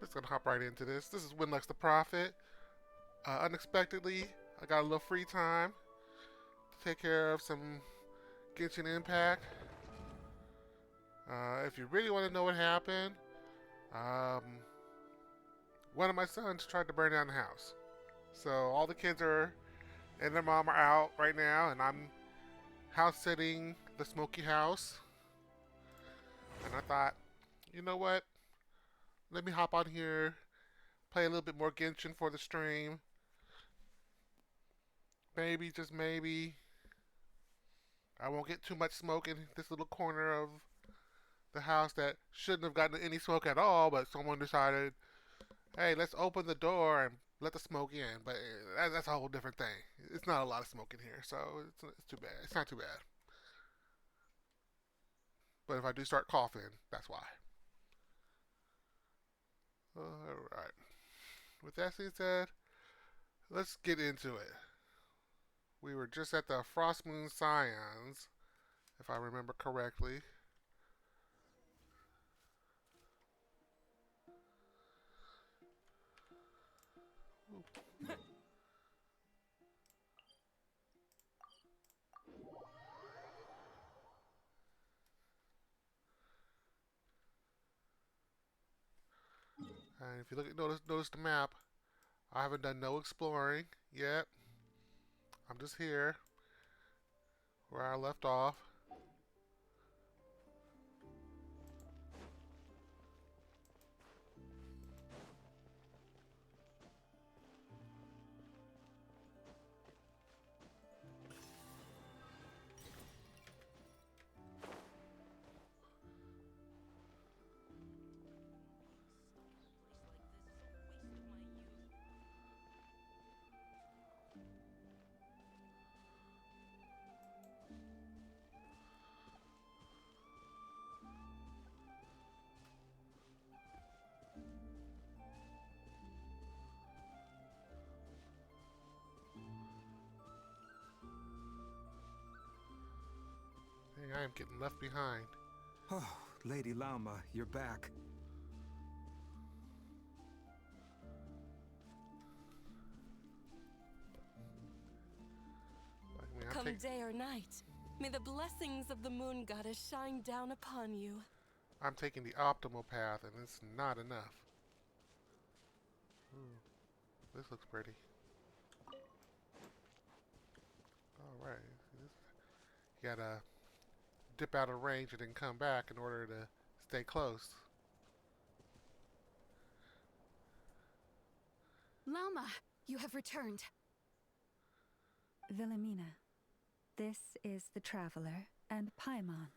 just gonna hop right into this. This is Winlux the Prophet. Unexpectedly, I got a little free time to take care of some Genshin Impact. If you really want to know what happened, um, one of my sons tried to burn down the house. So all the kids are and their mom are out right now, and I'm house sitting the smoky house. And I thought, you know what? Let me hop on here, play a little bit more Genshin for the stream. Maybe, just maybe, I won't get too much smoke in this little corner of the house that shouldn't have gotten any smoke at all, but someone decided, hey, let's open the door and let the smoke in. But that's a whole different thing. It's not a lot of smoke in here, so it's too bad. It's not too bad. But if I do start coughing, that's why. Alright. With that being said, let's get into it. We were just at the Frost Moon Scions, if I remember correctly. And if you look at notice the map, I haven't done no exploring yet. I'm just here where I left off. Dang, I am getting left behind. Oh, Lady Lauma, you're back. Come day or night, may the blessings of the moon goddess shine down upon you. I'm taking the optimal path, and it's not enough. Ooh, this looks pretty. Alright. You gotta dip out of range and then come back in order to stay close. Lauma, you have returned. Wilhelmina, this is the Traveler and Paimon.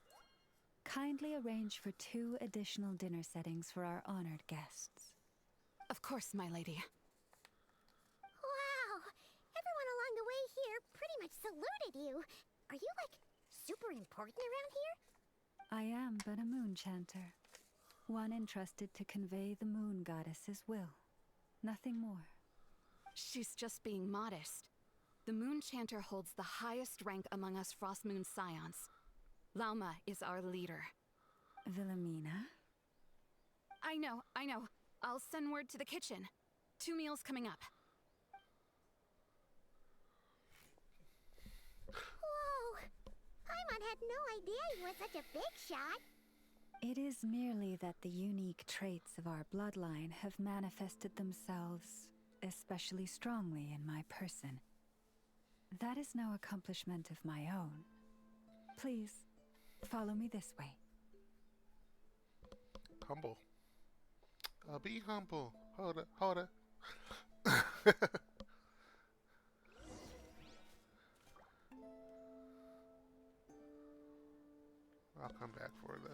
Kindly arrange for 2 additional dinner settings for our honored guests. Of course, my lady. Wow! Everyone along the way here pretty much saluted you. Are you, like, super important around here? I am but a moon chanter, one entrusted to convey the moon goddess's will. Nothing more. She's just being modest. The Moon Chanter holds the highest rank among us Frost Moon Scions. Lauma is our leader. Wilhelmina? I know. I'll send word to the kitchen. 2 meals coming up. Whoa! Paimon had no idea you were such a big shot. It is merely that the unique traits of our bloodline have manifested themselves especially strongly in my person. That is no accomplishment of my own. Please, follow me this way. Humble. Be humble. Hold it. I'll come back for the...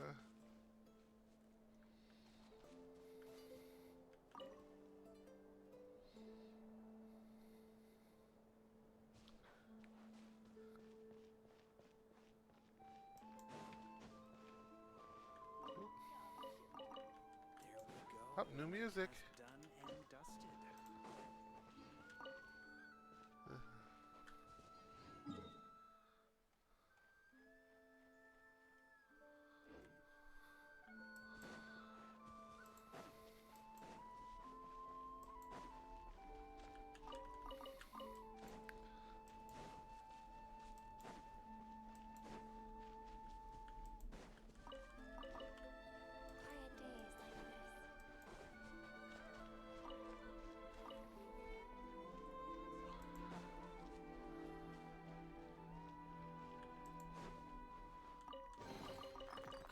Oh, new music. Done and dusted.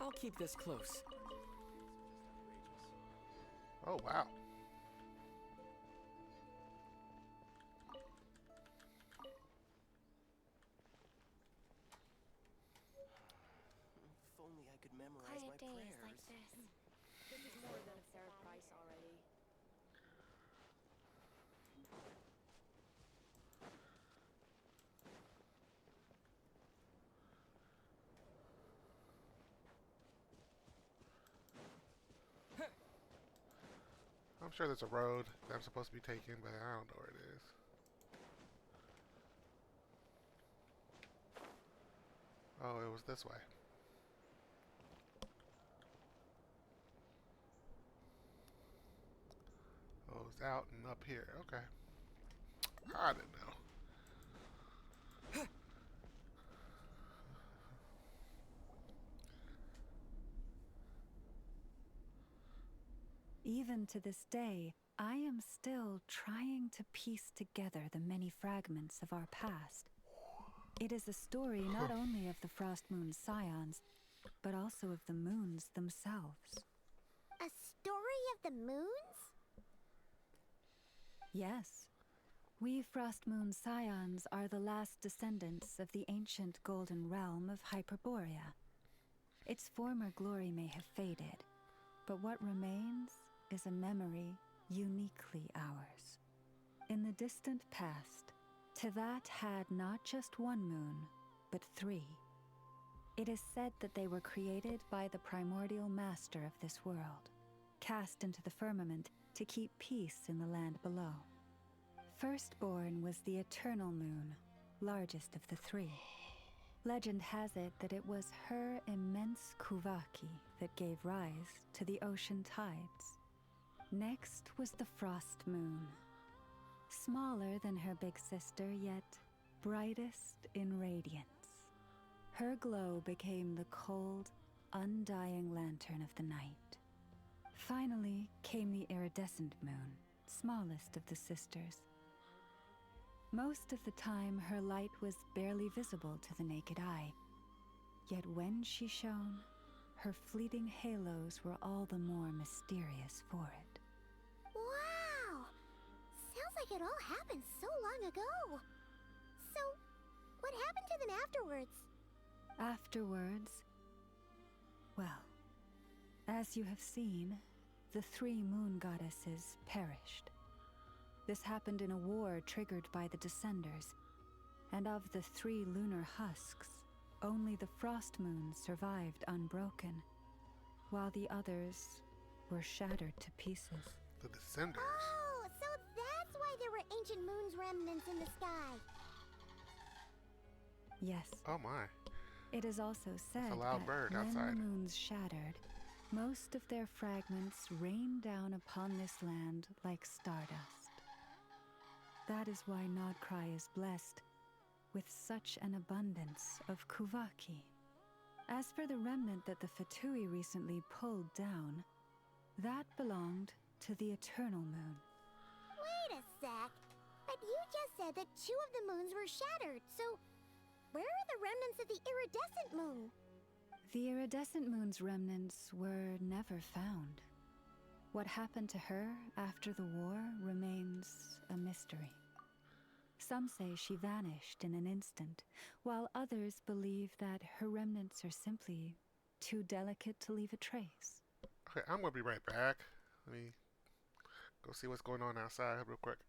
I'll keep this close. Oh, wow. If only I could memorize my Quiet days prayers. like this. This is more than a fair price already. I'm sure there's a road that I'm supposed to be taking, but I don't know where it is. Oh, it was this way. Oh, it's out and up here. Okay. I didn't know. Even to this day, I am still trying to piece together the many fragments of our past. It is a story not only of the Frost Moon Scions, but also of the moons themselves. A story of the moons? Yes, we Frost Moon Scions are the last descendants of the ancient golden realm of Hyperborea. Its former glory may have faded, but what remains is a memory uniquely ours. In the distant past, Tevat had not just one moon, but 3. It is said that they were created by the primordial master of this world, cast into the firmament to keep peace in the land below. Firstborn was the eternal moon, largest of the 3. Legend has it that it was her immense Kuvaki that gave rise to the ocean tides. Next was the Frost Moon. Smaller than her big sister, yet brightest in radiance. Her glow became the cold, undying lantern of the night. Finally came the iridescent moon, smallest of the sisters. Most of the time, her light was barely visible to the naked eye. Yet when she shone, her fleeting halos were all the more mysterious for it. Wow! Sounds like it all happened so long ago. So, what happened to them afterwards? Afterwards, well, as you have seen, the 3 moon goddesses perished. This happened in a war triggered by the Descenders, and of the 3 lunar husks, only the Frost Moon survived unbroken, while the others were shattered to pieces. The Descenders. Oh, so that's why there were ancient moon's remnants in the sky. Yes, Oh my. it is also said a loud that bird when outside. the moons shattered, most of their fragments rained down upon this land like stardust. That is why Krai is blessed with such an abundance of Kuvaki. As for the remnant that the Fatui recently pulled down, that belonged to the Eternal Moon. Wait a sec. But you just said that 2 of the moons were shattered, so where are the remnants of the iridescent moon? The iridescent moon's remnants were never found. What happened to her after the war remains a mystery. Some say she vanished in an instant, while others believe that her remnants are simply too delicate to leave a trace. Okay, I'm gonna be right back. Let me go see what's going on outside real quick.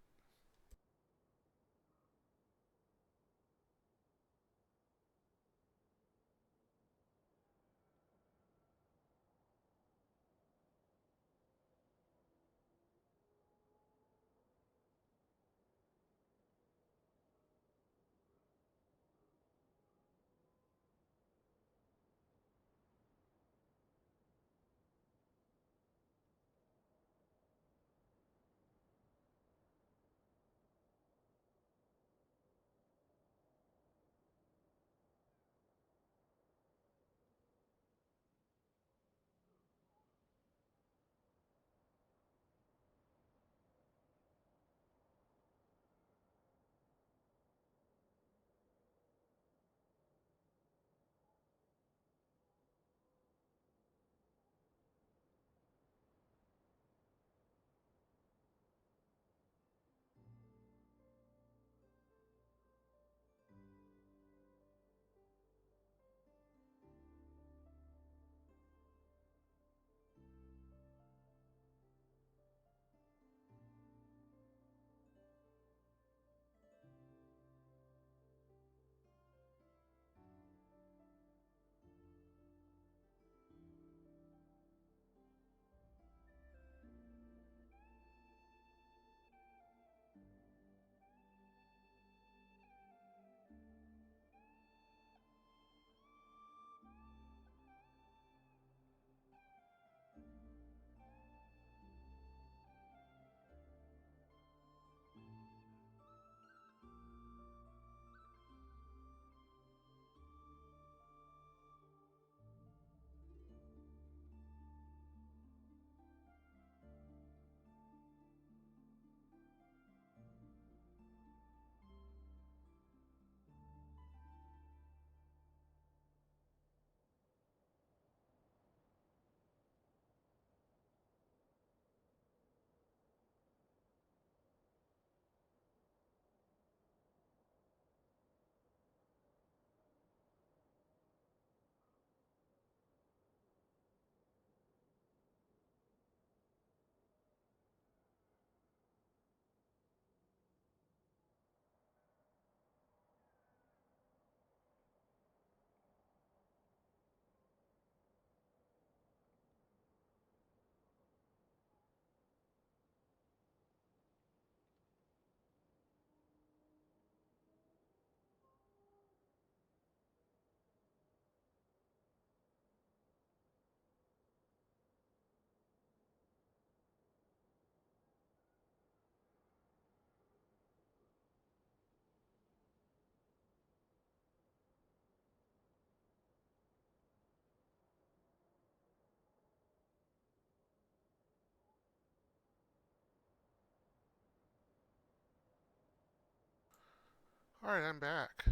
Alright, I'm back.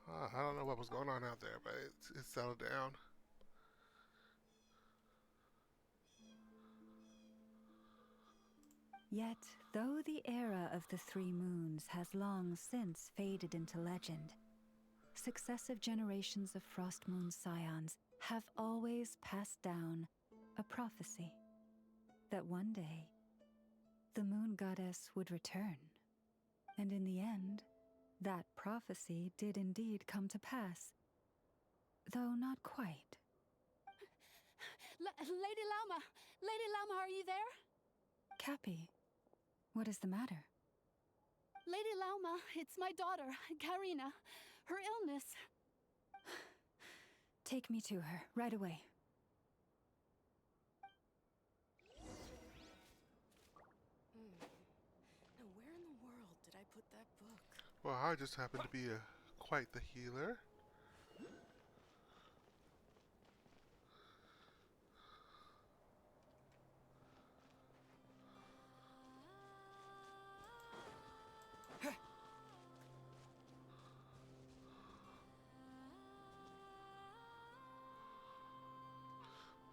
I don't know what was going on out there, but it's settled down. Yet, though the era of the Three Moons has long since faded into legend, successive generations of Frost Moon Scions have always passed down a prophecy that one day the Moon Goddess would return. And in the end, that prophecy did indeed come to pass, though not quite. Lady Lauma! Lady Lauma, are you there? Cappy, what is the matter? Lady Lauma, it's my daughter, Karina. Her illness. Take me to her, right away. Now, where in the world did I put that book? Well, I just happen to be quite the healer.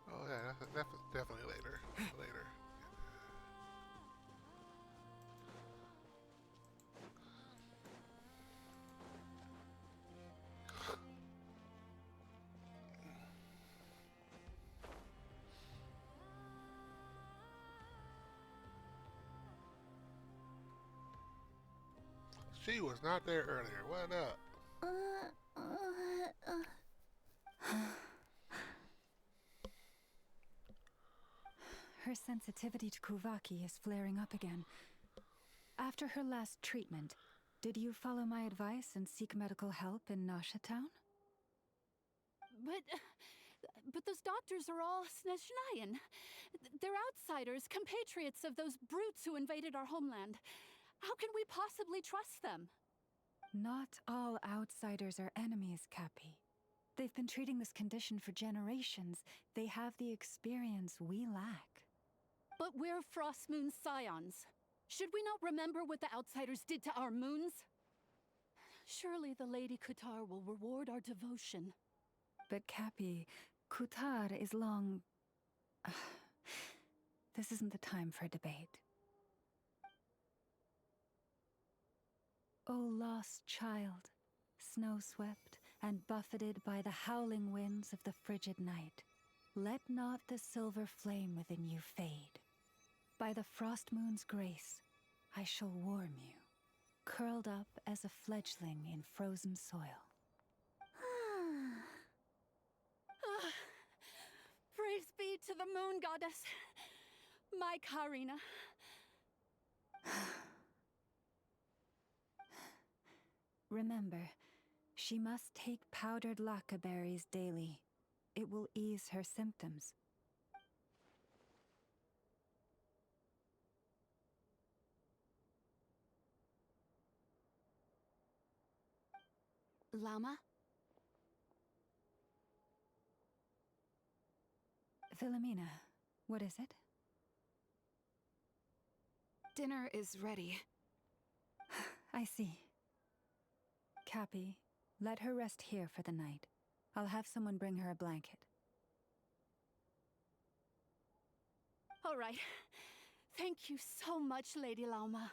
Oh yeah, definitely later. Later. She was not there earlier. What up? Her sensitivity to Kuvaki is flaring up again. After her last treatment, did you follow my advice and seek medical help in Nasha Town? But those doctors are all Snezhnayan. They're outsiders, compatriots of those brutes who invaded our homeland. How can we possibly trust them? Not all outsiders are enemies, Cappy. They've been treating this condition for generations. They have the experience we lack. But we're Frost Moon Scions. Should we not remember what the outsiders did to our moons? Surely the Lady Kutar will reward our devotion. But Cappy, Kutar is long... This isn't the time for a debate. O lost child, snow-swept and buffeted by the howling winds of the frigid night, let not the silver flame within you fade. By the frost moon's grace, I shall warm you, curled up as a fledgling in frozen soil. Praise be to the moon goddess, my Karina. Remember, she must take powdered laka berries daily. It will ease her symptoms. Lama? Philomena, what is it? Dinner is ready. I see. Cappy, let her rest here for the night. I'll have someone bring her a blanket. All right. Thank you so much, Lady Lauma.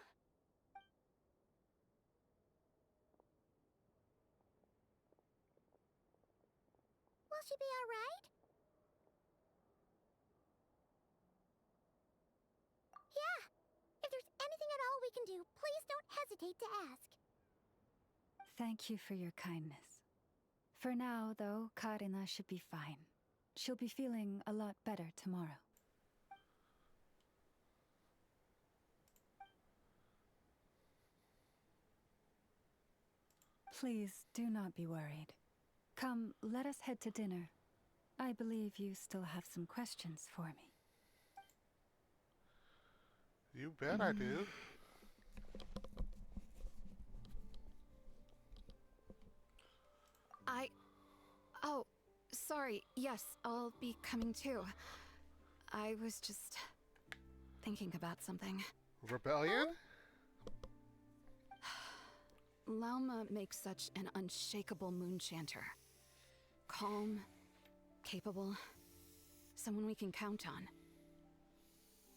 Will she be alright? Yeah! If there's anything at all we can do, please don't hesitate to ask. Thank you for your kindness. For now, though, Karina should be fine. She'll be feeling a lot better tomorrow. Please do not be worried. Come, let us head to dinner. I believe you still have some questions for me. You bet I do. Oh, sorry. Yes, I'll be coming too. I was just thinking about something. Rebellion? Lauma makes such an unshakable moon chanter. Calm, capable, someone we can count on.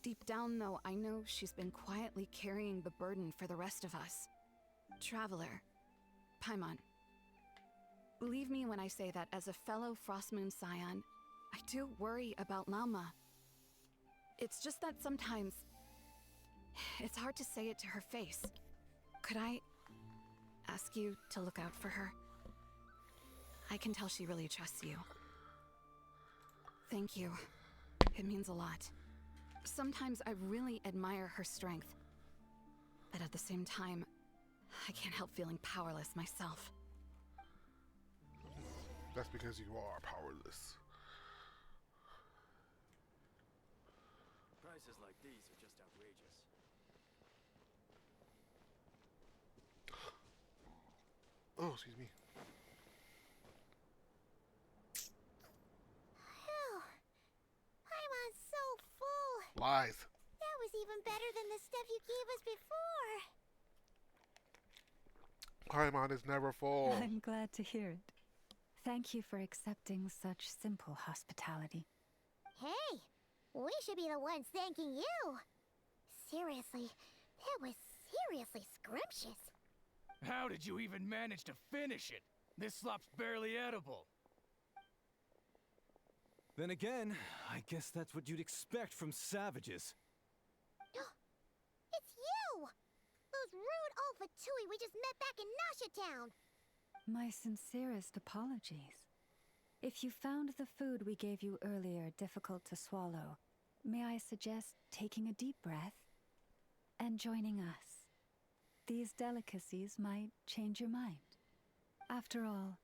Deep down, though, I know she's been quietly carrying the burden for the rest of us. Traveler, Paimon, believe me when I say that as a fellow Frostmoon Scion, I do worry about Lauma. It's just that sometimes it's hard to say it to her face. Could I ask you to look out for her? I can tell she really trusts you. Thank you. It means a lot. Sometimes I really admire her strength. But at the same time, I can't help feeling powerless myself. That's because you are powerless. Prices like these are just outrageous. Oh, excuse me. Phew. Paimon's so full. Lies. That was even better than the stuff you gave us before. Paimon is never full. I'm glad to hear it. Thank you for accepting such simple hospitality. Hey, we should be the ones thanking you. Seriously, that was seriously scrumptious. How did you even manage to finish it? This slop's barely edible. Then again, I guess that's what you'd expect from savages. It's you! Those rude old Fatui we just met back in Nasha Town. My sincerest apologies. If you found the food we gave you earlier difficult to swallow, may I suggest taking a deep breath and joining us? These delicacies might change your mind. After all,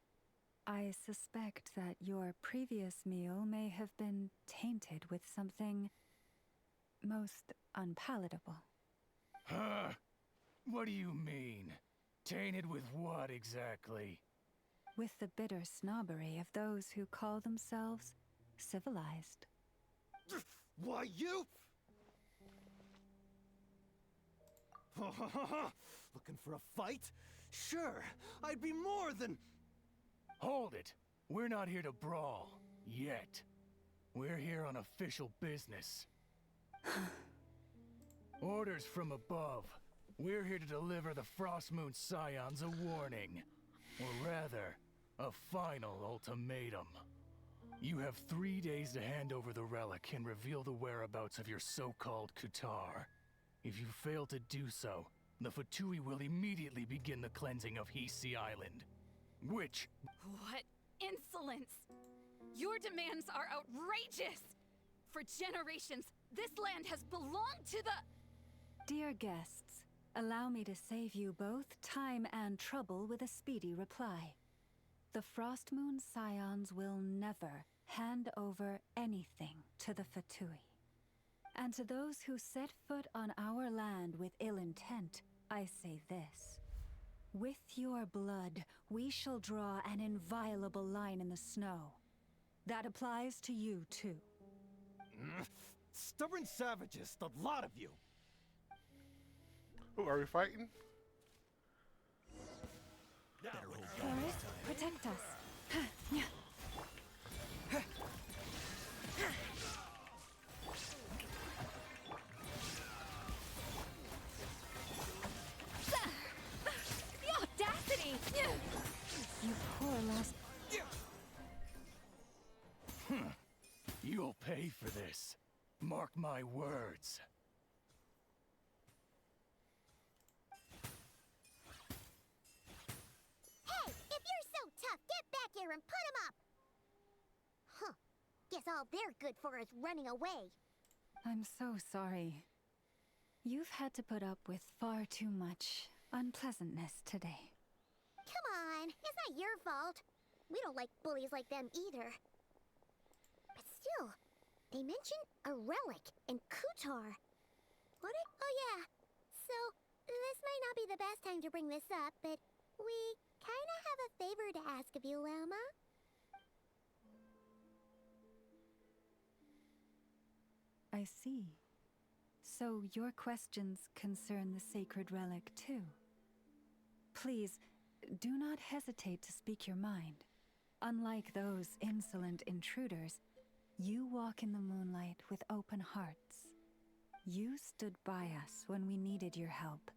I suspect that your previous meal may have been tainted with something most unpalatable. Huh? What do you mean? Tainted with what exactly? With the bitter snobbery of those who call themselves civilized. Why, you... Looking for a fight? Sure, I'd be more than... Hold it! We're not here to brawl. Yet. We're here on official business. Orders from above. We're here to deliver the Frostmoon Scions a warning. Or rather, a final ultimatum. You have 3 days to hand over the relic and reveal the whereabouts of your so-called Kutar. If you fail to do so, the Fatui will immediately begin the cleansing of Hisi Island. Which... What insolence! Your demands are outrageous! For generations, this land has belonged to the... Dear guests, allow me to save you both time and trouble with a speedy reply. The Frostmoon Scions will never hand over anything to the Fatui. And to those who set foot on our land with ill intent, I say this. With your blood, we shall draw an inviolable line in the snow. That applies to you, too. Stubborn savages, the lot of you! Who are we fighting? Paris, protect us. The audacity! You poor lost... You'll pay for this. Mark my words. Hey, if you're so tough, get back here and put him up! Huh. Guess all they're good for is running away. I'm so sorry. You've had to put up with far too much unpleasantness today. Come on, it's not your fault. We don't like bullies like them either. But still, they mentioned a relic in Kutar. What? Oh yeah. So, this might not be the best time to bring this up, but we kinda have a favor to ask of you, Lauma. I see. So your questions concern the sacred relic too. Please, do not hesitate to speak your mind. Unlike those insolent intruders, you walk in the moonlight with open hearts. You stood by us when we needed your help,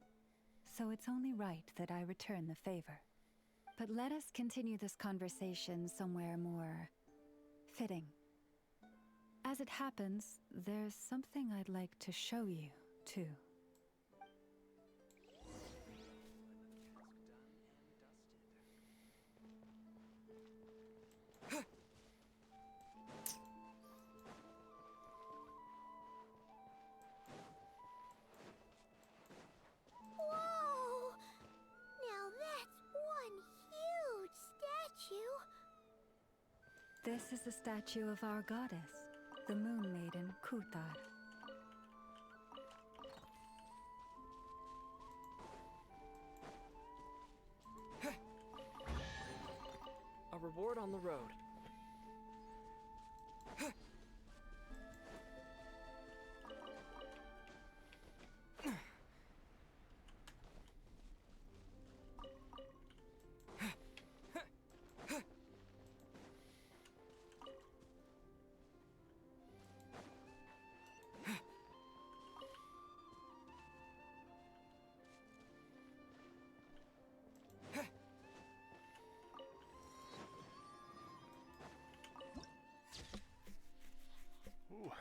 so it's only right that I return the favor. But let us continue this conversation somewhere more fitting. As it happens, there's something I'd like to show you, too. Whoa! Now that's one huge statue. This is a statue of our goddess, the Moon Maiden Kutar. A reward on the road. Ooh.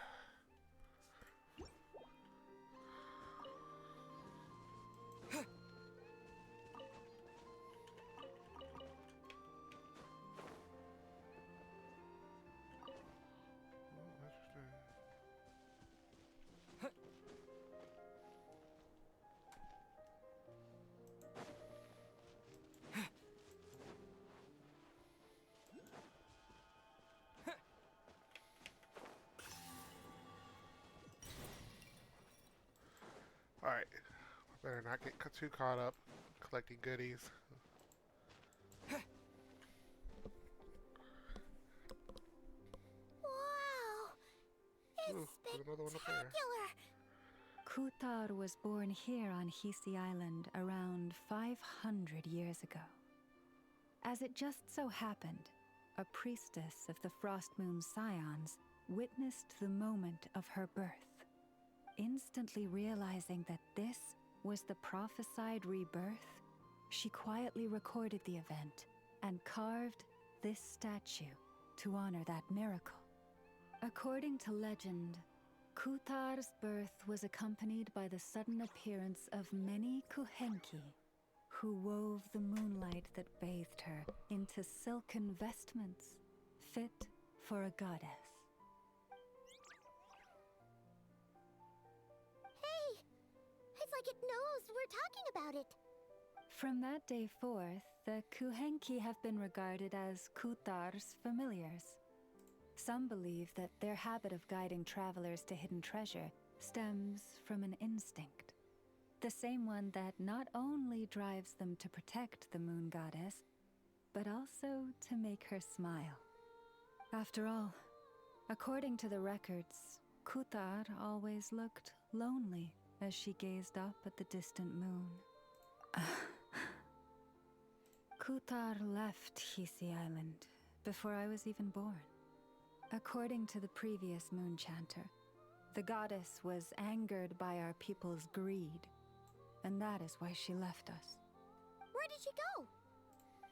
Alright. Better not get too caught up collecting goodies. Wow! It's Ooh, there's another one up there. spectacular! Kutar was born here on Hisi Island around 500 years ago. As it just so happened, a priestess of the Frost Moon Scions witnessed the moment of her birth. Instantly realizing that this was the prophesied rebirth, she quietly recorded the event and carved this statue to honor that miracle. According to legend, Kutar's birth was accompanied by the sudden appearance of many Kuhenki, who wove the moonlight that bathed her into silken vestments fit for a goddess. Hey! It's like it knows we're talking about it. From that day forth, the Kuhenki have been regarded as Kutar's familiars. Some believe that their habit of guiding travelers to hidden treasure stems from an instinct. The same one that not only drives them to protect the moon goddess, but also to make her smile. After all, according to the records, Kutar always looked lonely as she gazed up at the distant moon. Kutar left Hisi Island before I was even born. According to the previous moon chanter, the goddess was angered by our people's greed, and that is why she left us. Where did she go?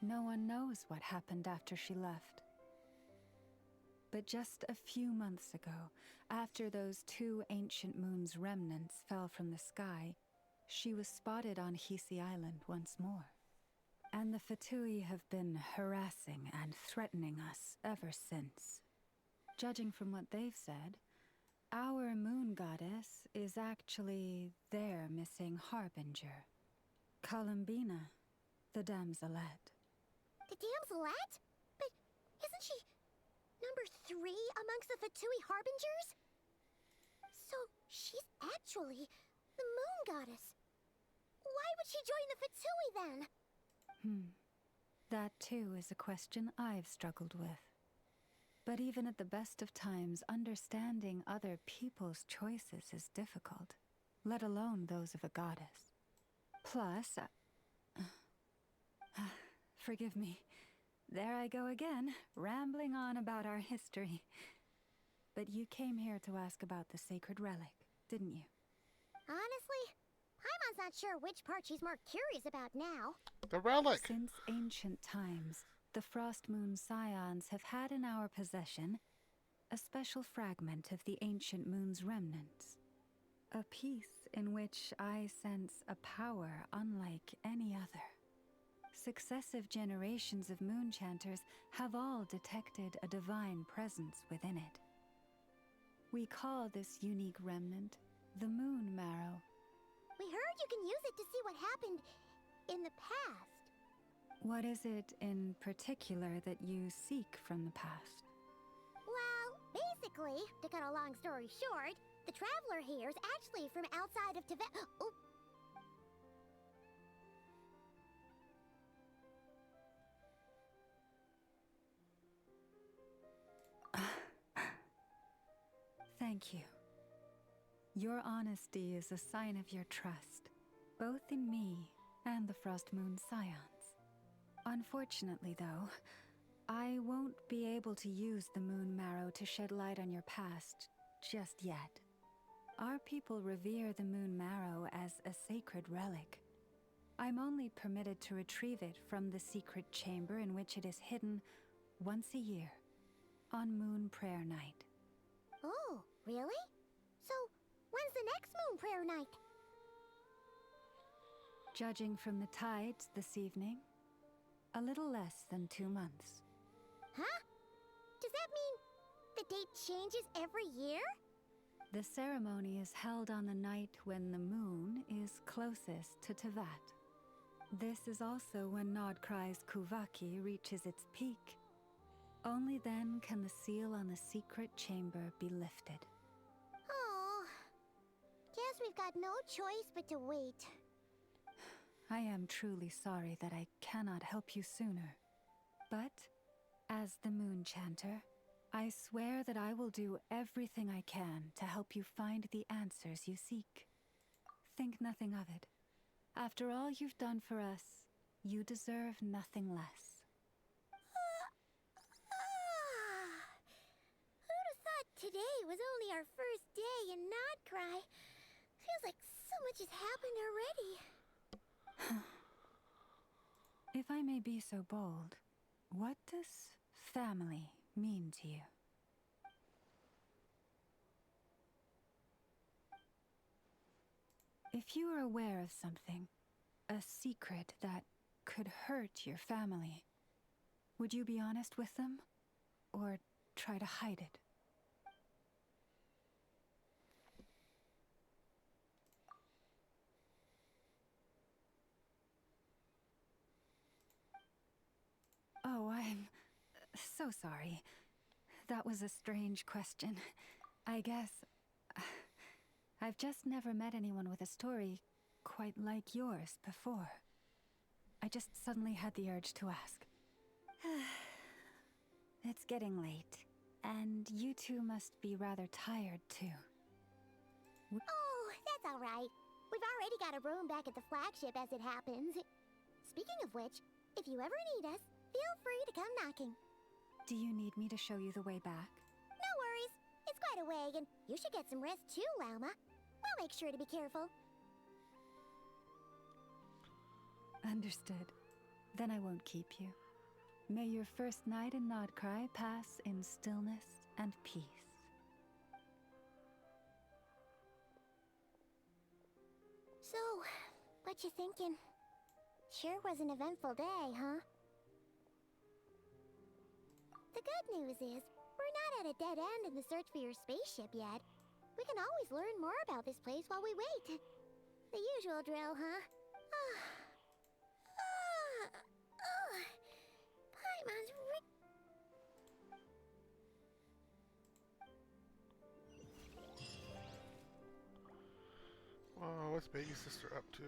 No one knows what happened after she left. But just a few months ago, after those two ancient moons' remnants fell from the sky, she was spotted on Hisi Island once more. And the Fatui have been harassing and threatening us ever since. Judging from what they've said, our moon goddess is actually their missing harbinger, Columbina, the damselette. The damselette? But isn't she number 3 amongst the Fatui harbingers? So she's actually the moon goddess. Why would she join the Fatui then? That too is a question I've struggled with. But even at the best of times, understanding other people's choices is difficult, let alone those of a goddess. Plus, Forgive me. There I go again, rambling on about our history. But you came here to ask about the sacred relic, didn't you? Honestly, Paimon's not sure which part she's more curious about now. The relic! Since ancient times, the Frost Moon Scions have had in our possession a special fragment of the ancient moon's remnants. A piece in which I sense a power unlike any other. Successive generations of moonchanters have all detected a divine presence within it. We call this unique remnant the Moon Marrow. We heard you can use it to see what happened in the past. What is it in particular that you seek from the past? Well, basically, to cut a long story short, the traveler here is actually from outside of Tibet. Oh. Thank you. Your honesty is a sign of your trust, both in me and the Frost Moon Scions. Unfortunately, though, I won't be able to use the Moon Marrow to shed light on your past just yet. Our people revere the Moon Marrow as a sacred relic. I'm only permitted to retrieve it from the secret chamber in which it is hidden once a year, on Moon Prayer Night. Oh, really? So, when's the next Moon Prayer Night? Judging from the tides this evening, a little less than 2 months. Huh? Does that mean the date changes every year? The ceremony is held on the night when the moon is closest to Tevat. This is also when Krai's Kuvaki reaches its peak. Only then can the seal on the secret chamber be lifted. Oh, guess we've got no choice but to wait. I am truly sorry that I cannot help you sooner. But, as the Moon Chanter, I swear that I will do everything I can to help you find the answers you seek. Think nothing of it. After all you've done for us, you deserve nothing less. Who'd have thought today was only our first day in Krai? Feels like so much has happened already. If I may be so bold, what does family mean to you? If you are aware of something, a secret that could hurt your family, would you be honest with them? Or try to hide it? Oh, I'm so sorry. That was a strange question. I guess I've just never met anyone with a story quite like yours before. I just suddenly had the urge to ask. It's getting late, and you two must be rather tired too. Oh, that's all right. We've already got a room back at the flagship as it happens. Speaking of which, if you ever need us, feel free to come knocking. Do you need me to show you the way back? No worries. It's quite a way, and you should get some rest too, Lauma. We'll make sure to be careful. Understood. Then I won't keep you. May your first night in Krai pass in stillness and peace. So, what you thinking? Sure was an eventful day, huh? The good news is, we're not at a dead end in the search for your spaceship yet. We can always learn more about this place while we wait. The usual drill, huh? Paimon's Oh, what's baby sister up to?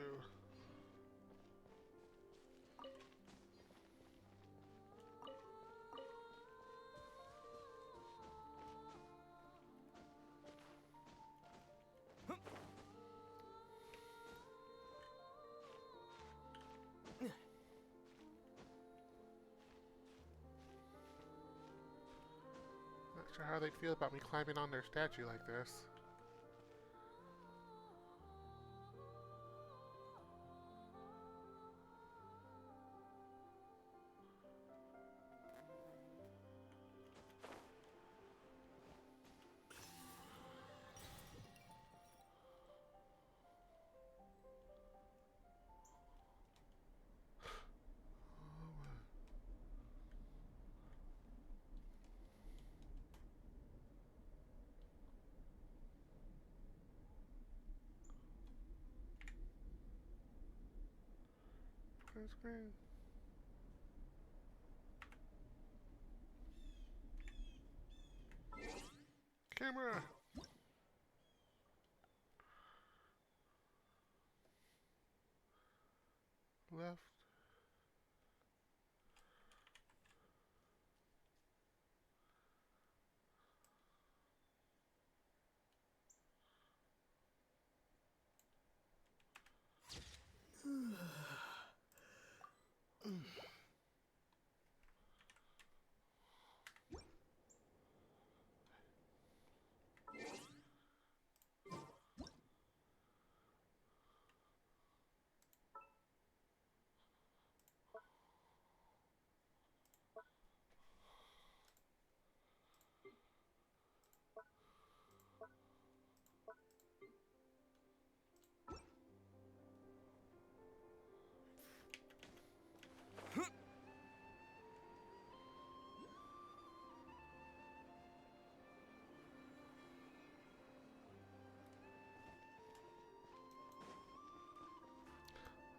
Not sure how they'd feel about me climbing on their statue like this. Green screen. Camera. Left.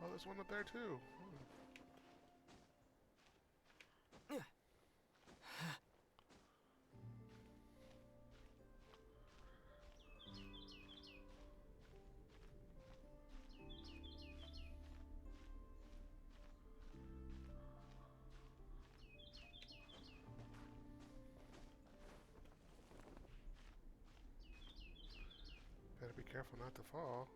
Oh, there's one up there too. Better be careful not to fall.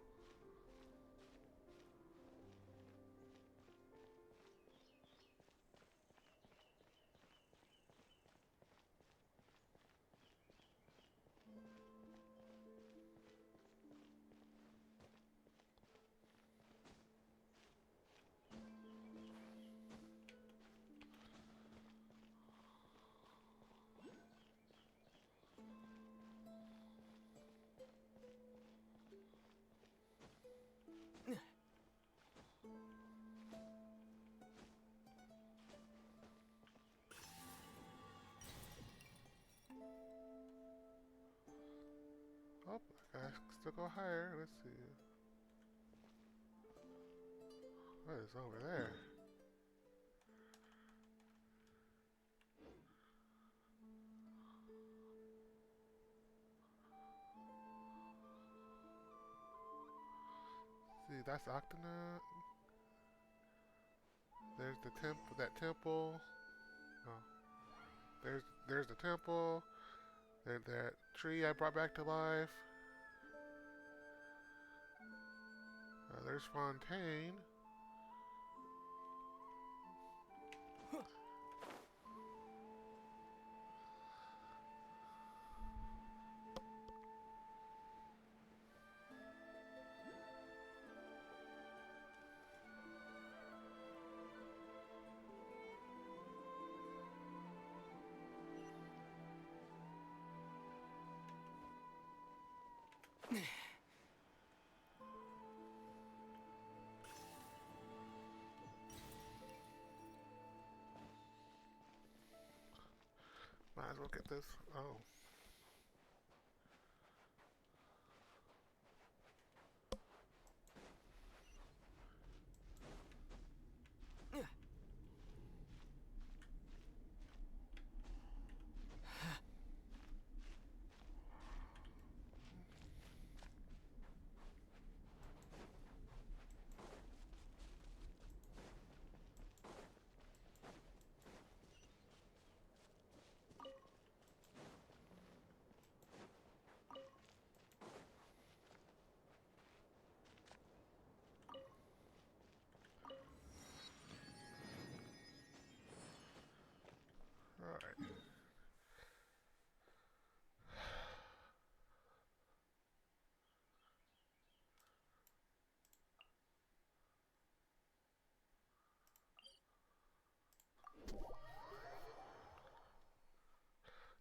Oh, I can still go higher. Let's see. What is over there? See, that's Octonaut. There's the temple. That temple. Oh, there's the temple. There's that tree I brought back to life. There's Fontaine. Might as well get this. Oh.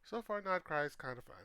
So far, not Krai is kind of fun.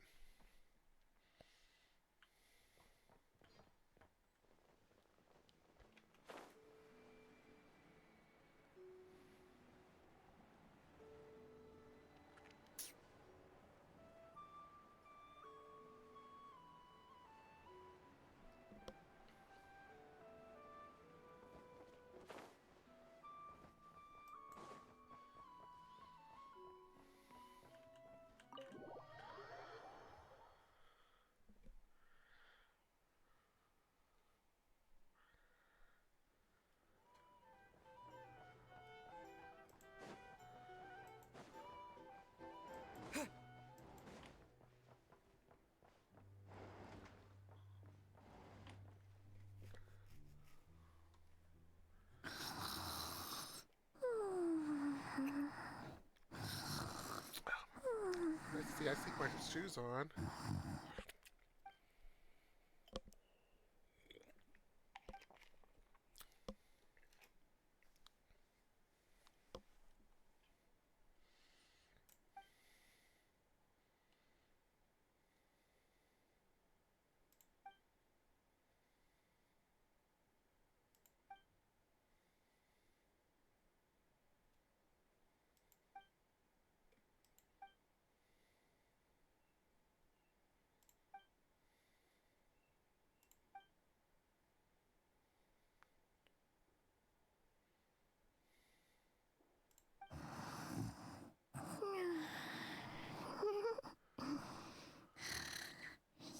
Let's see, I see my shoes on.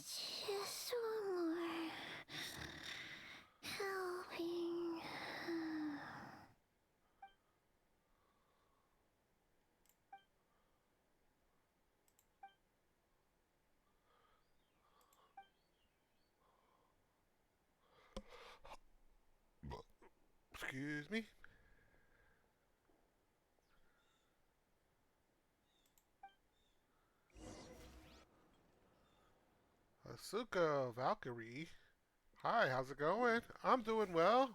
Just one more helping. Excuse me. Asuka, Valkyrie. Hi, how's it going? I'm doing well.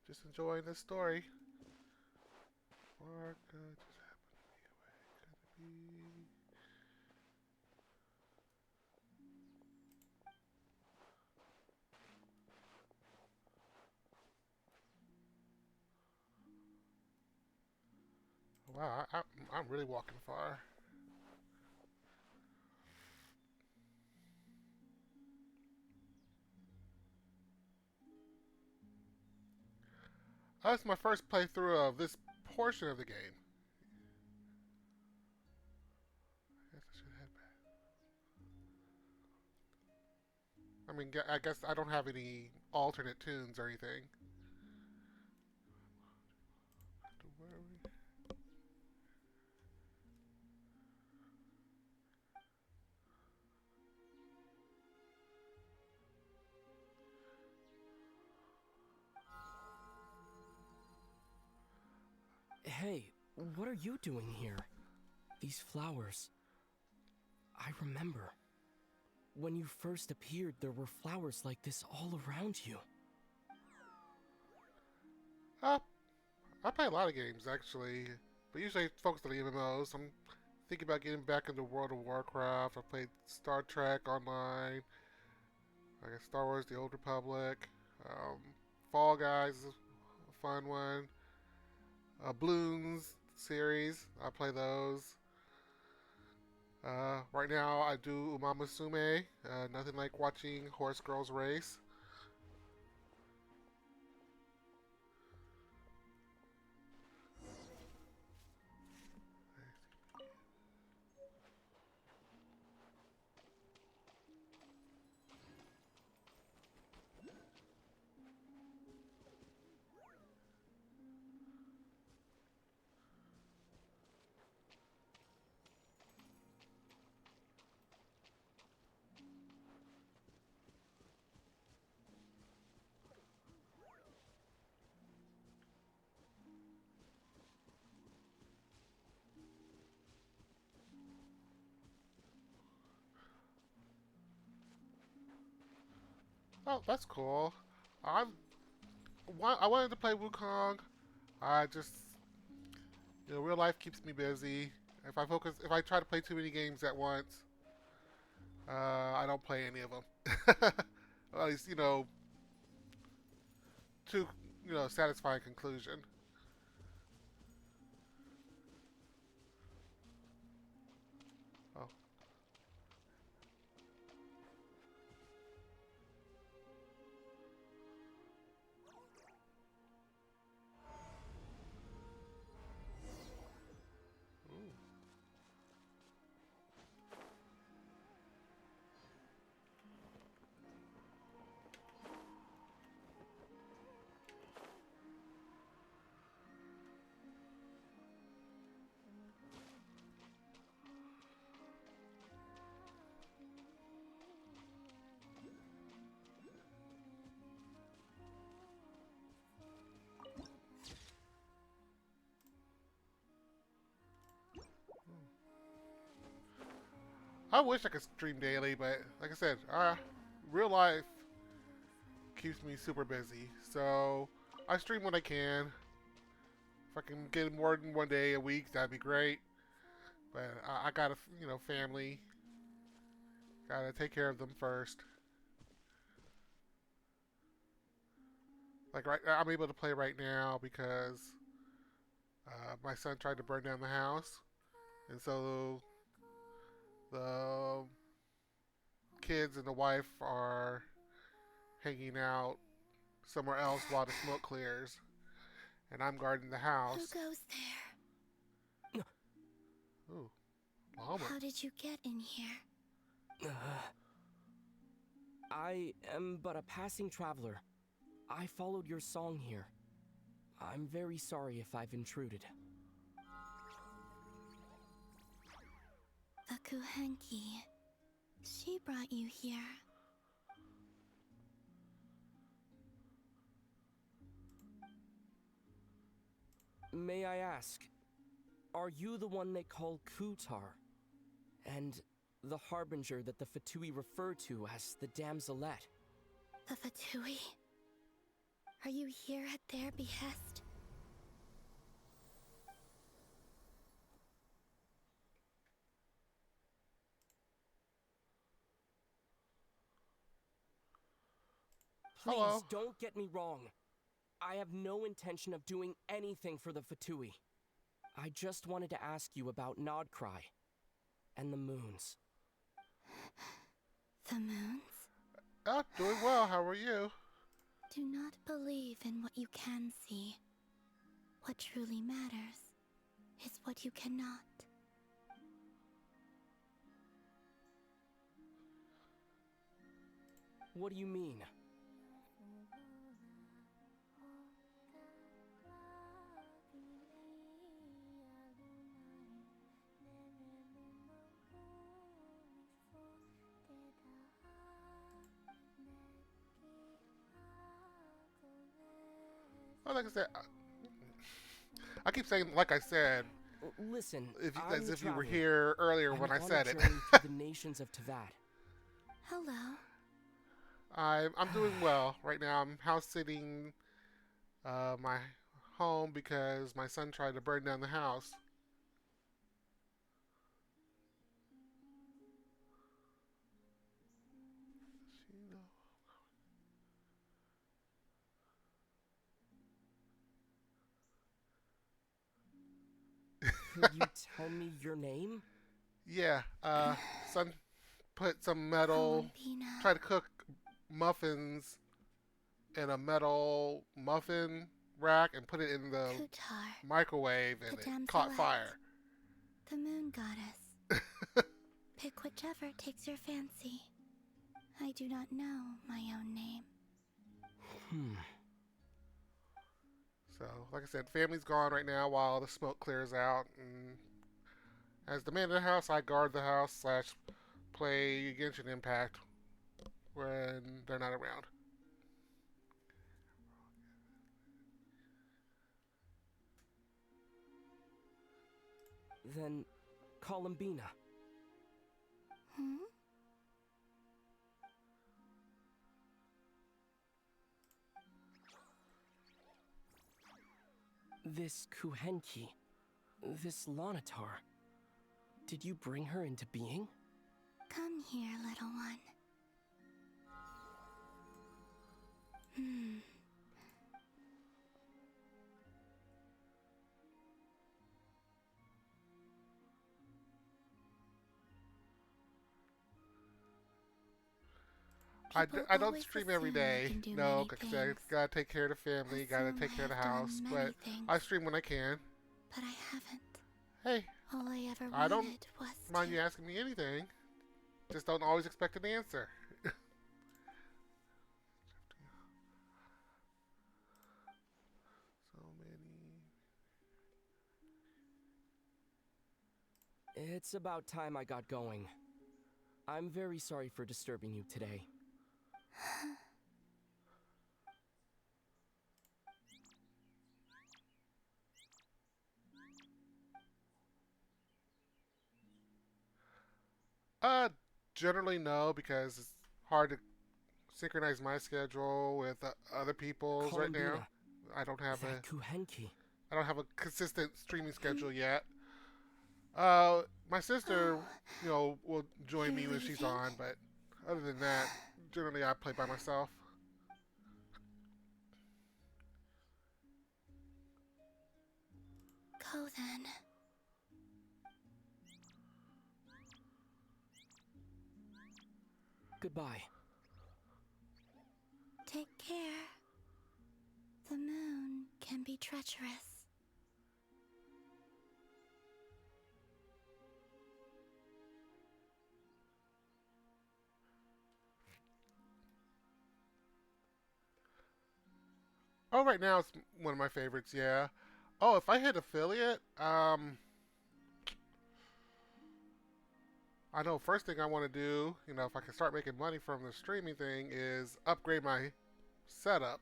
Just enjoying this story. Marka just happened to be away. Could it be? Wow, I'm really walking far. That's my first playthrough of this portion of the game. I guess I should head back. I mean, I guess I don't have any alternate tunes or anything. Have to worry. Hey, what are you doing here? These flowers. I remember. When you first appeared, there were flowers like this all around you. Uh, I play a lot of games actually, but usually focused on the MMOs. I'm thinking about getting back into World of Warcraft. I played Star Trek Online. I guess Star Wars: The Old Republic. Um, Fall Guys is a fun one. Bloons series. I play those. Right now, I do Umamasume. Nothing like watching horse girls race. Oh, that's cool. I wanted to play Wukong. I just You know, real life keeps me busy. If I try to play too many games at once, I don't play any of them. Well, at least, to satisfying conclusion. Oh. Ooh. I wish I could stream daily, but like I said, real life keeps me super busy. So I stream when I can. If I can get more than one day a week, that'd be great. But I got a family. Gotta take care of them first. Like I'm able to play right now because my son tried to burn down the house, and so the kids and the wife are hanging out somewhere else while the smoke clears, and I'm guarding the house. Who goes there? Ooh, llama. How did you get in here? I am but a passing traveler. I followed your song here. I'm very sorry if I've intruded. The Kuhenki. She brought you here. May I ask, are you the one they call Kutar? And the harbinger that the Fatui refer to as the Damselette? The Fatui? Are you here at their behest? Please, Hello. don't get me wrong. I have no intention of doing anything for the Fatui. I just wanted to ask you about Krai and the moons. The moons? Oh, doing well. How are you? Do not believe in what you can see. What truly matters is what you cannot. What do you mean? Oh, like I said, I keep saying like I said, Listen, as if you were here earlier when I said it. through the nations of Tavad. Hello. I'm doing well right now. I'm house sitting my home because my son tried to burn down the house. Could you tell me your name? Yeah, son put some metal, Columbina. tried to cook muffins in a metal muffin rack and put it in the Kutar. microwave and The it caught Damselette. fire. The moon goddess. Pick whichever takes your fancy. I do not know my own name. So, like I said, family's gone right now while the smoke clears out. And as the man of the house, I guard the house / play Genshin Impact when they're not around. Then, Columbina. Hmm? This Kuhenki. This Lonatar. Did you bring her into being? Come here, little one. Hmm. I don't stream every day. No, like I said, I gotta take care of the family, gotta take care of the house. But I stream when I can. But I haven't. Hey, All I ever I don't wanted was mind to... you asking me anything. Just don't always expect an answer. So many. It's about time I got going. I'm very sorry for disturbing you today. Generally no, because it's hard to synchronize my schedule with other people's right now. I don't have Kuhenki. I don't have a consistent streaming schedule yet. My sister, will join me when she's on, but other than that, generally I play by myself. Go then. Goodbye. Take care. The moon can be treacherous. Oh, right now it's one of my favorites, yeah. Oh, if I hit affiliate, I know first thing I want to do, if I can start making money from the streaming thing, is upgrade my setup.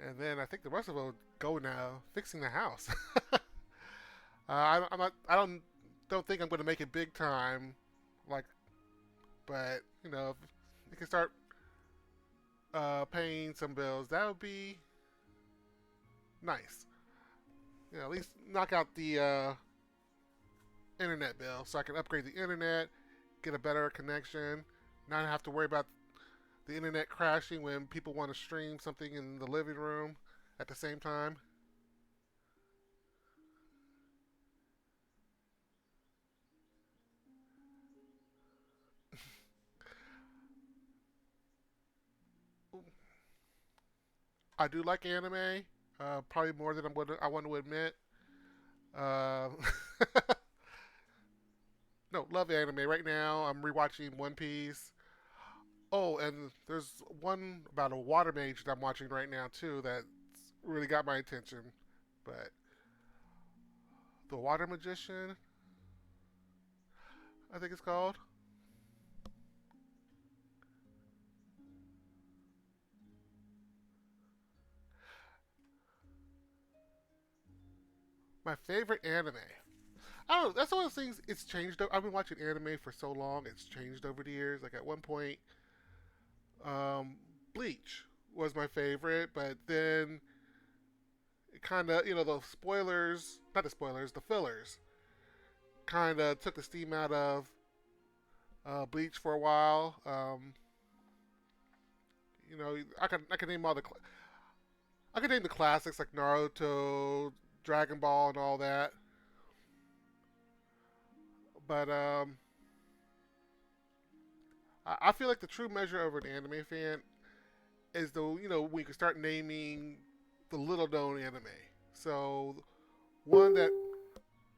And then I think the rest of it will go now fixing the house. I'm not. I don't think I'm going to make it big time, but if you can start paying some bills, that would be nice. At least knock out the internet bill, so I can upgrade the internet, get a better connection, not have to worry about the internet crashing when people want to stream something in the living room at the same time. I do like anime, probably more than I want to admit. Uh, no, love anime. Right now, I'm rewatching One Piece. Oh, and there's one about a water mage that I'm watching right now too that's really got my attention. But the Water Magician, I think it's called. My favorite anime. I don't know. That's one of those things. It's changed. I've been watching anime for so long. It's changed over the years. Like at one point, Bleach was my favorite, but then it kind of, the spoilers, not the spoilers, the fillers, kind of took the steam out of Bleach for a while. I can name all I can name the classics like Naruto, Dragon Ball, and all that. But I feel like the true measure of an anime fan is when you can start naming the little known anime. So one that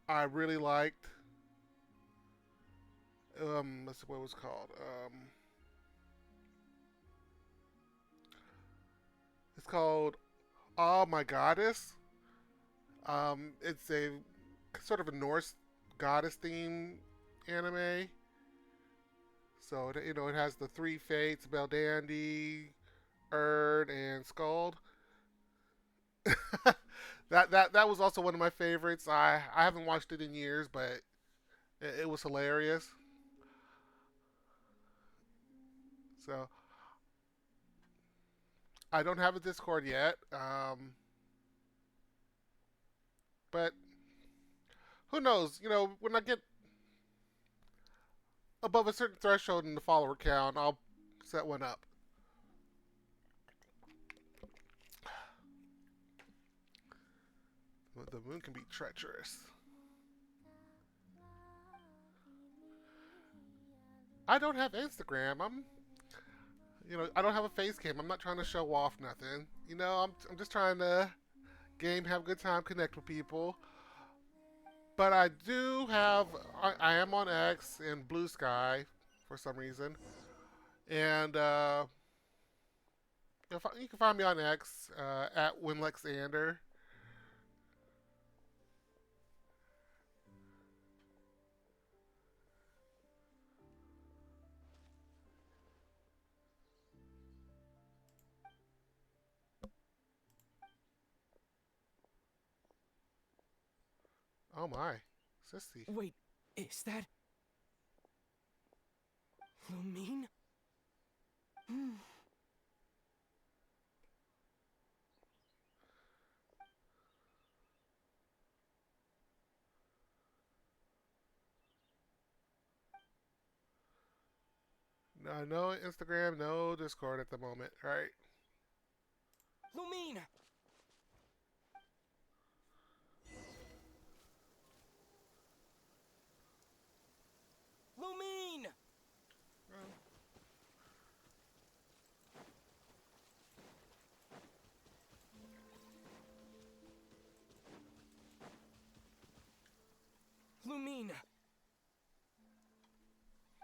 I really liked, let's see what it was called. It's called Oh My Goddess. It's a sort of a Norse goddess theme anime. So it has the three fates: Beldandi, Erd, and Skald. that was also one of my favorites. I haven't watched it in years, but it was hilarious. So I don't have a Discord yet, but who knows? You know, when I get above a certain threshold in the follower count, I'll set one up. The moon can be treacherous. I don't have Instagram. I don't have a face cam. I'm not trying to show off nothing. I'm just trying to game, have a good time, connect with people. But I do have, I am on X and Blue Sky for some reason. And you can find me on X at WinLexander. Oh my, sissy. Wait, is that Lumine? No Instagram, no Discord at the moment, right? Lumine! Lumine! Lumine!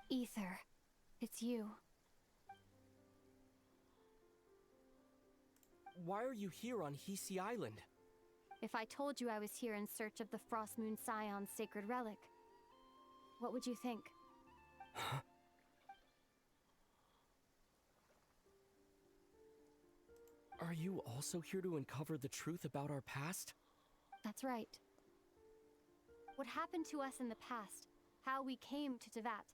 Ether, it's you. Why are you here on Hisi Island? If I told you I was here in search of the Frost Moon Scion's sacred relic, what would you think? Are you also here to uncover the truth about our past? That's right. What happened to us in the past, how we came to Teyvat,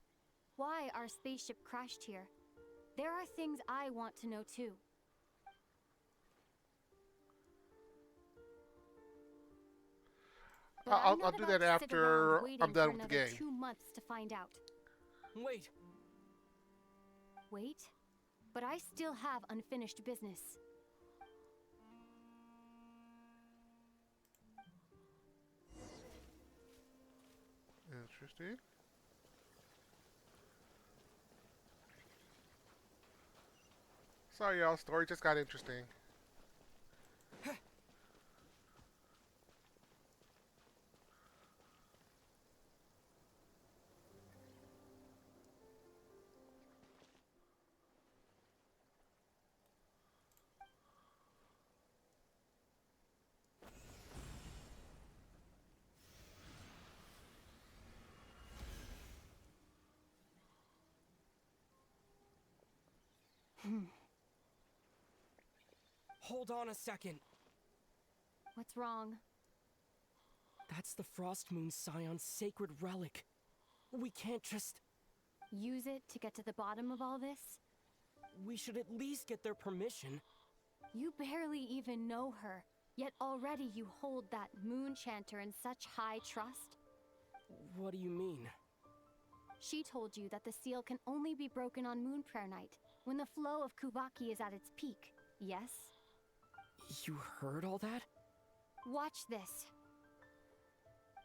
why our spaceship crashed here. There are things I want to know too. But I'm I'll not do about that to sit around after waiting I'm for done with the another game. 2 months to find out. Wait! Wait? But I still have unfinished business. Interesting. Sorry, y'all. Story just got interesting. Hold on a second. What's wrong? That's the Frost Moon Scion's sacred relic. We can't just... Use it to get to the bottom of all this? We should at least get their permission. You barely even know her, yet already you hold that moon chanter in such high trust? What do you mean? She told you that the seal can only be broken on Moon Prayer Night, when the flow of Kuvaki is at its peak, yes? You heard all that? Watch this.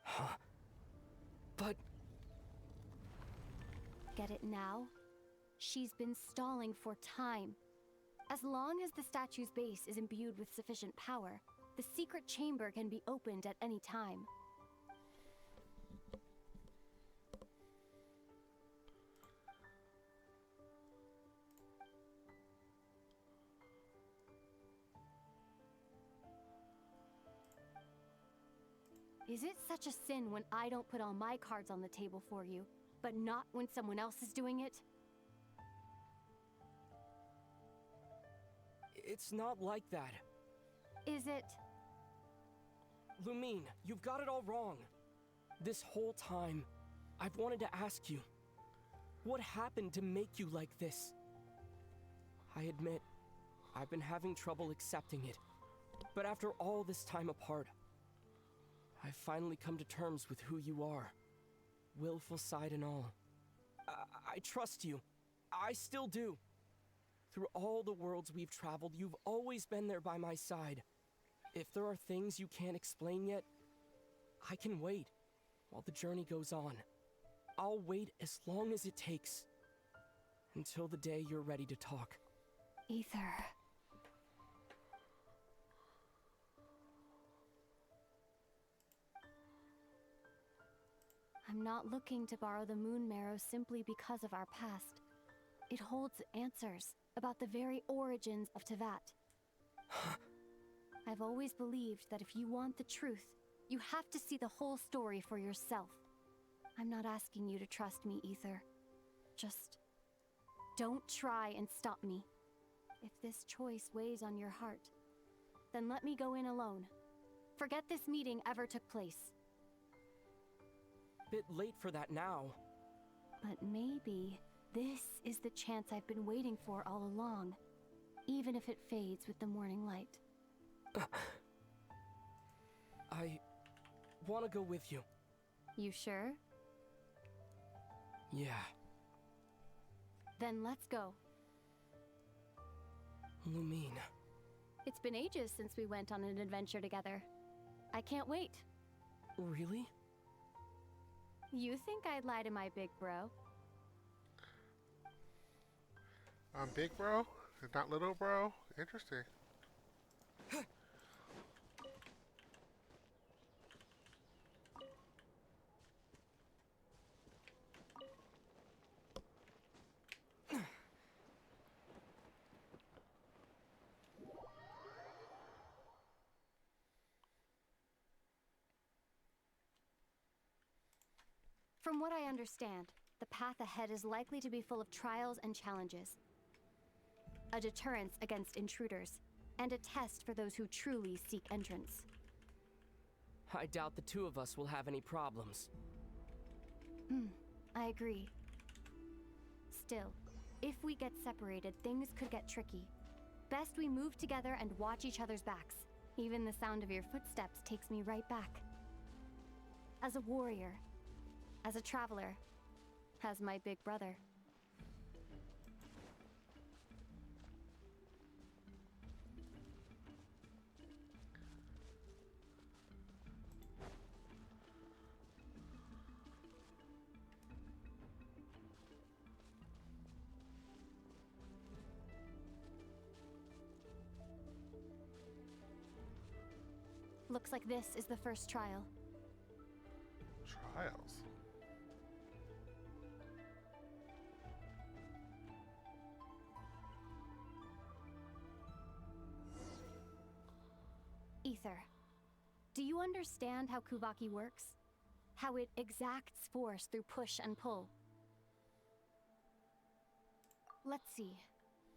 Huh? But... Get it now? She's been stalling for time. As long as the statue's base is imbued with sufficient power, the secret chamber can be opened at any time. Is it such a sin when I don't put all my cards on the table for you, but not when someone else is doing it? It's not like that. Is it? Lumine, you've got it all wrong. This whole time, I've wanted to ask you, what happened to make you like this? I admit, I've been having trouble accepting it. But after all this time apart, I've finally come to terms with who you are. Willful side and all. I trust you. I still do. Through all the worlds we've traveled, you've always been there by my side. If there are things you can't explain yet, I can wait while the journey goes on. I'll wait as long as it takes. Until the day you're ready to talk. Ether. I'm not looking to borrow the moon marrow simply because of our past. It holds answers about the very origins of Tevat. I've always believed that if you want the truth, you have to see the whole story for yourself. I'm not asking you to trust me, Ether. Just don't try and stop me. If this choice weighs on your heart, then let me go in alone. Forget this meeting ever took place. Bit late for that now. But maybe this is the chance I've been waiting for all along, even if it fades with the morning light. I want to go with you. You sure? Yeah. Then let's go. Lumine. It's been ages since we went on an adventure together. I can't wait. Really? You think I'd lie to my big bro? Big bro? And not little bro? Interesting. From what I understand, the path ahead is likely to be full of trials and challenges. A deterrence against intruders, and a test for those who truly seek entrance. I doubt the two of us will have any problems. I agree. Still, if we get separated, things could get tricky. Best we move together and watch each other's backs. Even the sound of your footsteps takes me right back. As a warrior, as a traveler, as my big brother. Looks like this is the first trial. Trials? Ether, do you understand how Kuvaki works? How it exacts force through push and pull? Let's see.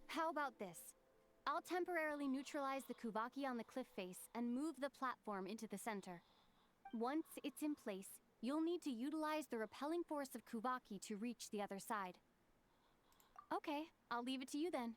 How about this? I'll temporarily neutralize the Kuvaki on the cliff face and move the platform into the center. Once it's in place, you'll need to utilize the repelling force of Kuvaki to reach the other side. Okay, I'll leave it to you then.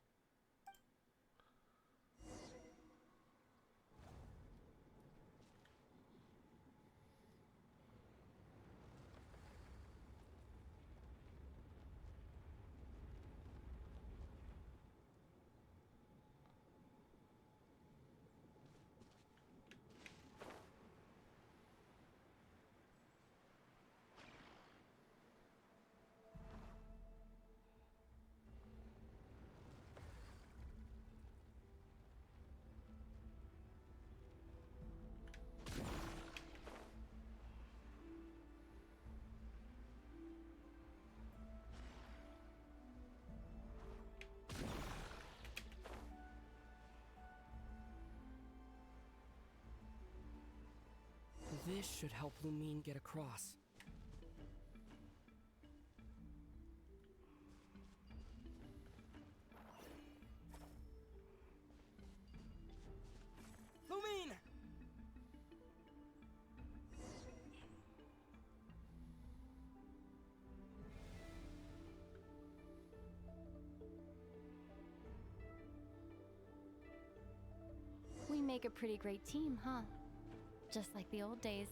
This should help Lumine get across. Lumine! We make a pretty great team, huh? Just like the old days.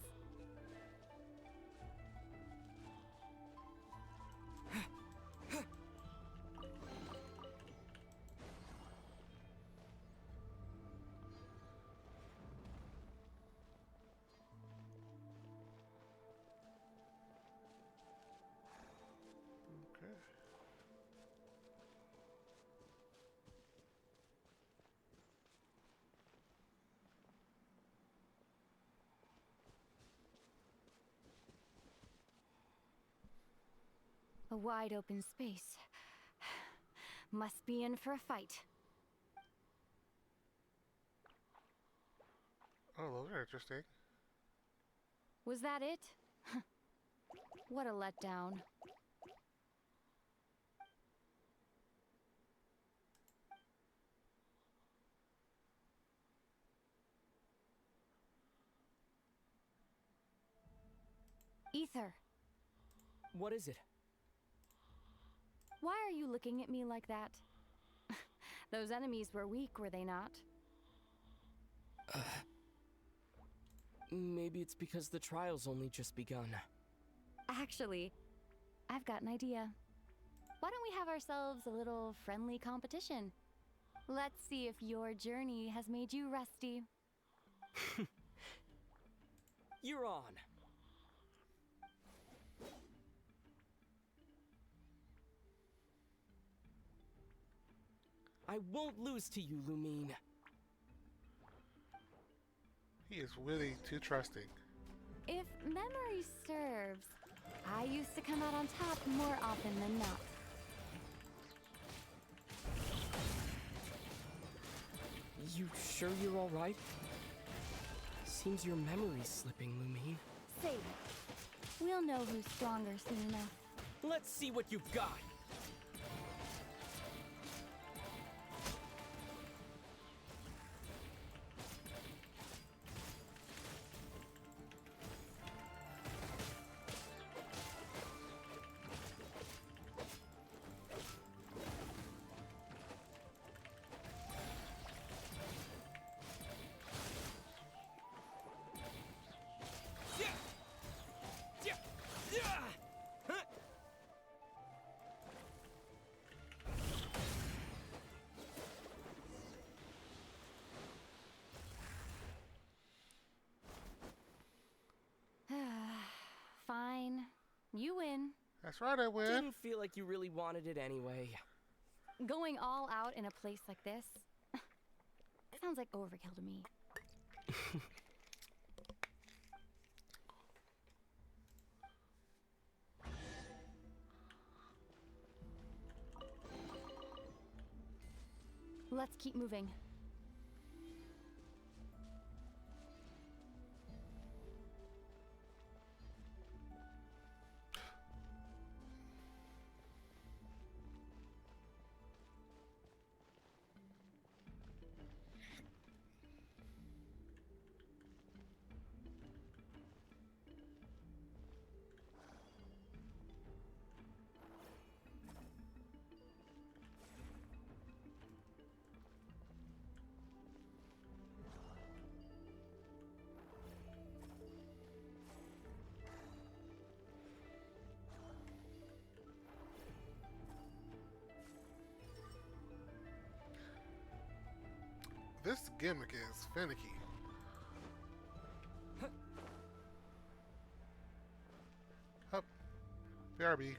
A wide open space. Must be in for a fight. Oh, those are interesting. Was that it? What a letdown. Ether, What is it? why are you looking at me like that? Those enemies were weak, were they not? Maybe it's because the trial's only just begun. Actually, I've got an idea. Why don't we have ourselves a little friendly competition? Let's see if your journey has made you rusty. You're on. I won't lose to you, Lumine. He is really too trusting. If memory serves, I used to come out on top more often than not. You sure you're alright? Seems your memory's slipping, Lumine. Save it. We'll know who's stronger soon enough. Let's see what you've got! Fine. You win. That's right, I win. Didn't feel like you really wanted it anyway. Going all out in a place like this sounds like overkill to me. Let's keep moving. This gimmick is finicky. Hup. BRB.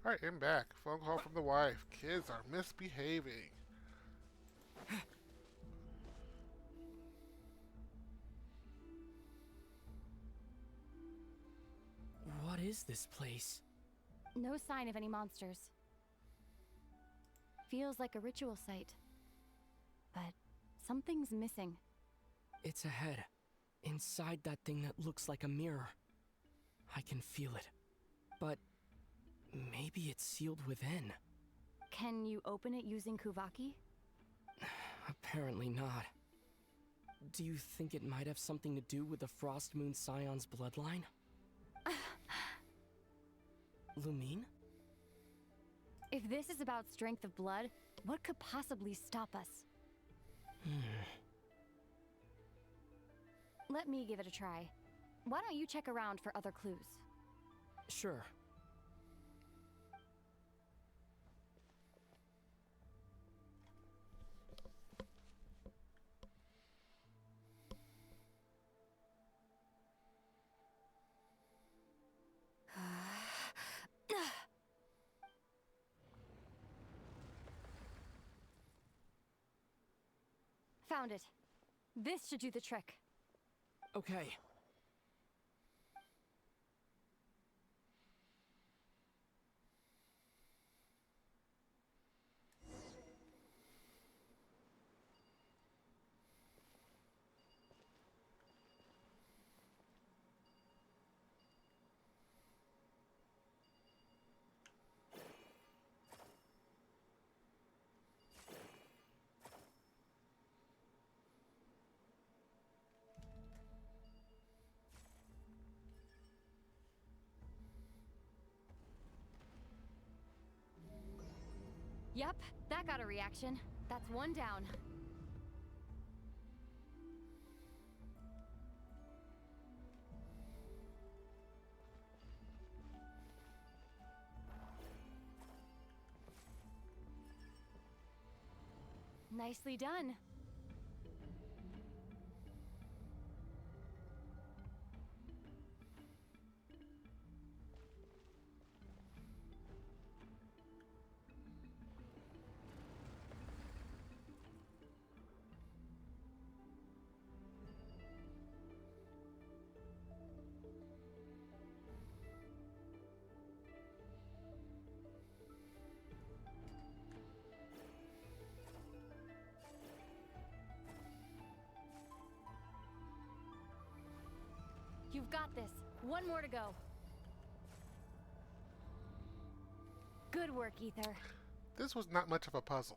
Alright, I'm back. Phone call from the wife. Kids are misbehaving. What is this place? No sign of any monsters. Feels like a ritual site. But something's missing. It's ahead. Inside that thing that looks like a mirror. I can feel it. But maybe it's sealed within. Can you open it using Kuvaki? Apparently not. Do you think it might have something to do with the Frost Moon Scion's bloodline? Lumine? If this is about strength of blood, what could possibly stop us? Let me give it a try. Why don't you check around for other clues? Sure. Found it. This should do the trick. Okay. Yep, that got a reaction. That's one down. Nicely done. You've got this. One more to go. Good work, Ether. This was not much of a puzzle.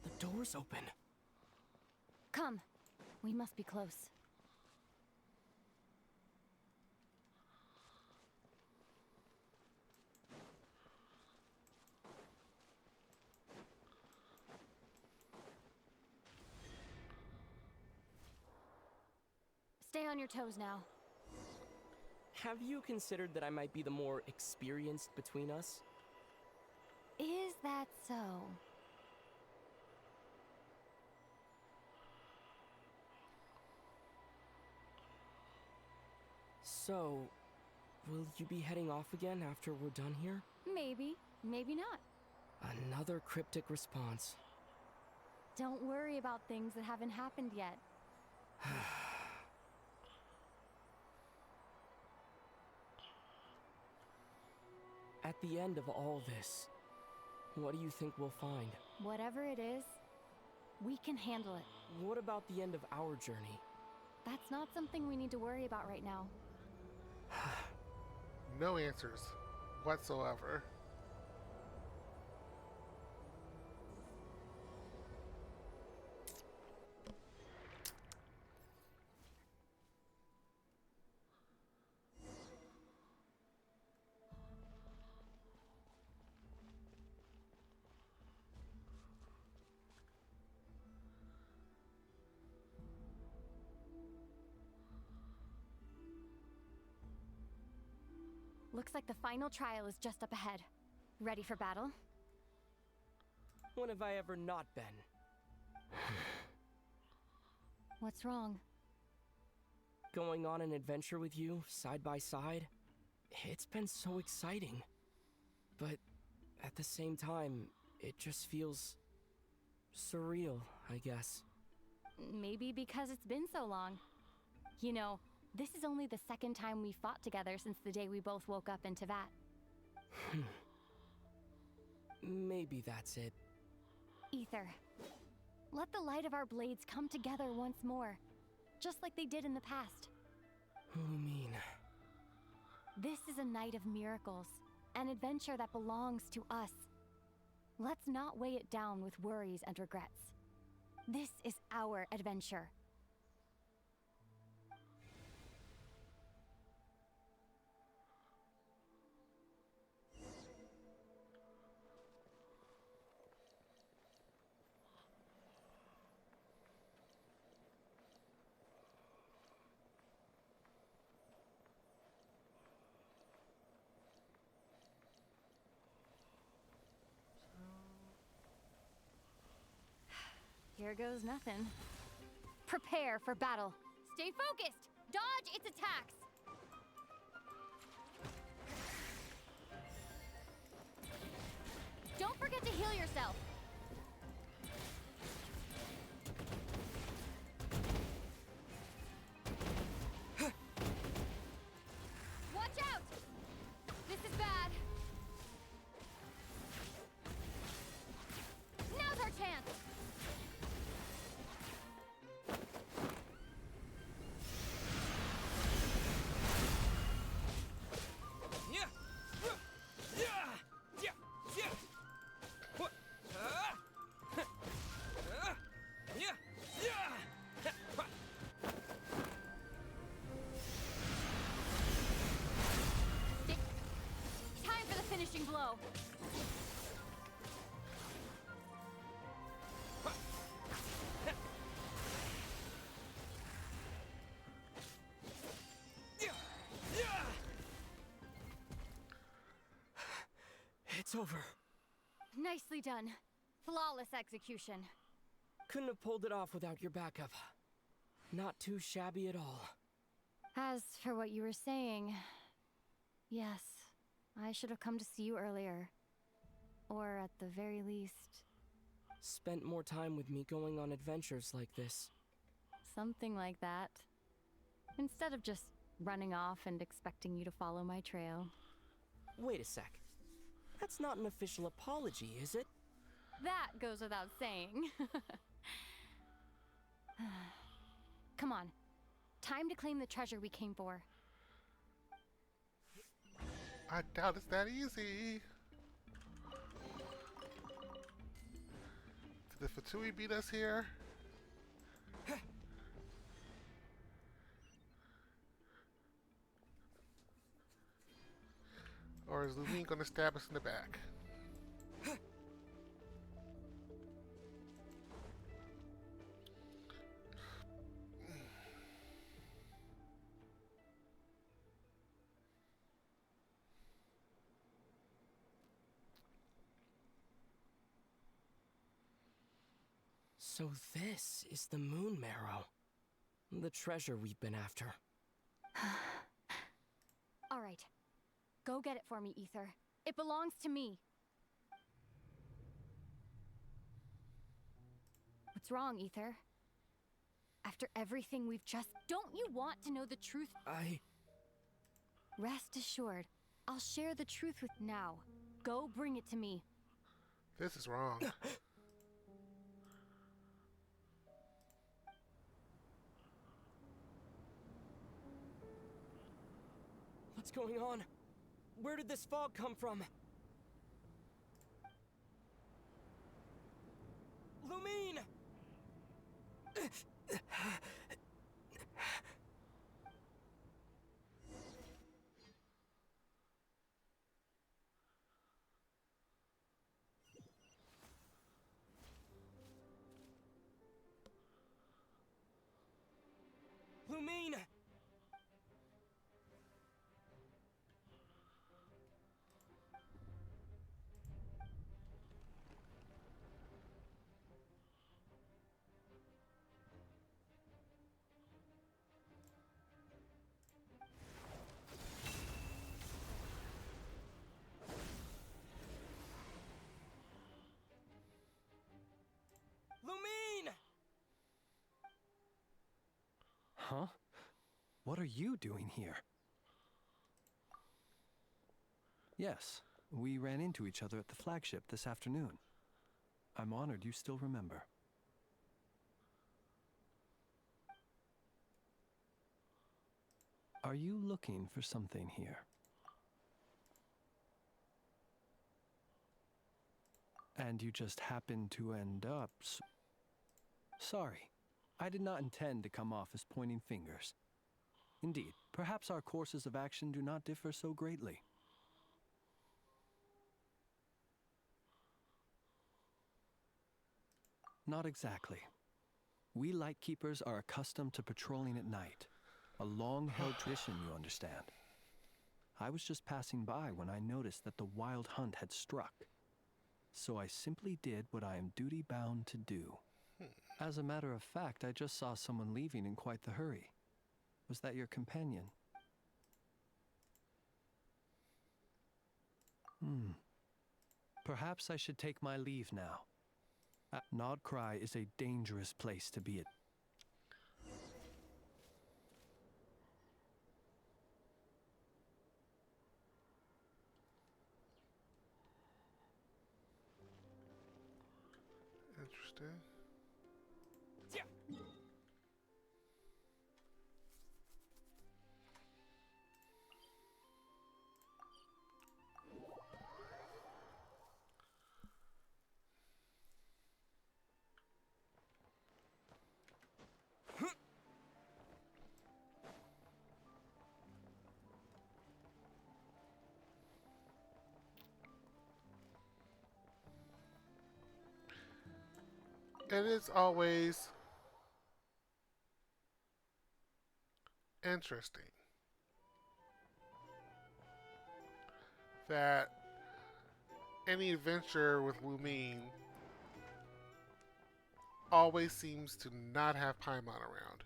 The door's open. Come. We must be close. Stay on your toes now. Have you considered that I might be the more experienced between us? Is that so? So, will you be heading off again after we're done here? Maybe, maybe not. Another cryptic response. Don't worry about things that haven't happened yet. At the end of all this, what do you think we'll find? Whatever it is, we can handle it. What about the end of our journey? That's not something we need to worry about right now. No answers whatsoever. Looks like the final trial is just up ahead. Ready for battle? When have I ever not been? What's wrong? Going on an adventure with you, side by side, it's been so exciting. But at the same time, it just feels surreal, I guess. Maybe because it's been so long. You know, this is only the second time we fought together since the day we both woke up in Teyvat. Maybe that's it. Ether, let the light of our blades come together once more, just like they did in the past. Lumine. This is a night of miracles, an adventure that belongs to us. Let's not weigh it down with worries and regrets. This is our adventure. Here goes nothing. Prepare for battle. Stay focused! Dodge its attacks! Don't forget to heal yourself! Watch out! This is bad. Now's our chance! Time for the finishing blow. It's over. Nicely done. Flawless execution. Couldn't have pulled it off without your backup. Not too shabby at all. As for what you were saying, yes, I should have come to see you earlier. Or at the very least, Spent more time with me going on adventures like this. something like that. Instead of just running off and expecting you to follow my trail. Wait a sec. That's not an official apology, is it? That goes without saying. Come on. Time to claim the treasure we came for. I doubt it's that easy. Did the Fatui beat us here? Or is Lumine gonna stab us in the back? So this is the Moon Marrow. The treasure we've been after. All right. Go get it for me, Ether. It belongs to me. What's wrong, Ether? After everything we've just... Don't you want to know the truth? Rest assured, I'll share the truth with now. Go bring it to me. This is wrong. What's going on? Where did this fog come from? Lumine! Lumine! What are you doing here? Yes, we ran into each other at the flagship this afternoon. I'm honored you still remember. Are you looking for something here? And you just happened to end up Sorry, I did not intend to come off as pointing fingers. Indeed, perhaps our courses of action do not differ so greatly. Not exactly. We Lightkeepers are accustomed to patrolling at night. A long-held tradition, you understand. I was just passing by when I noticed that the wild hunt had struck. So I simply did what I am duty-bound to do. As a matter of fact, I just saw someone leaving in quite the hurry. Was that your companion? Perhaps I should take my leave now. Nod Krai is a dangerous place to be at. Interesting. It is always interesting that any adventure with Lumine always seems to not have Paimon around.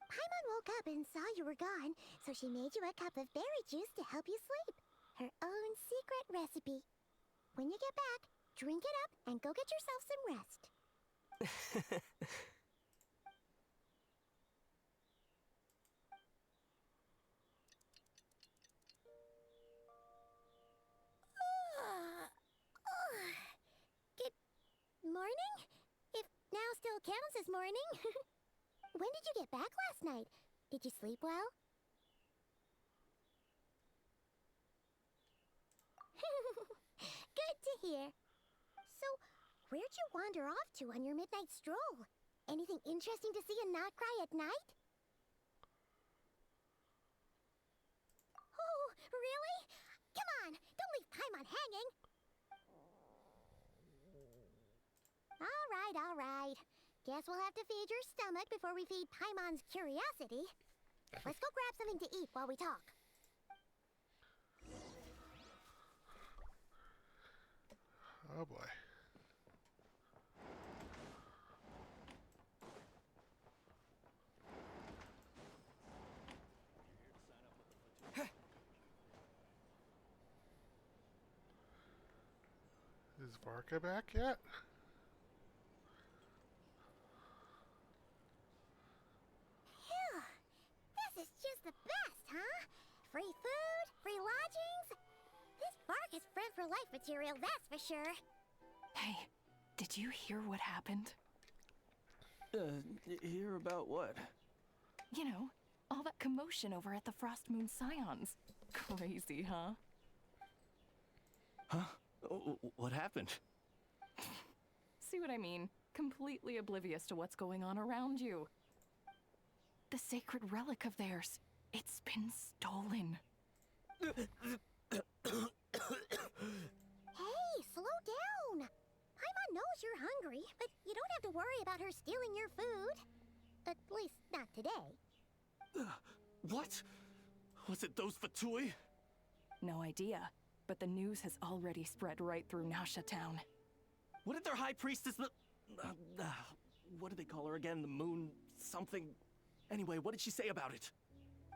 Paimon woke up and saw you were gone, so she made you a cup of berry juice to help you sleep. Her own secret recipe. When you get back, drink it up and go get yourself some rest. Good morning? If now still counts as morning. When did you get back last night? Did you sleep well? Good to hear. So, where'd you wander off to on your midnight stroll? Anything interesting to see in Krai at night? Oh, really? Come on, don't leave Paimon hanging. All right. Guess we'll have to feed your stomach before we feed Paimon's curiosity. Let's go grab something to eat while we talk. Oh boy. Is Varka back yet? Phew. This is just the best, huh? Free food, free lodgings. This bark is bred for life material, that's for sure. Hey, did you hear what happened? Hear about what? You know, all that commotion over at the Frost Moon Scions. Crazy, huh? Huh? What happened? See what I mean? Completely oblivious to what's going on around you. The sacred relic of theirs. It's been stolen. Hey, slow down. Paimon knows you're hungry, but you don't have to worry about her stealing your food. At least not today. What? Was it those Fatui? No idea, but the news has already spread right through Nasha Town. What did their high priestess what do they call her again? The moon something? Anyway, what did she say about it?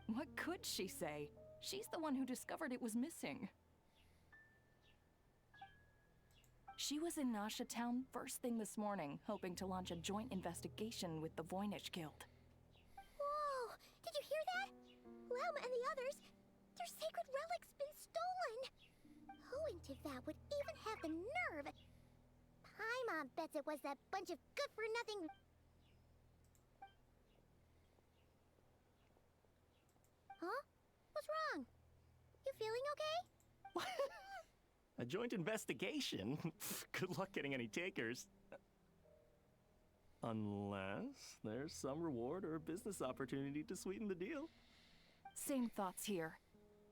What could she say? She's the one who discovered it was missing. She was in Nasha Town first thing this morning, hoping to launch a joint investigation with the Voynich Guild. Whoa! Did you hear that? Lama and the others, their sacred relic's been stolen! Who in Tivat would even have the nerve? Paimon bets it was that bunch of good-for-nothing... Huh? What's wrong? You feeling okay? A joint investigation? Good luck getting any takers. Unless there's some reward or business opportunity to sweeten the deal. Same thoughts here.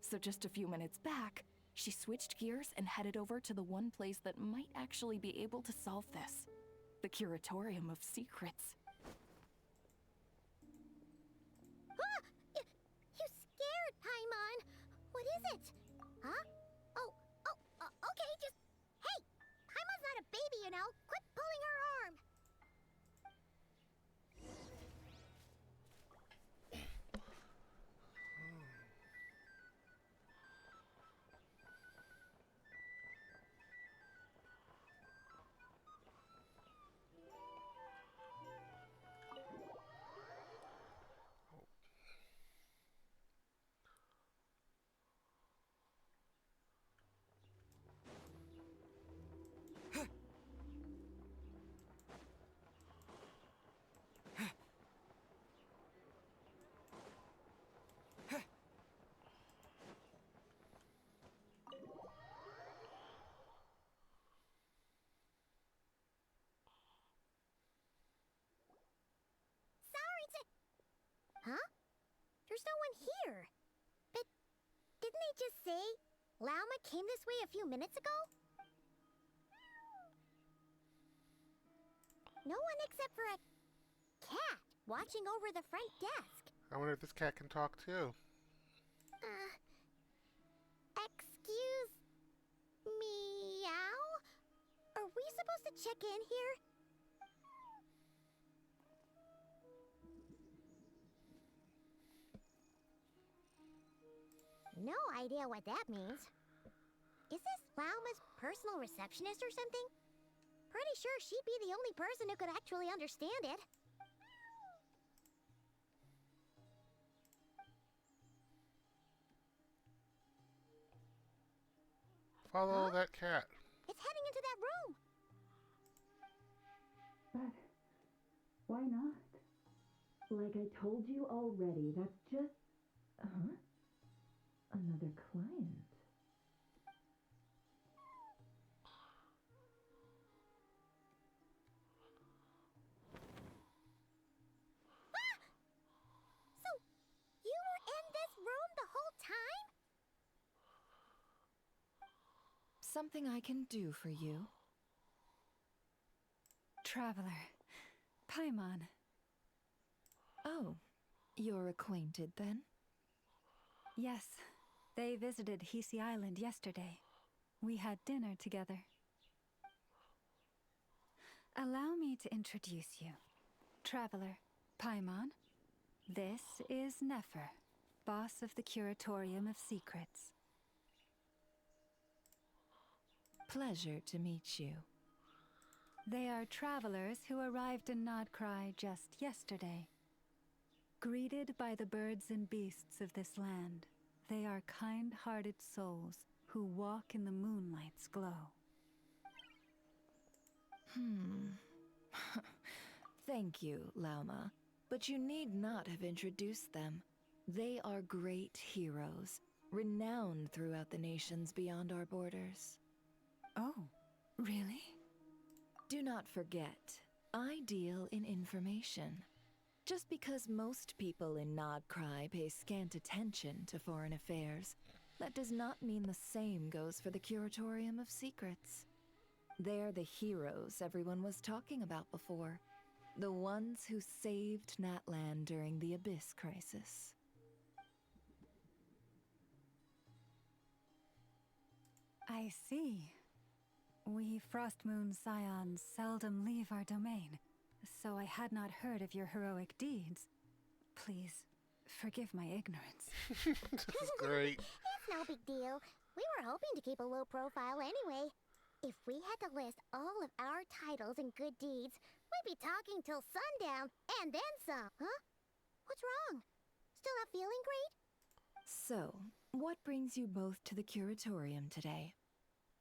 So just a few minutes back, she switched gears and headed over to the one place that might actually be able to solve this. The Curatorium of Secrets. Ah! You scared, Paimon! What is it? Huh? Okay, just... Hey! Paimon's not a baby, you know! Quit pulling her arm! Huh? There's no one here. But didn't they just say Lauma came this way a few minutes ago? No one except for a cat watching over the front desk. I wonder if this cat can talk too. Excuse... meow? Are we supposed to check in here? No idea what that means. Is this Lauma's personal receptionist or something? Pretty sure she'd be the only person who could actually understand it. Follow that cat. It's heading into that room. But why not? Like I told you already, that's just... Huh? Another client. Ah! So, you were in this room the whole time? Something I can do for you? Traveler. Paimon. Oh, you're acquainted then? Yes. They visited Hisi Island yesterday. We had dinner together. Allow me to introduce you. Traveler, Paimon. This is Nefer, boss of the Curatorium of Secrets. Pleasure to meet you. They are travelers who arrived in Krai just yesterday. Greeted by the birds and beasts of this land, they are kind-hearted souls who walk in the moonlight's glow. Thank you, Lauma, but you need not have introduced them. They are great heroes, renowned throughout the nations beyond our borders. Oh, really? Do not forget, I deal in information. Just because most people in Krai pay scant attention to foreign affairs, that does not mean the same goes for the Curatorium of Secrets. They're the heroes everyone was talking about before. The ones who saved Natlan during the Abyss crisis. I see. We Frostmoon Scions seldom leave our domain, so I had not heard of your heroic deeds. Please, forgive my ignorance. This is great. It's no big deal. We were hoping to keep a low profile anyway. If we had to list all of our titles and good deeds, we'd be talking till sundown and then some. Huh? What's wrong? Still not feeling great? So, what brings you both to the curatorium today?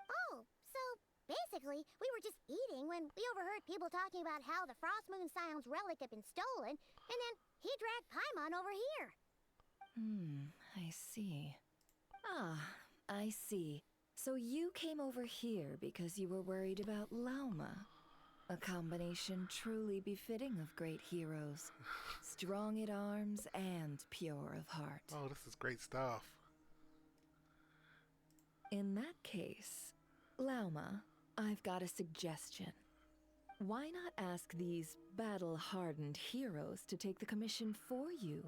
Oh, so basically, we were just eating when we overheard people talking about how the Frost Moon Scion's relic had been stolen, and then he dragged Paimon over here. I see. Ah, I see. So you came over here because you were worried about Lauma. A combination truly befitting of great heroes. Strong at arms and pure of heart. Oh, this is great stuff. In that case, Lauma, I've got a suggestion. Why not ask these battle-hardened heroes to take the commission for you?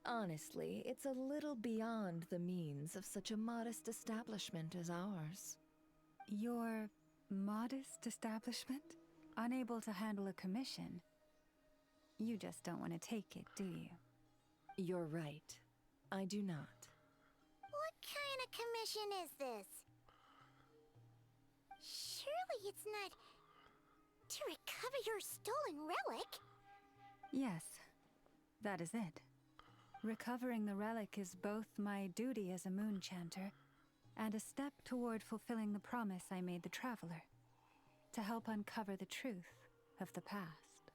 Honestly, it's a little beyond the means of such a modest establishment as ours. Your modest establishment? Unable to handle a commission? You just don't want to take it, do you? You're right. I do not. What kind of commission is this? Surely it's not to recover your stolen relic? Yes, that is it. Recovering the relic is both my duty as a moon chanter and a step toward fulfilling the promise I made the Traveler, to help uncover the truth of the past.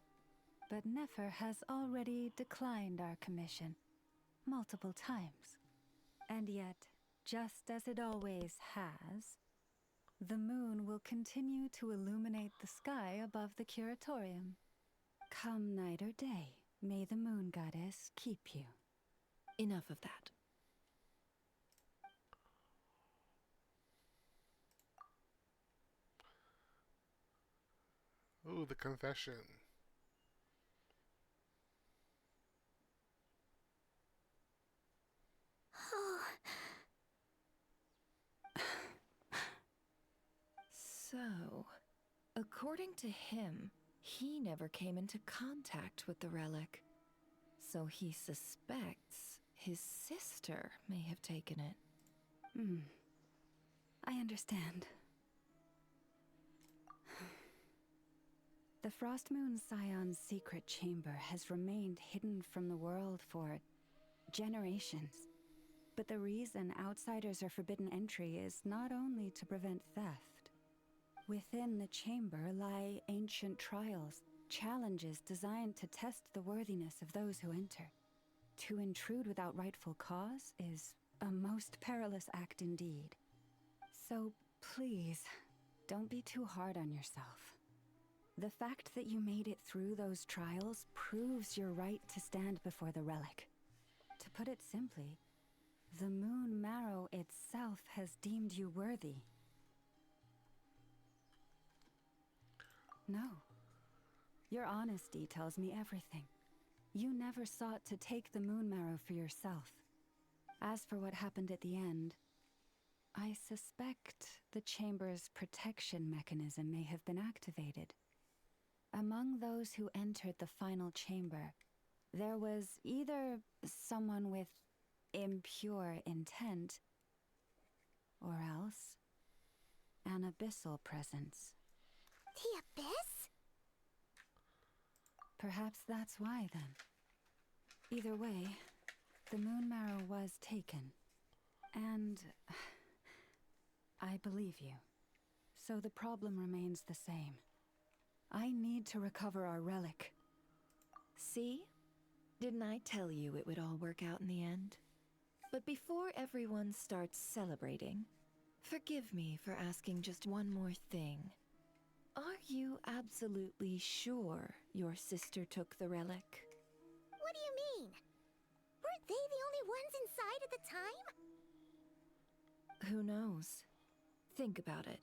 But Nefer has already declined our commission multiple times. And yet, just as it always has, the moon will continue to illuminate the sky above the curatorium. Come night or day, may the moon goddess keep you. Enough of that. Ooh, the confession. So, according to him, he never came into contact with the relic. So he suspects his sister may have taken it. I understand. The Frost Moon Scion's secret chamber has remained hidden from the world for generations. But the reason outsiders are forbidden entry is not only to prevent theft. Within the chamber lie ancient trials, challenges designed to test the worthiness of those who enter. To intrude without rightful cause is a most perilous act indeed. So please, don't be too hard on yourself. The fact that you made it through those trials proves your right to stand before the relic. To put it simply, the Moon Marrow itself has deemed you worthy. No. Your honesty tells me everything. You never sought to take the Moon Marrow for yourself. As for what happened at the end, I suspect the Chamber's protection mechanism may have been activated. Among those who entered the final chamber, there was either someone with impure intent, or else an abyssal presence. The Abyss? Perhaps that's why, then. Either way, the Moon Marrow was taken. And I believe you. So the problem remains the same. I need to recover our relic. See? Didn't I tell you it would all work out in the end? But before everyone starts celebrating, forgive me for asking just one more thing. Are you absolutely sure your sister took the relic? What do you mean? Weren't they the only ones inside at the time? Who knows? Think about it.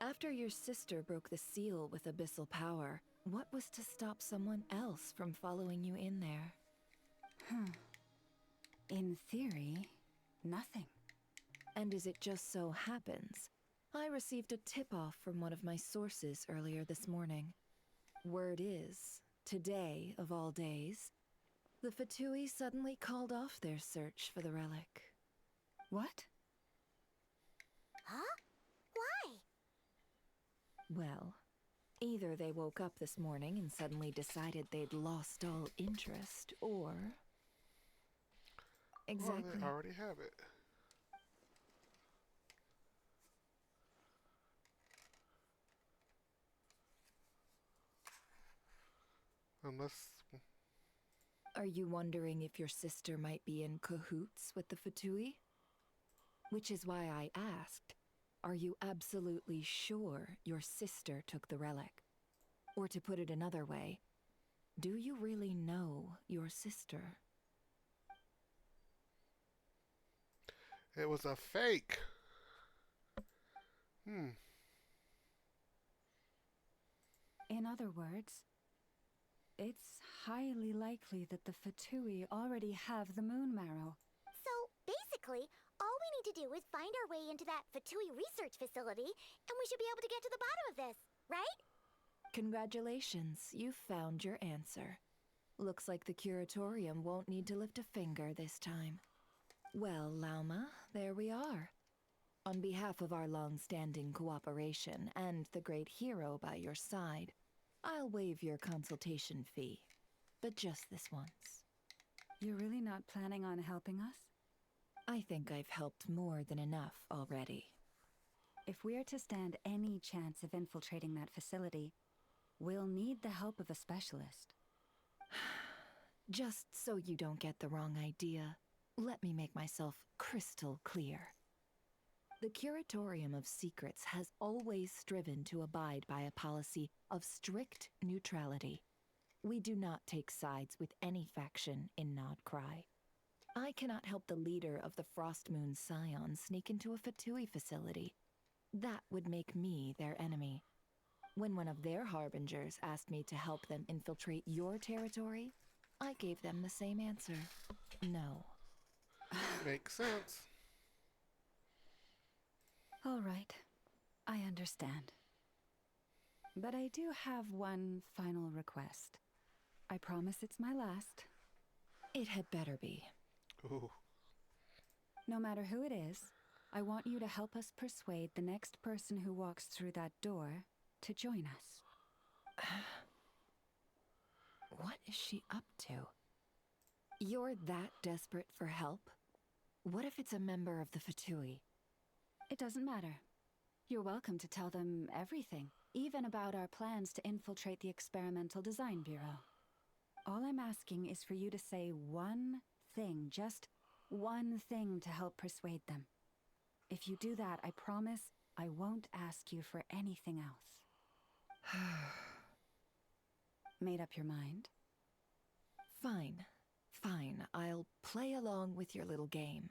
After your sister broke the seal with abyssal power, what was to stop someone else from following you in there? In theory, nothing. And as it just so happens, I received a tip-off from one of my sources earlier this morning. Word is, today of all days, the Fatui suddenly called off their search for the relic. What? Huh? Why? Well, either they woke up this morning and suddenly decided they'd lost all interest, or... Exactly. Or they already have it. Unless... Are you wondering if your sister might be in cahoots with the Fatui? Which is why I asked, are you absolutely sure your sister took the relic? Or to put it another way, do you really know your sister? It was a fake. In other words, it's highly likely that the Fatui already have the moon marrow. So, basically, all we need to do is find our way into that Fatui research facility, and we should be able to get to the bottom of this, right? Congratulations, you found your answer. Looks like the curatorium won't need to lift a finger this time. Well, Lauma, there we are. On behalf of our long-standing cooperation and the great hero by your side, I'll waive your consultation fee, but just this once. You're really not planning on helping us? I think I've helped more than enough already. If we're to stand any chance of infiltrating that facility, we'll need the help of a specialist. Just so you don't get the wrong idea, let me make myself crystal clear. The Curatorium of Secrets has always striven to abide by a policy of strict neutrality. We do not take sides with any faction in Nod Krai. I cannot help the leader of the Frostmoon Scions sneak into a Fatui facility. That would make me their enemy. When one of their harbingers asked me to help them infiltrate your territory, I gave them the same answer. No. Makes sense. All right, I understand. But I do have one final request. I promise it's my last. It had better be. Ooh. No matter who it is, I want you to help us persuade the next person who walks through that door to join us. What is she up to? You're that desperate for help? What if it's a member of the Fatui? It doesn't matter. You're welcome to tell them everything, even about our plans to infiltrate the Experimental Design Bureau. All I'm asking is for you to say one thing, just one thing to help persuade them. If you do that, I promise I won't ask you for anything else. Made up your mind? Fine. Fine, I'll play along with your little game.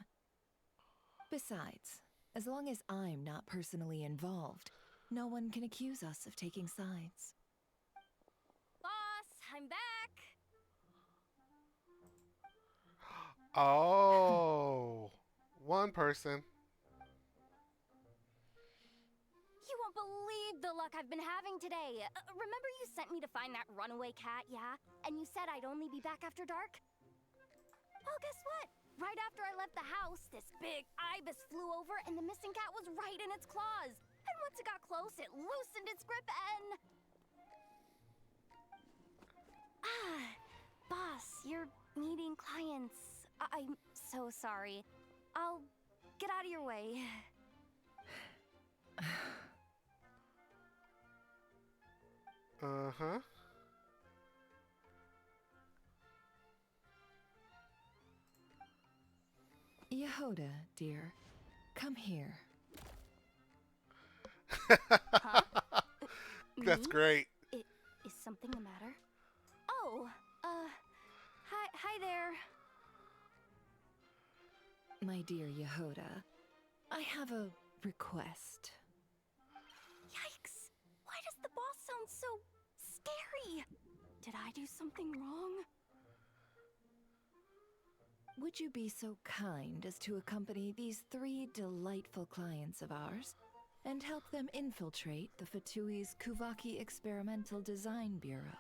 Besides, as long as I'm not personally involved, no one can accuse us of taking sides. Boss, I'm back! Oh, one person. You won't believe the luck I've been having today. Remember you sent me to find that runaway cat, yeah? And you said I'd only be back after dark? Well, guess what? Right after I left the house, this big ibis flew over and the missing cat was right in its claws. And once it got close, it loosened its grip and... Boss, you're meeting clients. I'm so sorry. I'll get out of your way. Uh-huh. Yehoda, dear, come here. That's great. Is something the matter? Oh, hi there. My dear Yehoda, I have a request. Yikes! Why does the boss sound so scary? Did I do something wrong? Would you be so kind as to accompany these 3 delightful clients of ours and help them infiltrate the Fatui's Kuvaki Experimental Design Bureau?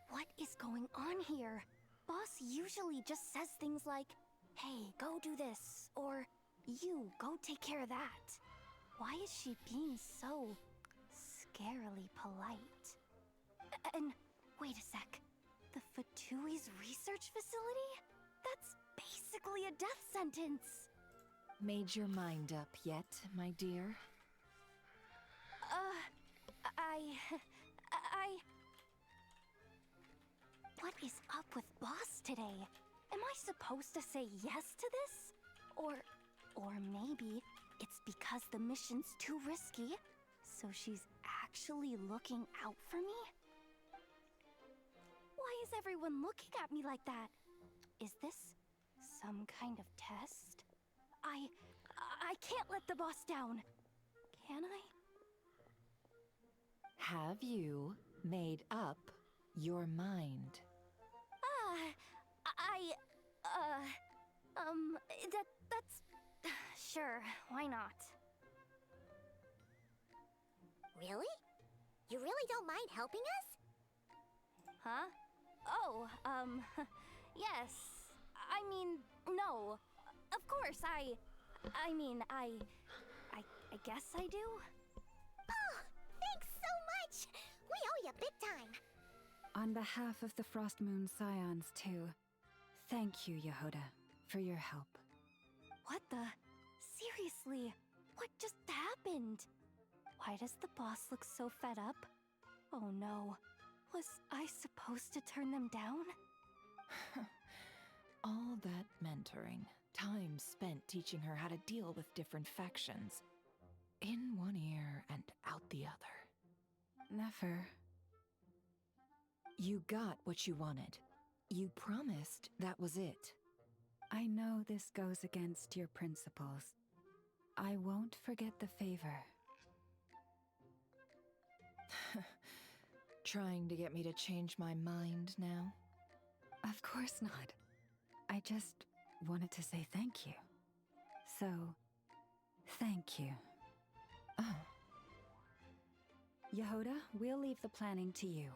What is going on here? Boss usually just says things like, hey, go do this, or you, go take care of that. Why is she being so scarily polite. And wait a sec. The Fatui's research facility? That's basically a death sentence. Made your mind up yet, my dear? What is up with Boss today? Am I supposed to say yes to this? Or maybe it's because the mission's too risky, so she's actually looking out for me? Why is everyone looking at me like that? Is this some kind of test? I can't let the boss down. Can I? Have you made up your mind? That's... Sure, why not? Really? You really don't mind helping us? Huh? Oh, yes. I mean, no. Of course, I guess I do. Oh, thanks so much! We owe you big time! On behalf of the Frost Moon Scions, too, thank you, Yehoda, for your help. What the? Seriously, what just happened? Why does the boss look so fed up? Oh no, was I supposed to turn them down? All that mentoring, time spent teaching her how to deal with different factions. In one ear and out the other. Never. You got what you wanted. You promised that was it. I know this goes against your principles. I won't forget the favor. Trying to get me to change my mind now? Of course not. I just wanted to say thank you. So, thank you. Oh. Yehoda, we'll leave the planning to you.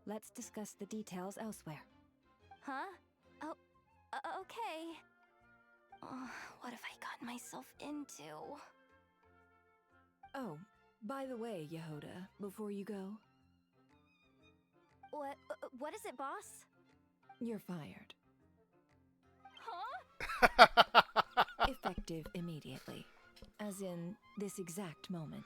Let's discuss the details elsewhere. Huh? Oh, okay. Oh, what have I gotten myself into? Oh, by the way, Yehoda, before you go... What is it, boss? You're fired. Huh? Effective immediately. As in, this exact moment.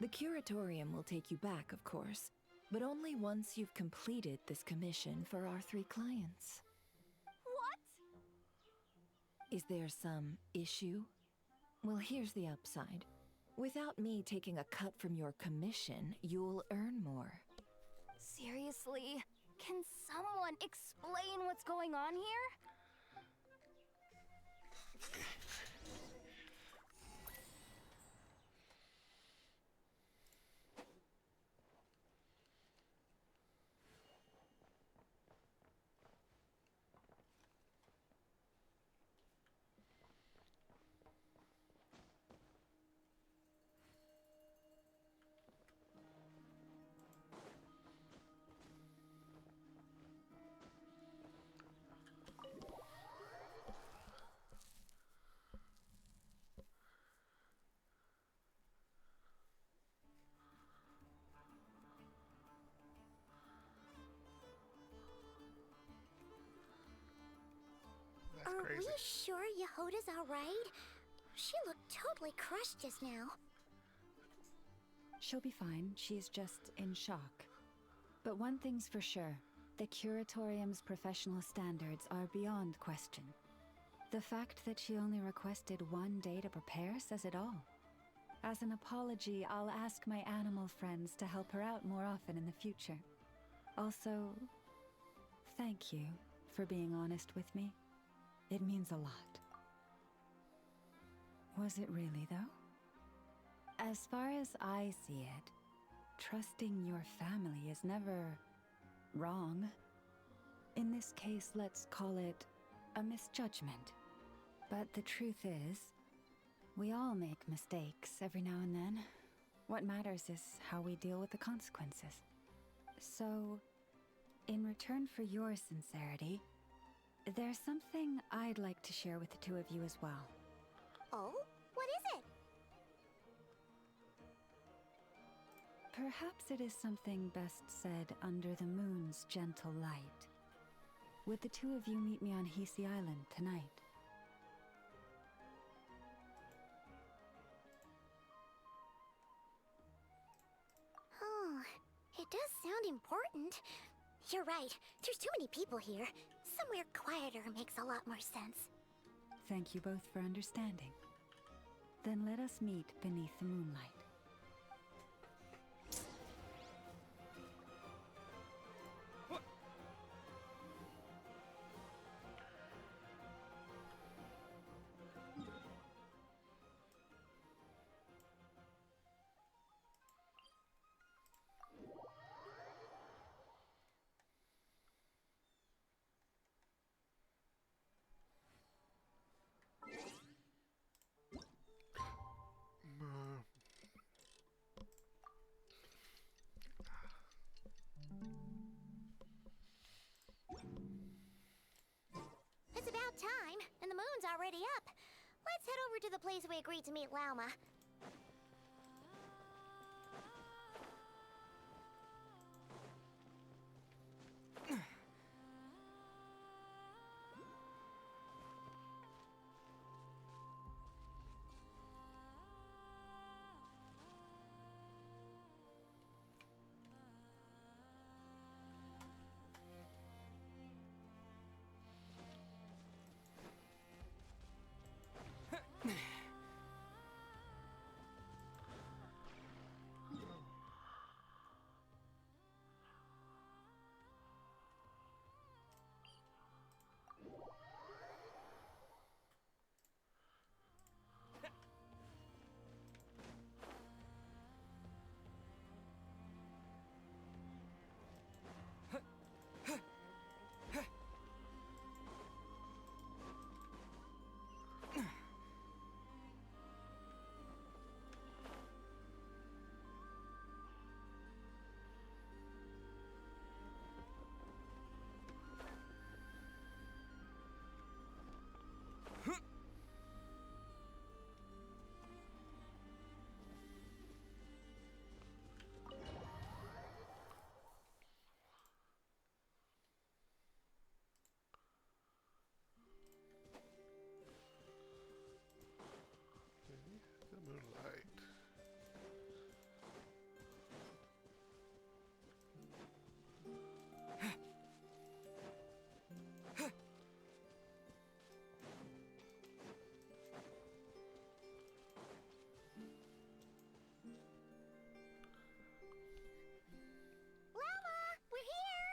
The curatorium will take you back, of course, but only once you've completed this commission for our 3 clients. What? Is there some issue? Well, here's the upside. Without me taking a cut from your commission, you'll earn more. Seriously? Can someone explain what's going on here? That's Are crazy. we sure Yehoda's alright? She looked totally crushed just now. She'll be fine. She's just in shock. But one thing's for sure. The Curatorium's professional standards are beyond question. The fact that she only requested 1 day to prepare says it all. As an apology, I'll ask my animal friends to help her out more often in the future. Also, thank you for being honest with me. It means a lot. Was it really, though? As far as I see it, trusting your family is never wrong. In this case, let's call it a misjudgment. But the truth is, we all make mistakes every now and then. What matters is how we deal with the consequences. So, in return for your sincerity, there's something I'd like to share with the 2 of you as well. Oh? What is it? Perhaps it is something best said under the moon's gentle light. Would the two of you meet me on Hisi Island tonight? Oh, it does sound important. You're right. There's too many people here. Somewhere quieter makes a lot more sense. Thank you both for understanding. Then let us meet beneath the moonlight. It's about time, and the moon's already up. Let's head over to the place we agreed to meet Lauma. The moonlight. Lauma, we're here!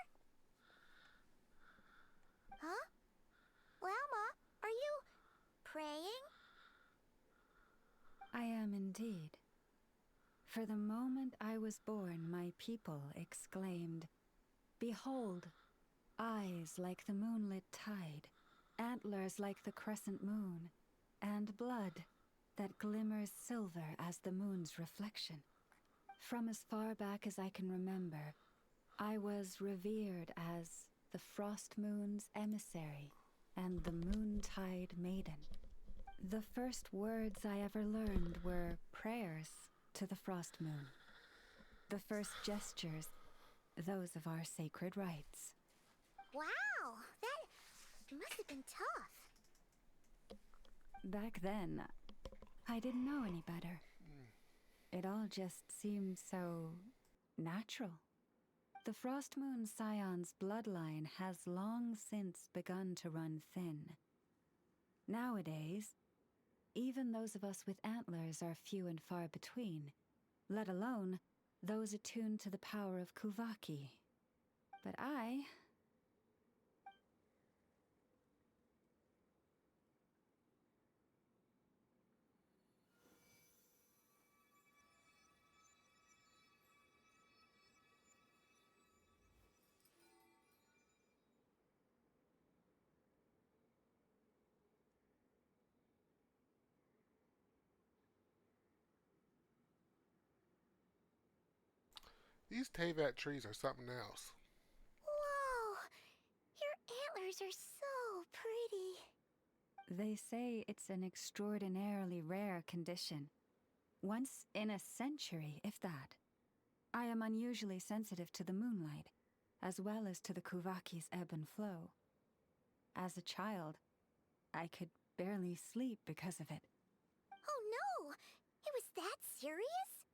Huh? Lauma, are you praying? I am indeed. For the moment I was born, my people exclaimed, "Behold, eyes like the moonlit tide, antlers like the crescent moon, and blood that glimmers silver as the moon's reflection." From as far back as I can remember, I was revered as the Frost Moon's emissary and the Moontide Maiden. The first words I ever learned were prayers to the Frost Moon. The first gestures, those of our sacred rites. Wow, that must have been tough. Back then, I didn't know any better. It all just seemed so natural. The Frost Moon Scion's bloodline has long since begun to run thin. Nowadays, even those of us with antlers are few and far between, let alone those attuned to the power of Kuvaki. But I... These Tevat trees are something else. Whoa! Your antlers are so pretty. They say it's an extraordinarily rare condition. Once in a century, if that. I am unusually sensitive to the moonlight, as well as to the Kuvaki's ebb and flow. As a child, I could barely sleep because of it. Oh no! It was that serious?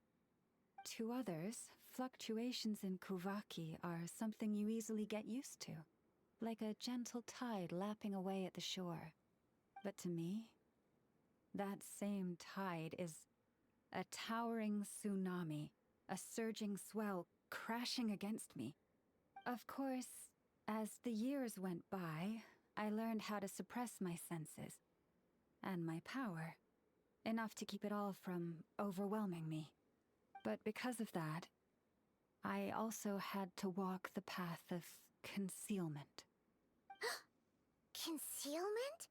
To others, fluctuations in Kuvaki are something you easily get used to, like a gentle tide lapping away at the shore. But to me, that same tide is a towering tsunami, a surging swell crashing against me. Of course, as the years went by, I learned how to suppress my senses and my power, enough to keep it all from overwhelming me. But because of that, I also had to walk the path of concealment. Concealment?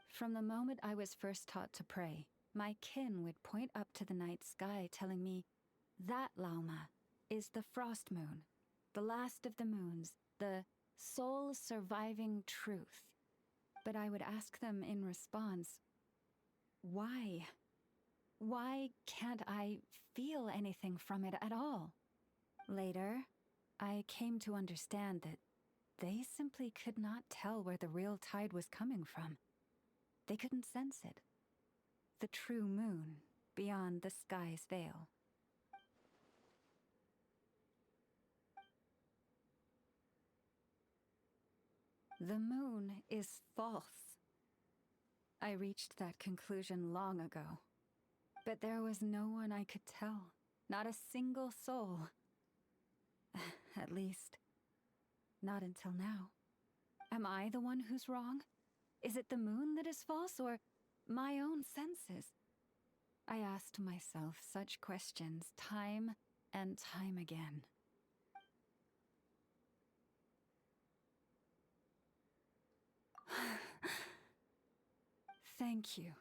From the moment I was first taught to pray, my kin would point up to the night sky telling me, that Lauma is the frost moon, the last of the moons, the sole surviving truth. But I would ask them in response, why? Why can't I feel anything from it at all? Later, I came to understand that they simply could not tell where the real tide was coming from. They couldn't sense it. The true moon beyond the sky's veil. The moon is false. I reached that conclusion long ago. But there was no one I could tell. Not a single soul. At least, not until now. Am I the one who's wrong? Is it the moon that is false, or my own senses? I asked myself such questions time and time again. Thank you.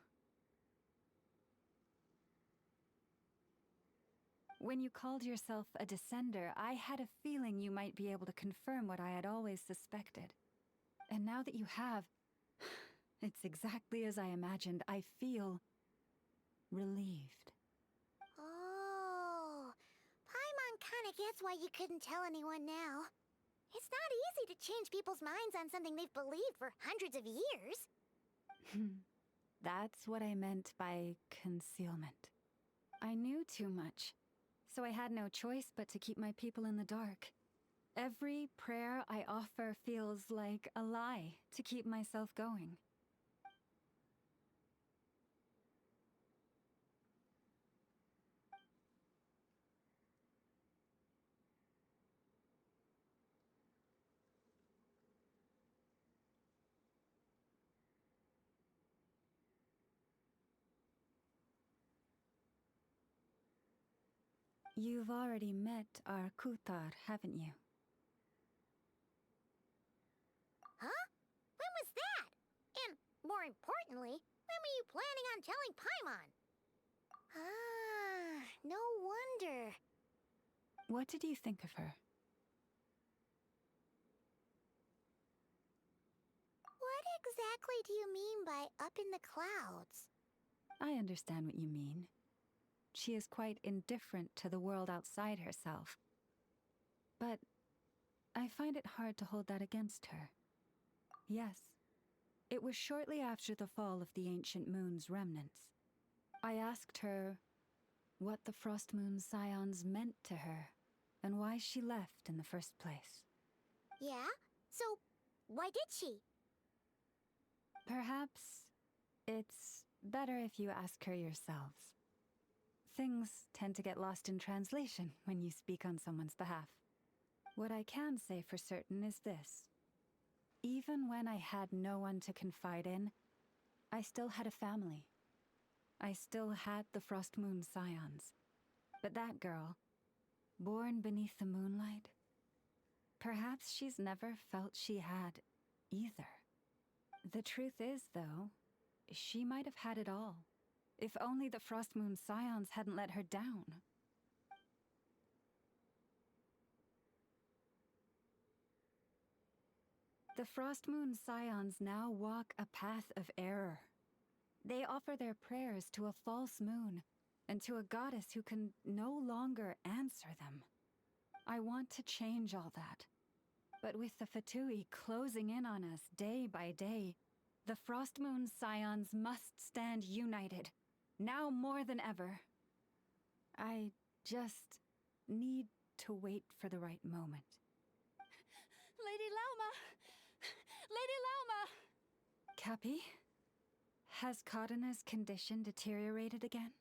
When you called yourself a descender, I had a feeling you might be able to confirm what I had always suspected. And now that you have, it's exactly as I imagined. I feel relieved. Oh, Paimon kinda gets why you couldn't tell anyone now. It's not easy to change people's minds on something they've believed for hundreds of years. That's what I meant by concealment. I knew too much, so I had no choice but to keep my people in the dark. Every prayer I offer feels like a lie to keep myself going. You've already met our Kutar, haven't you? Huh? When was that? And, more importantly, when were you planning on telling Paimon? Ah, no wonder. What did you think of her? What exactly do you mean by up in the clouds? I understand what you mean. She is quite indifferent to the world outside herself. But I find it hard to hold that against her. Yes, it was shortly after the fall of the ancient moon's remnants. I asked her what the Frost Moon Scions meant to her, and why she left in the first place. Yeah? So, why did she? Perhaps it's better if you ask her yourselves. Things tend to get lost in translation when you speak on someone's behalf. What I can say for certain is this. Even when I had no one to confide in, I still had a family. I still had the Frost Moon Scions. But that girl, born beneath the moonlight, perhaps she's never felt she had either. The truth is, though, she might have had it all. If only the Frost Moon Scions hadn't let her down. The Frost Moon Scions now walk a path of error. They offer their prayers to a false moon, and to a goddess who can no longer answer them. I want to change all that. But with the Fatui closing in on us day by day, the Frostmoon Scions must stand united, now more than ever. I just need to wait for the right moment. Lady Lauma! Lady Lauma! Cappy? Has Kadena's condition deteriorated again?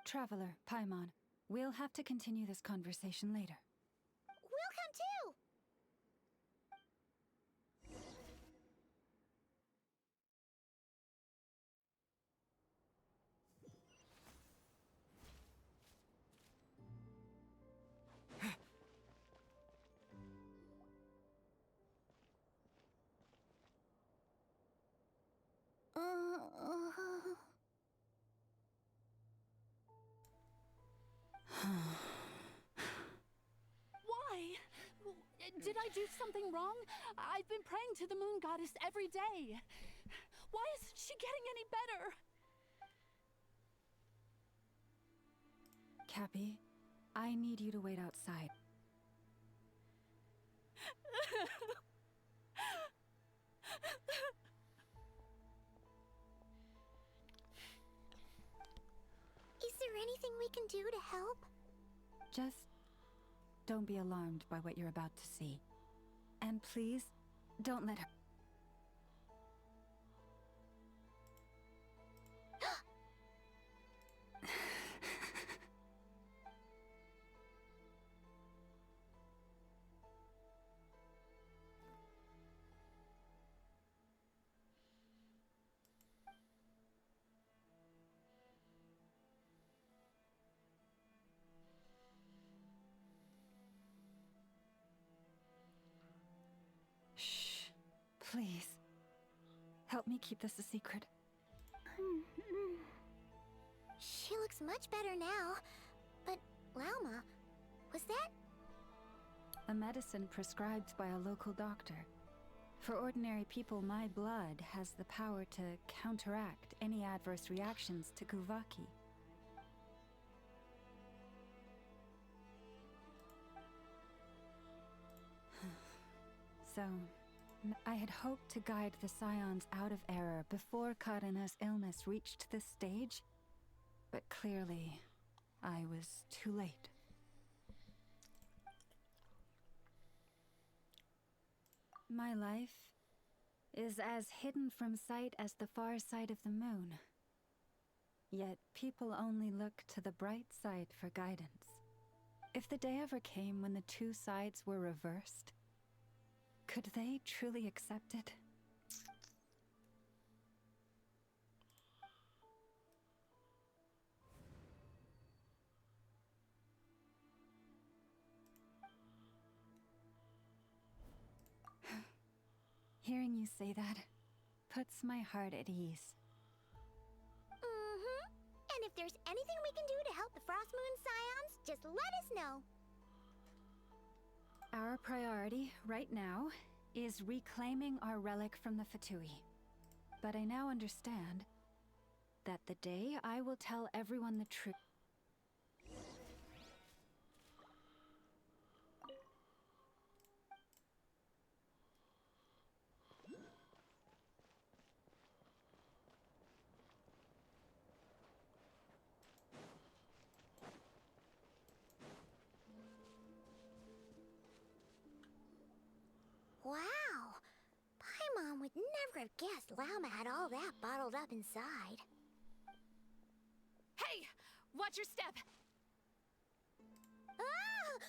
Traveler, Paimon, we'll have to continue this conversation later. We'll come too! Why? Did I do something wrong? I've been praying to the moon goddess every day. Why isn't she getting any better? Cappy, I need you to wait outside. Is there anything we can do to help? Just don't be alarmed by what you're about to see. And please, don't let her... Shh. Please. Help me keep this a secret. She looks much better now. But, Lauma, was that... A medicine prescribed by a local doctor. For ordinary people, my blood has the power to counteract any adverse reactions to Kuvaki. So, I had hoped to guide the Scions out of error before Kadena's illness reached this stage, but clearly, I was too late. My life is as hidden from sight as the far side of the moon. Yet people only look to the bright side for guidance. If the day ever came when the two sides were reversed, could they truly accept it? Hearing you say that puts my heart at ease. And if there's anything we can do to help the Frostmoon Scions, just let us know. Our priority, right now, is reclaiming our relic from the Fatui. But I now understand that the day I will tell everyone the truth... Wow! Paimon would never have guessed Lauma had all that bottled up inside. Hey! Watch your step! Ah!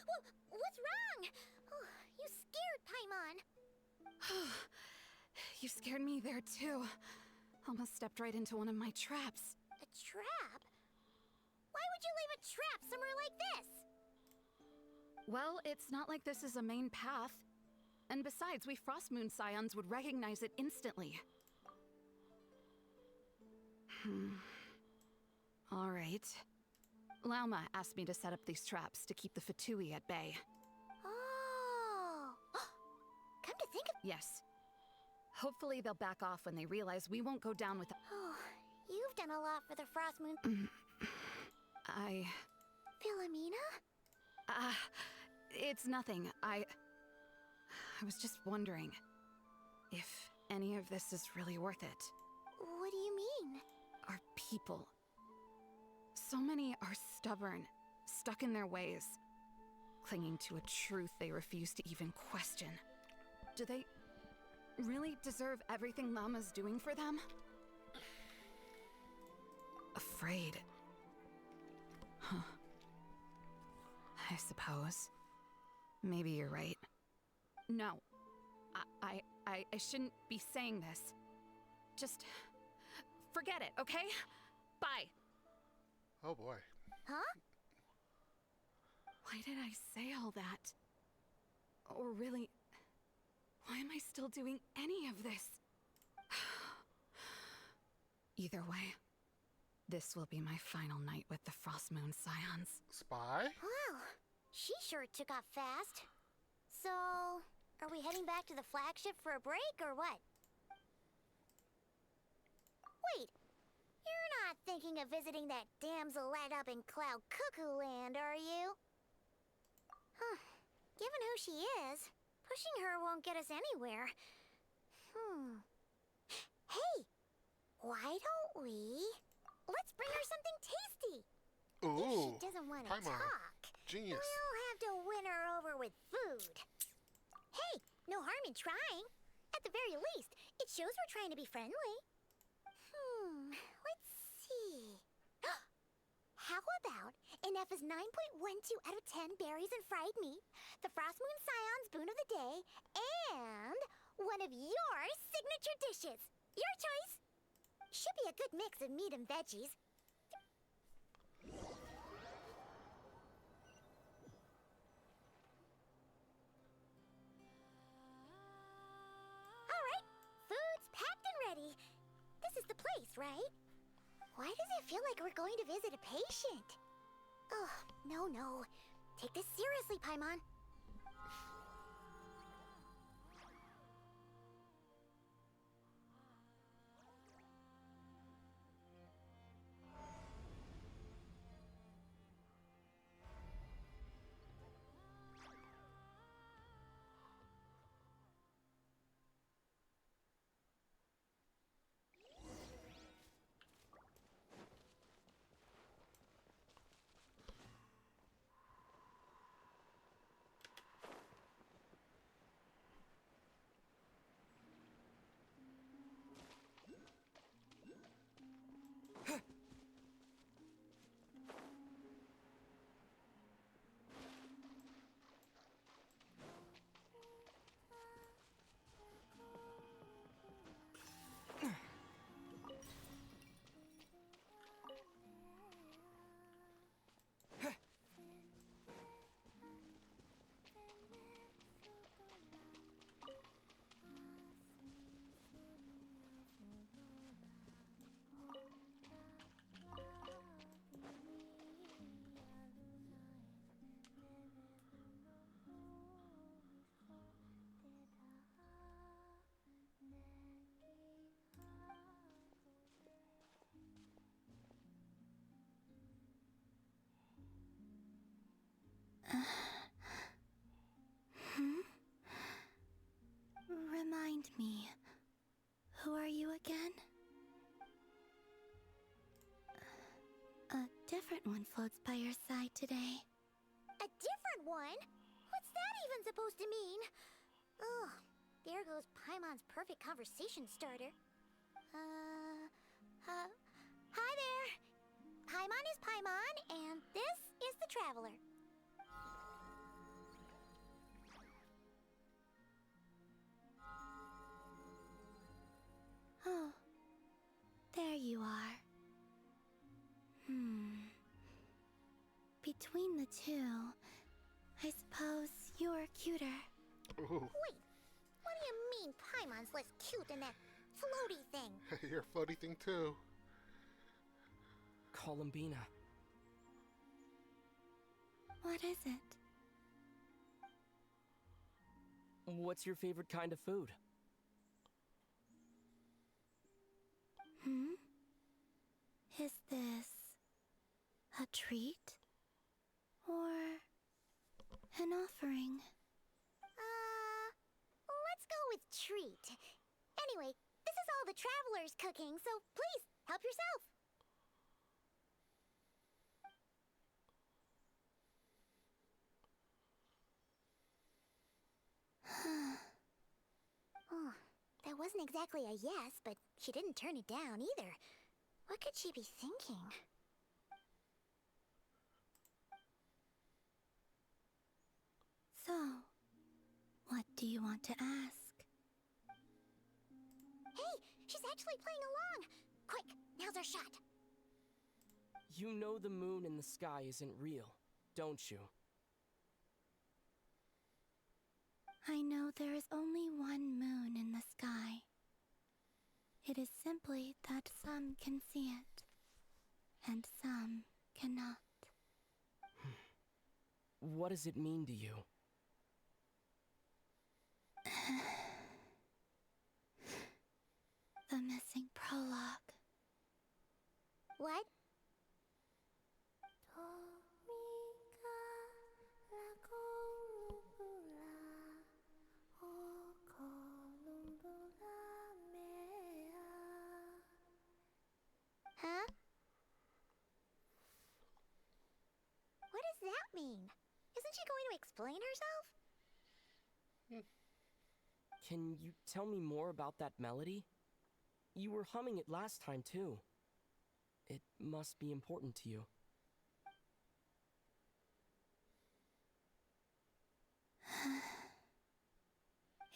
What's wrong? Oh, you scared Paimon. You scared me there too. Almost stepped right into one of my traps. A trap? Why would you leave a trap somewhere like this? Well, it's not like this is a main path. And besides, we Frostmoon Scions would recognize it instantly. All right. Lauma asked me to set up these traps to keep the Fatui at bay. Oh! Come to think of... Yes. Hopefully they'll back off when they realize we won't go down with... Oh, you've done a lot for the Frostmoon... Philomena? It's nothing. I was just wondering if any of this is really worth it. What do you mean? Our people. So many are stubborn, stuck in their ways, clinging to a truth they refuse to even question. Do they really deserve everything Mama's doing for them? Afraid. Huh. I suppose. Maybe you're right. No. I shouldn't be saying this. Just forget it, okay? Bye. Oh boy. Huh? Why did I say all that? Or really, why am I still doing any of this? Either way, this will be my final night with the Frost Moon Scions. Spy? Wow, she sure took off fast. So, are we heading back to the flagship for a break, or what? Wait, you're not thinking of visiting that damsel light up in Cloud Cuckoo Land, are you? Huh. Given who she is, pushing her won't get us anywhere. Hey! Why don't we... Let's bring her something tasty! Ooh. If she doesn't want to Paimon. talk, Genius. we'll have to win her over with food. Hey, no harm in trying. At the very least, it shows we're trying to be friendly. Let's see. How about Ineffa's 9.12 out of 10 berries and fried meat, the Frost Moon Scion's boon of the day, and one of your signature dishes. Your choice. Should be a good mix of meat and veggies. All right, food's packed and ready. This is the place, right? Why does it feel like we're going to visit a patient? Oh, no. Take this seriously, Paimon. Remind me, who are you again? A different one floats by your side today. A different one? What's that even supposed to mean? Oh, there goes Paimon's perfect conversation starter. Hi there. Paimon is Paimon, and this is the Traveler. Oh, there you are. Between the two, I suppose you're cuter. Ooh. Wait, what do you mean Paimon's less cute than that floaty thing? You're a floaty thing too. Columbina. What is it? What's your favorite kind of food? Is this A treat? Or an offering? Let's go with treat. Anyway, this is all the traveler's cooking, so please, help yourself. Oh, that wasn't exactly a yes, but she didn't turn it down either. What could she be thinking? So, what do you want to ask? Hey, she's actually playing along! Quick, now's our shot. You know the moon in the sky isn't real, don't you? I know there is only one moon in the sky. It is simply that some can see it, and some cannot. What does it mean to you? The missing prologue. What? Huh? What does that mean? Isn't she going to explain herself? Can you tell me more about that melody? You were humming it last time, too. It must be important to you.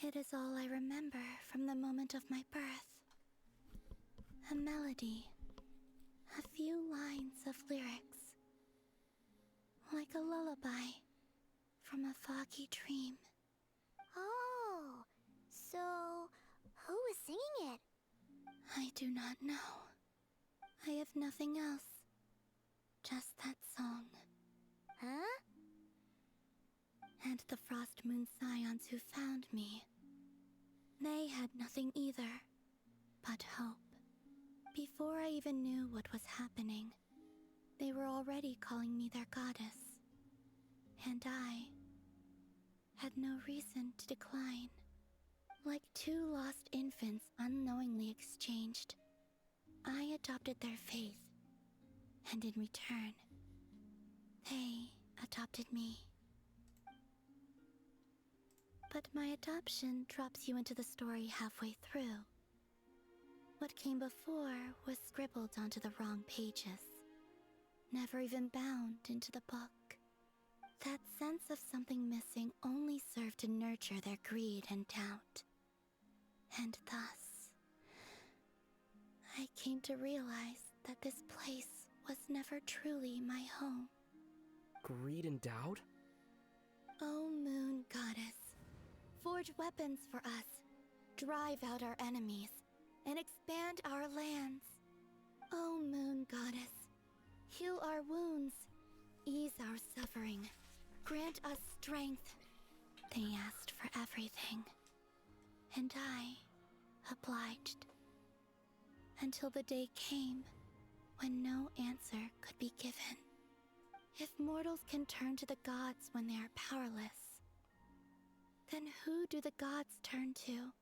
It is all I remember from the moment of my birth. A melody. A few lines of lyrics. Like a lullaby from a foggy dream. Oh, so who was singing it? I do not know. I have nothing else. Just that song. Huh? And the Frost Moon Scions who found me. They had nothing either, but hope. Before I even knew what was happening, they were already calling me their goddess. And I had no reason to decline. Like two lost infants unknowingly exchanged, I adopted their faith. And in return, they adopted me. But my adoption drops you into the story halfway through. What came before was scribbled onto the wrong pages, never even bound into the book. That sense of something missing only served to nurture their greed and doubt. And thus, I came to realize that this place was never truly my home. Greed and doubt? O Moon Goddess, forge weapons for us, drive out our enemies, and expand our lands. O Moon Goddess, heal our wounds, ease our suffering, grant us strength. They asked for everything, and I obliged. Until the day came when no answer could be given. If mortals can turn to the gods when they are powerless, then who do the gods turn to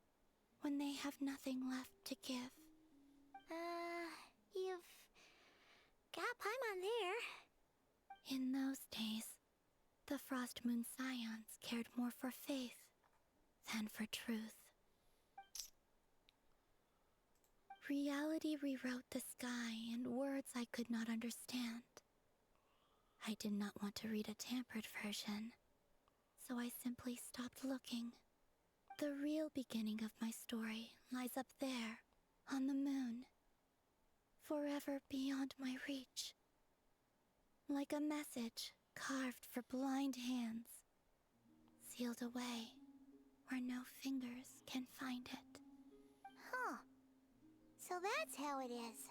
when they have nothing left to give? You've got Paimon there. In those days, the Frost Moon Scions cared more for faith than for truth. Reality rewrote the sky in words I could not understand. I did not want to read a tampered version, so I simply stopped looking. The real beginning of my story lies up there, on the moon, forever beyond my reach. Like a message carved for blind hands, sealed away where no fingers can find it. Huh. So that's how it is.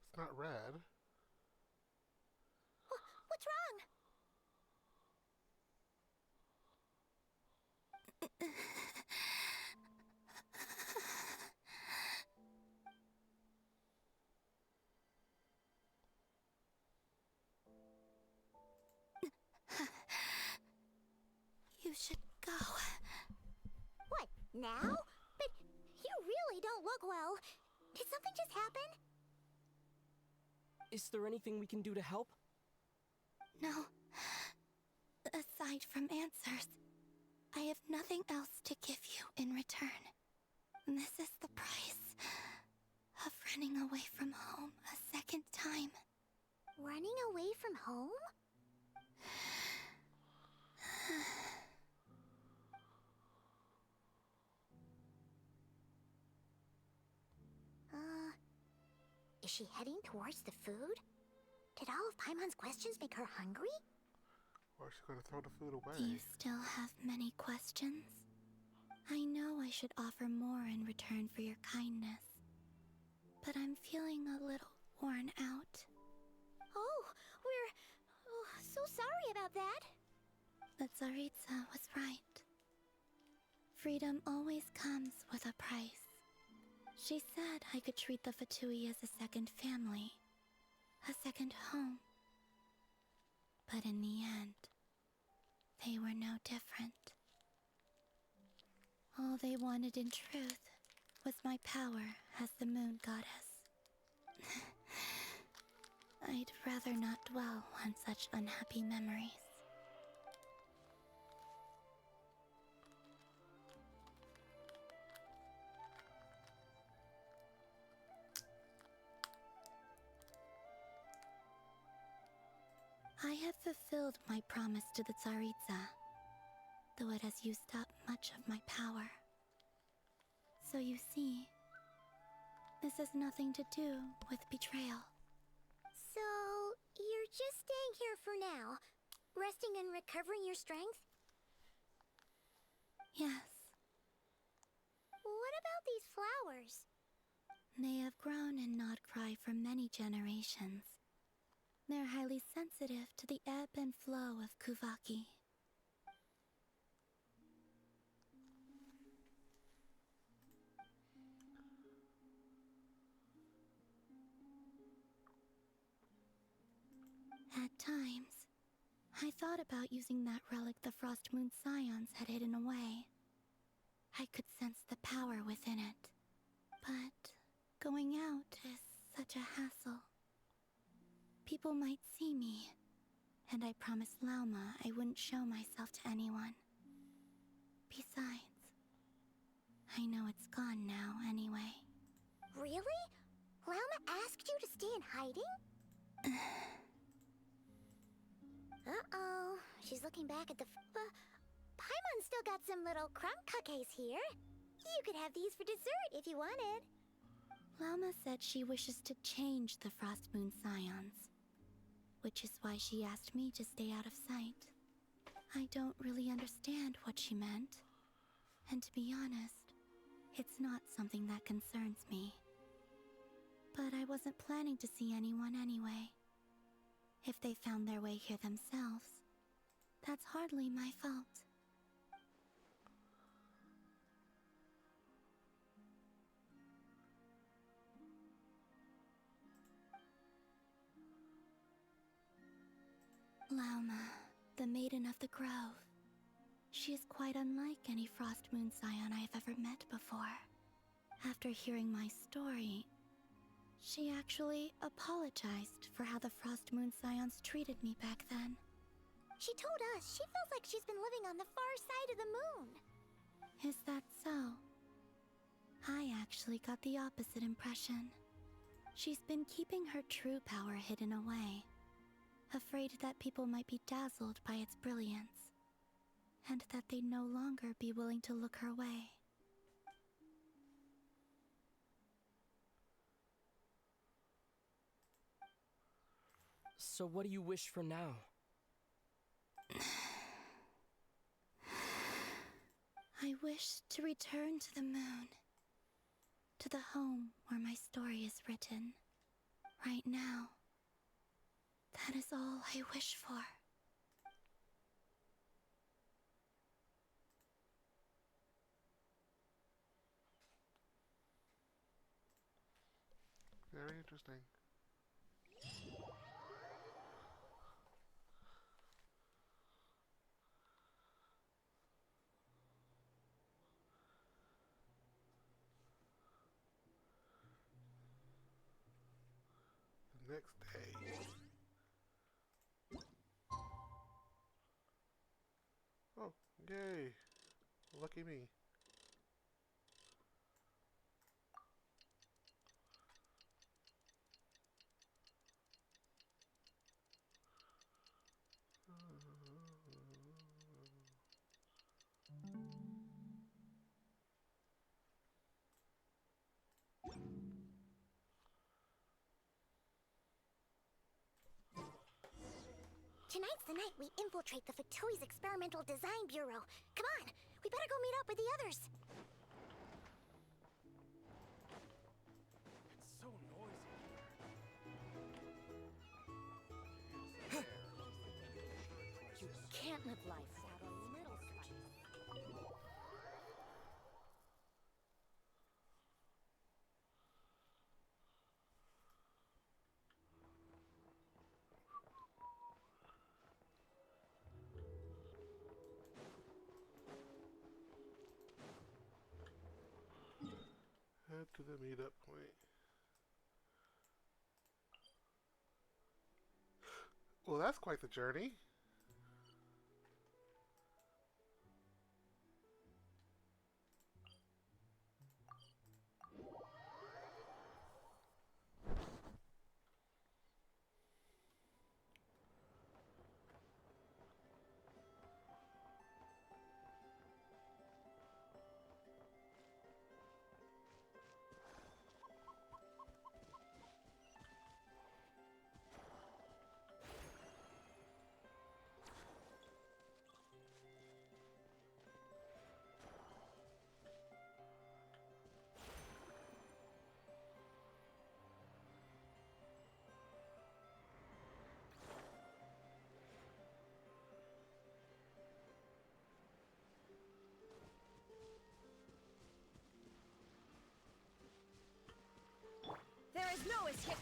It's not red. What's wrong? should go. What, now? But you really don't look well. Did something just happen? Is there anything we can do to help? No. Aside from answers, I have nothing else to give you in return. This is the price of running away from home a second time. Running away from home? Is she heading towards the food? Did all of Paimon's questions make her hungry? Or is she gonna throw the food away? Do you still have many questions? I know I should offer more in return for your kindness, but I'm feeling a little worn out. Oh, we're so sorry about that. But Tsaritsa was right. Freedom always comes with a price. She said I could treat the Fatui as a second family, a second home. But in the end, they were no different. All they wanted in truth was my power as the moon goddess. I'd rather not dwell on such unhappy memories. I have fulfilled my promise to the Tsaritsa, though it has used up much of my power. So you see, this has nothing to do with betrayal. So, you're just staying here for now, resting and recovering your strength? Yes. What about these flowers? They have grown in Nod Krai for many generations. They're highly sensitive to the ebb and flow of Kuvaki. At times, I thought about using that relic the Frost Moon Scions had hidden away. I could sense the power within it. But going out is such a hassle. People might see me, and I promised Lauma I wouldn't show myself to anyone. Besides, I know it's gone now anyway. Really? Lauma asked you to stay in hiding? Uh-oh, she's looking back at the Paimon still got some little crumb cookies here. You could have these for dessert if you wanted. Lauma said she wishes to change the Frost Moon Scions, which is why she asked me to stay out of sight. I don't really understand what she meant, and to be honest, it's not something that concerns me. But I wasn't planning to see anyone anyway. If they found their way here themselves, that's hardly my fault. Lauma, the Maiden of the Grove. She is quite unlike any Frost Moon Scion I have ever met before. After hearing my story, she actually apologized for how the Frost Moon Scions treated me back then. She told us she feels like she's been living on the far side of the moon. Is that so? I actually got the opposite impression. She's been keeping her true power hidden away, afraid that people might be dazzled by its brilliance, and that they'd no longer be willing to look her way. So what do you wish for now? I wish to return to the moon, to the home where my story is written. Right now, that is all I wish for. Very interesting. next day. Oh, yay. Lucky me. Tonight's the night we infiltrate the Fatoy's Experimental Design Bureau. Come on, we better go meet up with the others. It's so noisy. You can't live life without a little spice. Head to the meetup point. Well, that's quite the journey. There is no escape.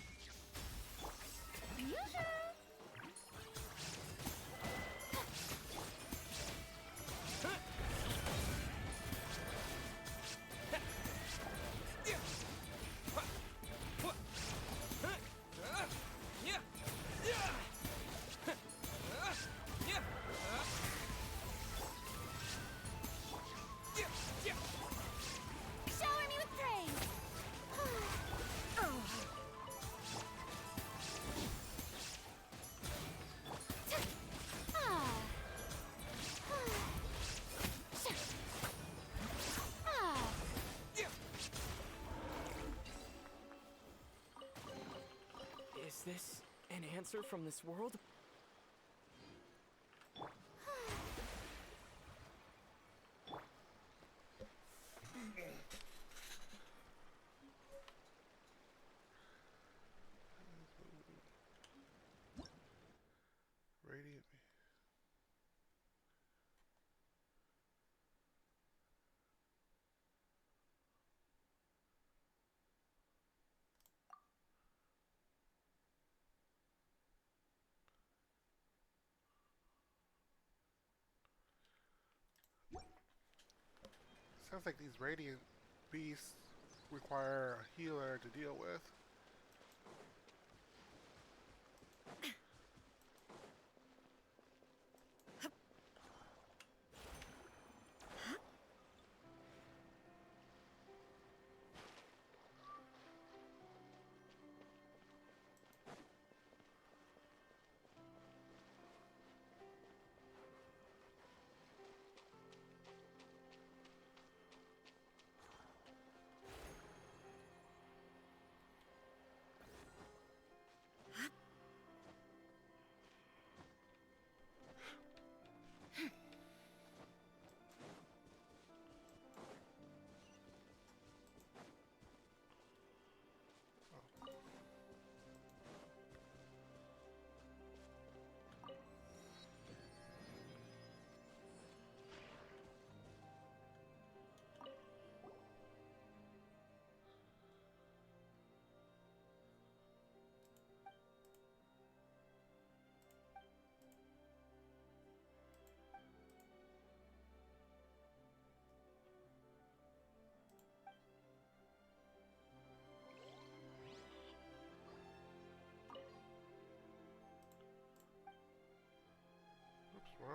Shower me with praise. Is this an answer from this world? Radiant. Sounds like these radiant beasts require a healer to deal with.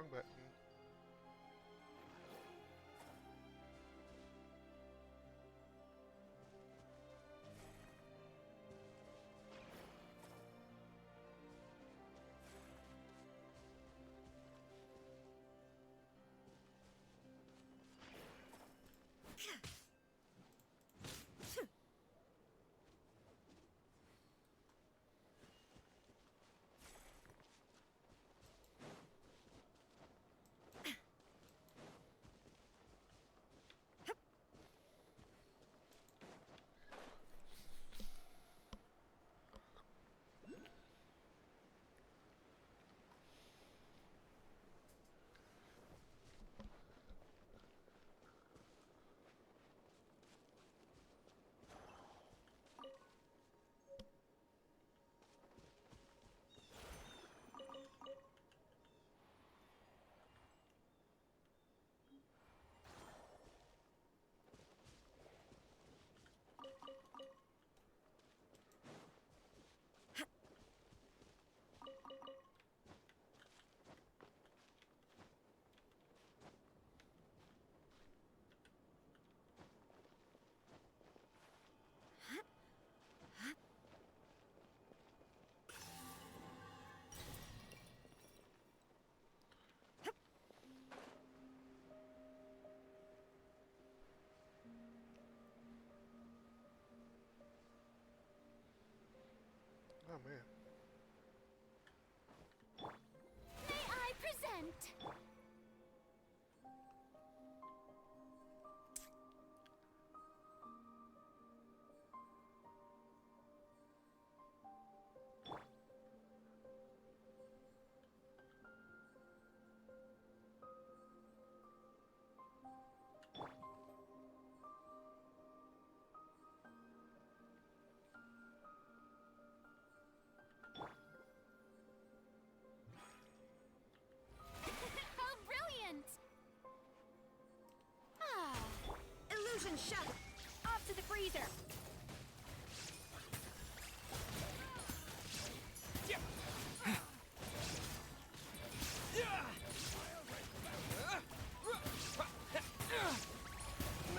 Wrong button. Oh man. May I present? How brilliant! Ah, illusion shut! Off to the freezer!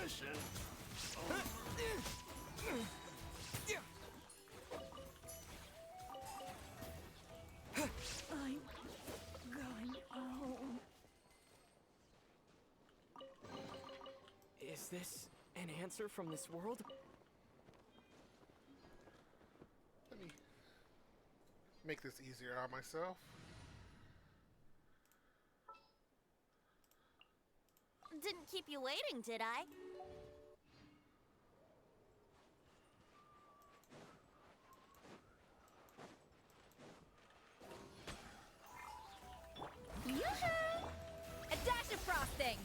Mission. I'm going home. Is this an answer from this world? Let me make this easier on myself. Didn't keep you waiting, did I? Yoo-hoo! A dash of frosting!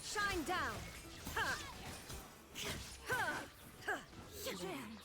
Shine down! Ha! Ha! Ha! Jammed!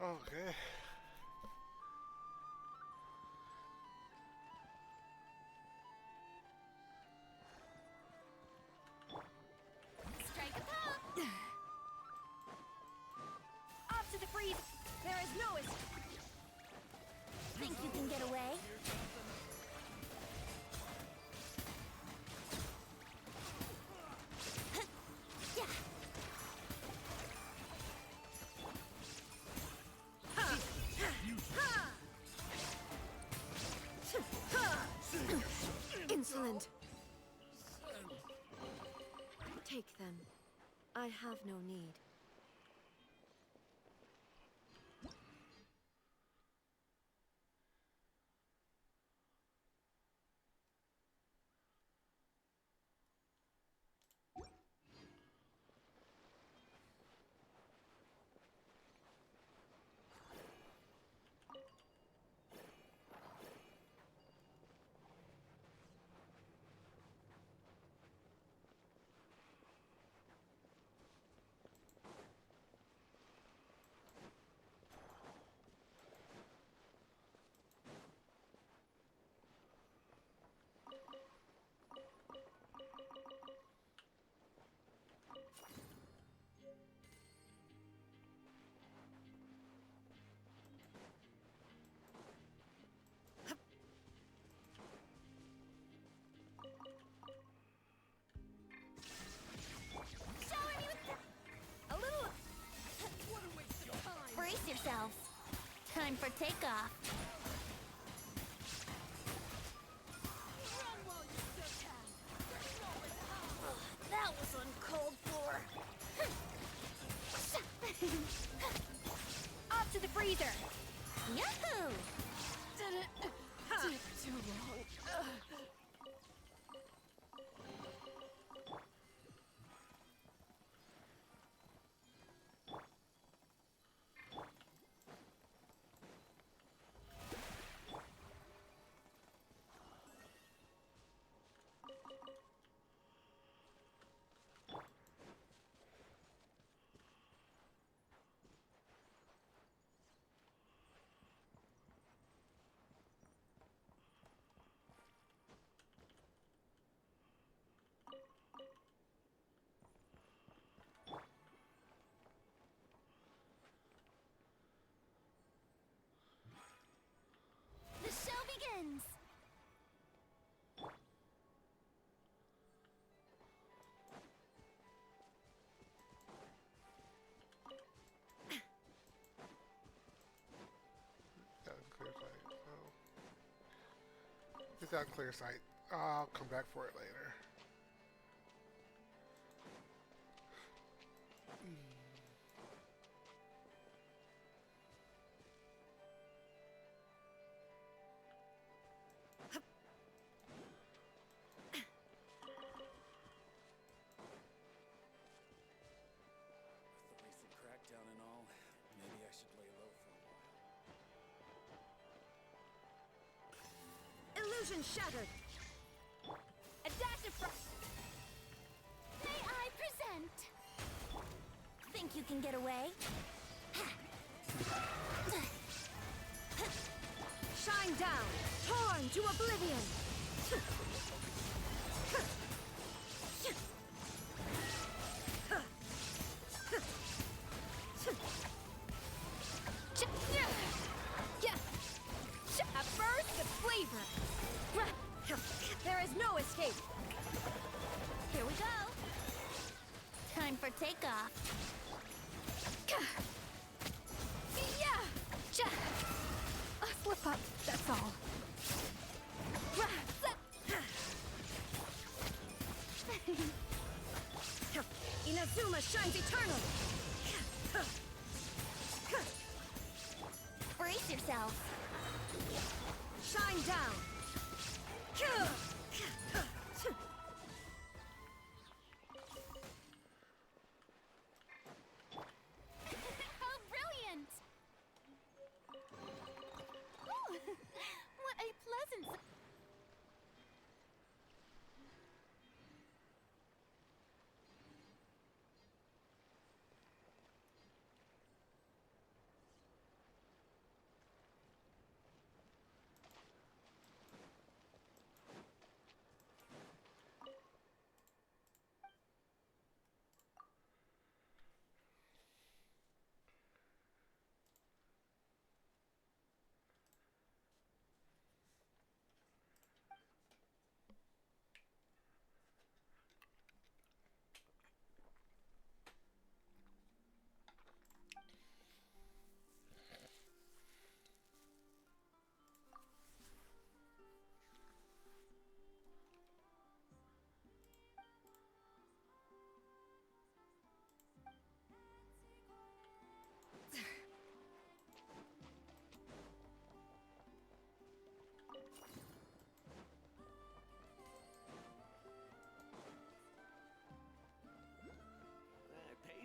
Okay. Strike a pop! Off to the freeze! There is no escape! Think you can get away? Insolent. Take them. I have no need. Brace yourselves. Time for takeoff. That was uncalled for. Off to the freezer! Yahoo! Took too long. The show begins! Got clear sight. So it's on clear sight. I'll come back for it later. With the recent crackdown and all, maybe I should lay low for a while. Illusion shattered! A dash of frost! May I present? Think you can get away? Shine down! Torn to oblivion! A burst of flavor! There is no escape! Here we go. Time for takeoff. Yeah! A slip up, that's all. Inazuma shines eternal! Brace yourself. Shine down! How brilliant! Ooh, what a pleasant...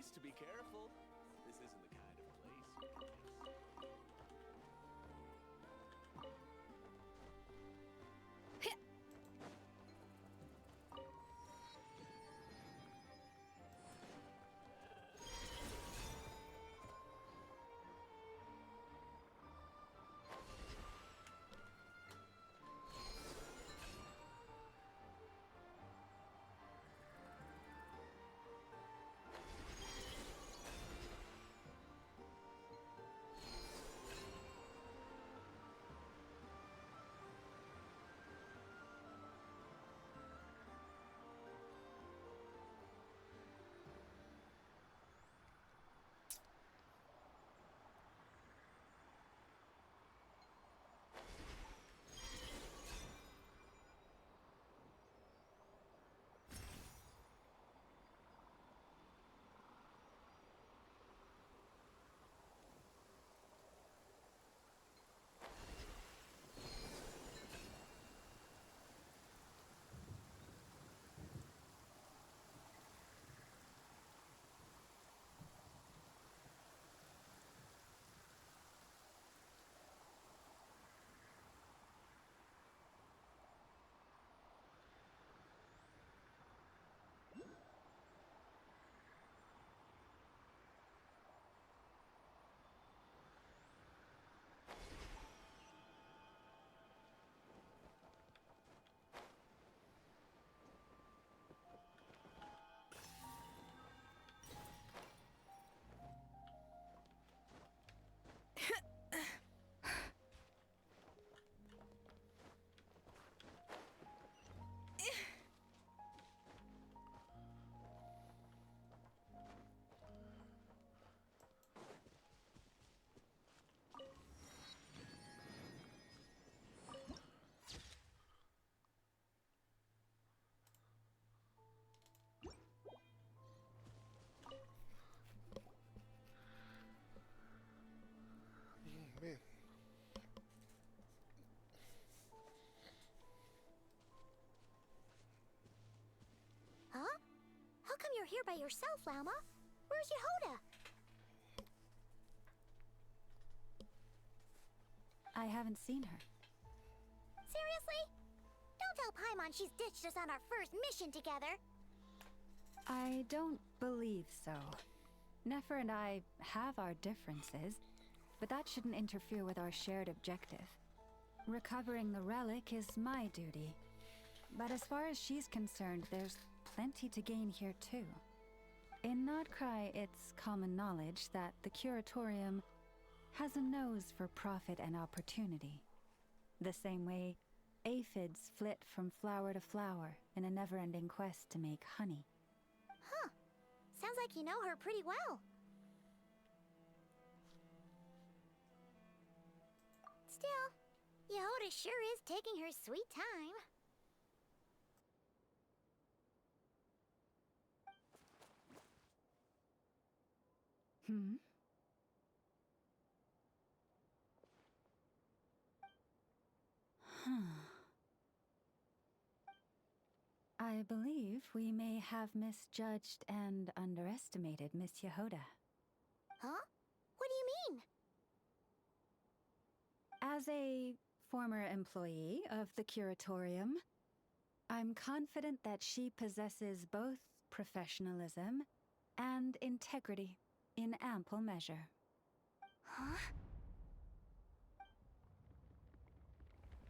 place to be careful. This isn't the kind of place you can miss. Man. Huh? How come you're here by yourself, Lama? Where's Yehoda? I haven't seen her. Seriously? Don't tell Paimon she's ditched us on our first mission together. I don't believe so. Nefer and I have our differences, but that shouldn't interfere with our shared objective. Recovering the relic is my duty. But as far as she's concerned, there's plenty to gain here too. In Krai, it's common knowledge that the Curatorium has a nose for profit and opportunity. The same way aphids flit from flower to flower in a never-ending quest to make honey. Huh. Sounds like you know her pretty well. Still, Yehoda sure is taking her sweet time. Hmm? I believe we may have misjudged and underestimated Miss Yehoda. Huh? What do you mean? As a former employee of the Curatorium, I'm confident that she possesses both professionalism and integrity in ample measure. Huh?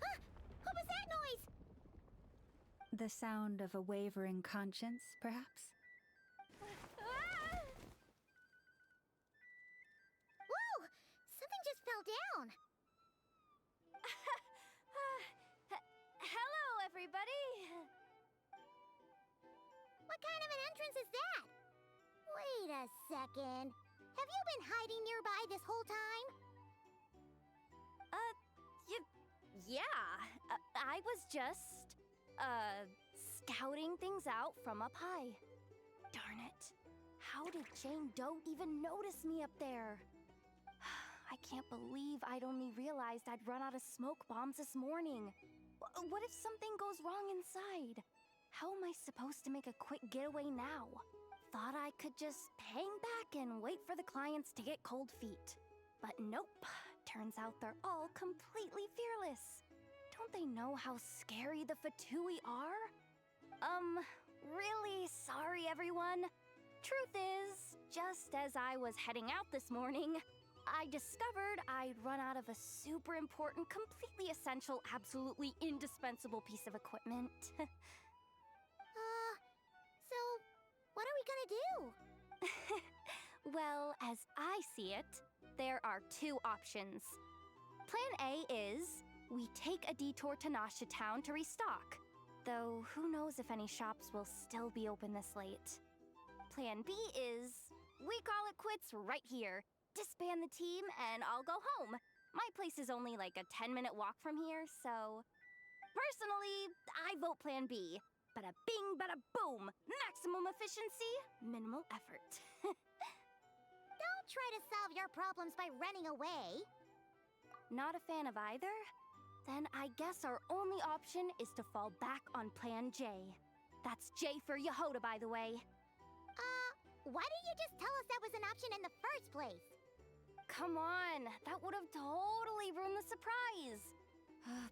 Huh? What was that noise? The sound of a wavering conscience, perhaps? Whoa! Something just fell down. Hello, everybody! What kind of an entrance is that? Wait a second. Have you been hiding nearby this whole time? Yeah. I was just, scouting things out from up high. Darn it. How did Jane Doe even notice me up there? I can't believe I'd only realized I'd run out of smoke bombs this morning. What if something goes wrong inside? How am I supposed to make a quick getaway now? thought I could just hang back and wait for the clients to get cold feet. But nope. Turns out they're all completely fearless. Don't they know how scary the Fatui are? Really sorry, everyone. Truth is, just as I was heading out this morning, I discovered I'd run out of a super important, completely essential, absolutely indispensable piece of equipment. So, what are we gonna do? Well, as I see it, there are two options. Plan A is we take a detour to Nasha Town to restock, though who knows if any shops will still be open this late. Plan B is we call it quits right here, disband the team, and I'll go home. My place is only like a 10-minute walk from here, so... Personally, I vote Plan B. Bada bing, bada boom! Maximum efficiency, minimal effort. Don't try to solve your problems by running away. Not a fan of either? Then I guess our only option is to fall back on Plan J. That's J for Yehoda, by the way. Why didn't you just tell us that was an option in the first place? Come on, that would have totally ruined the surprise.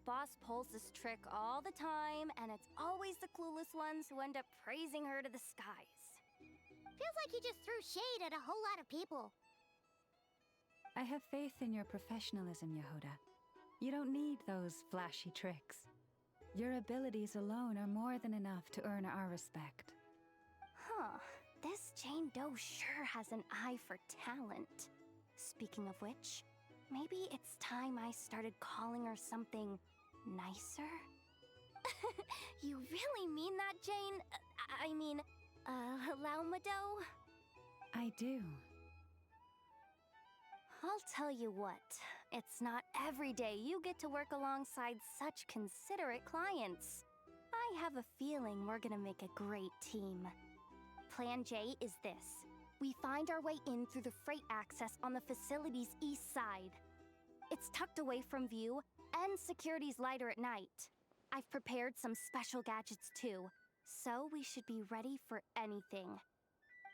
Boss pulls this trick all the time, and it's always the clueless ones who end up praising her to the skies. Feels like you just threw shade at a whole lot of people. I have faith in your professionalism, Yehoda. You don't need those flashy tricks. Your abilities alone are more than enough to earn our respect. Huh. This Jane Doe sure has an eye for talent. Speaking of which, maybe it's time I started calling her something nicer? You really mean that, Jane? I mean, Laumado? I do. I'll tell you what, it's not every day you get to work alongside such considerate clients. I have a feeling we're gonna make a great team. Plan J is this. We find our way in through the freight access on the facility's east side. It's tucked away from view, and security's lighter at night. I've prepared some special gadgets too, so we should be ready for anything.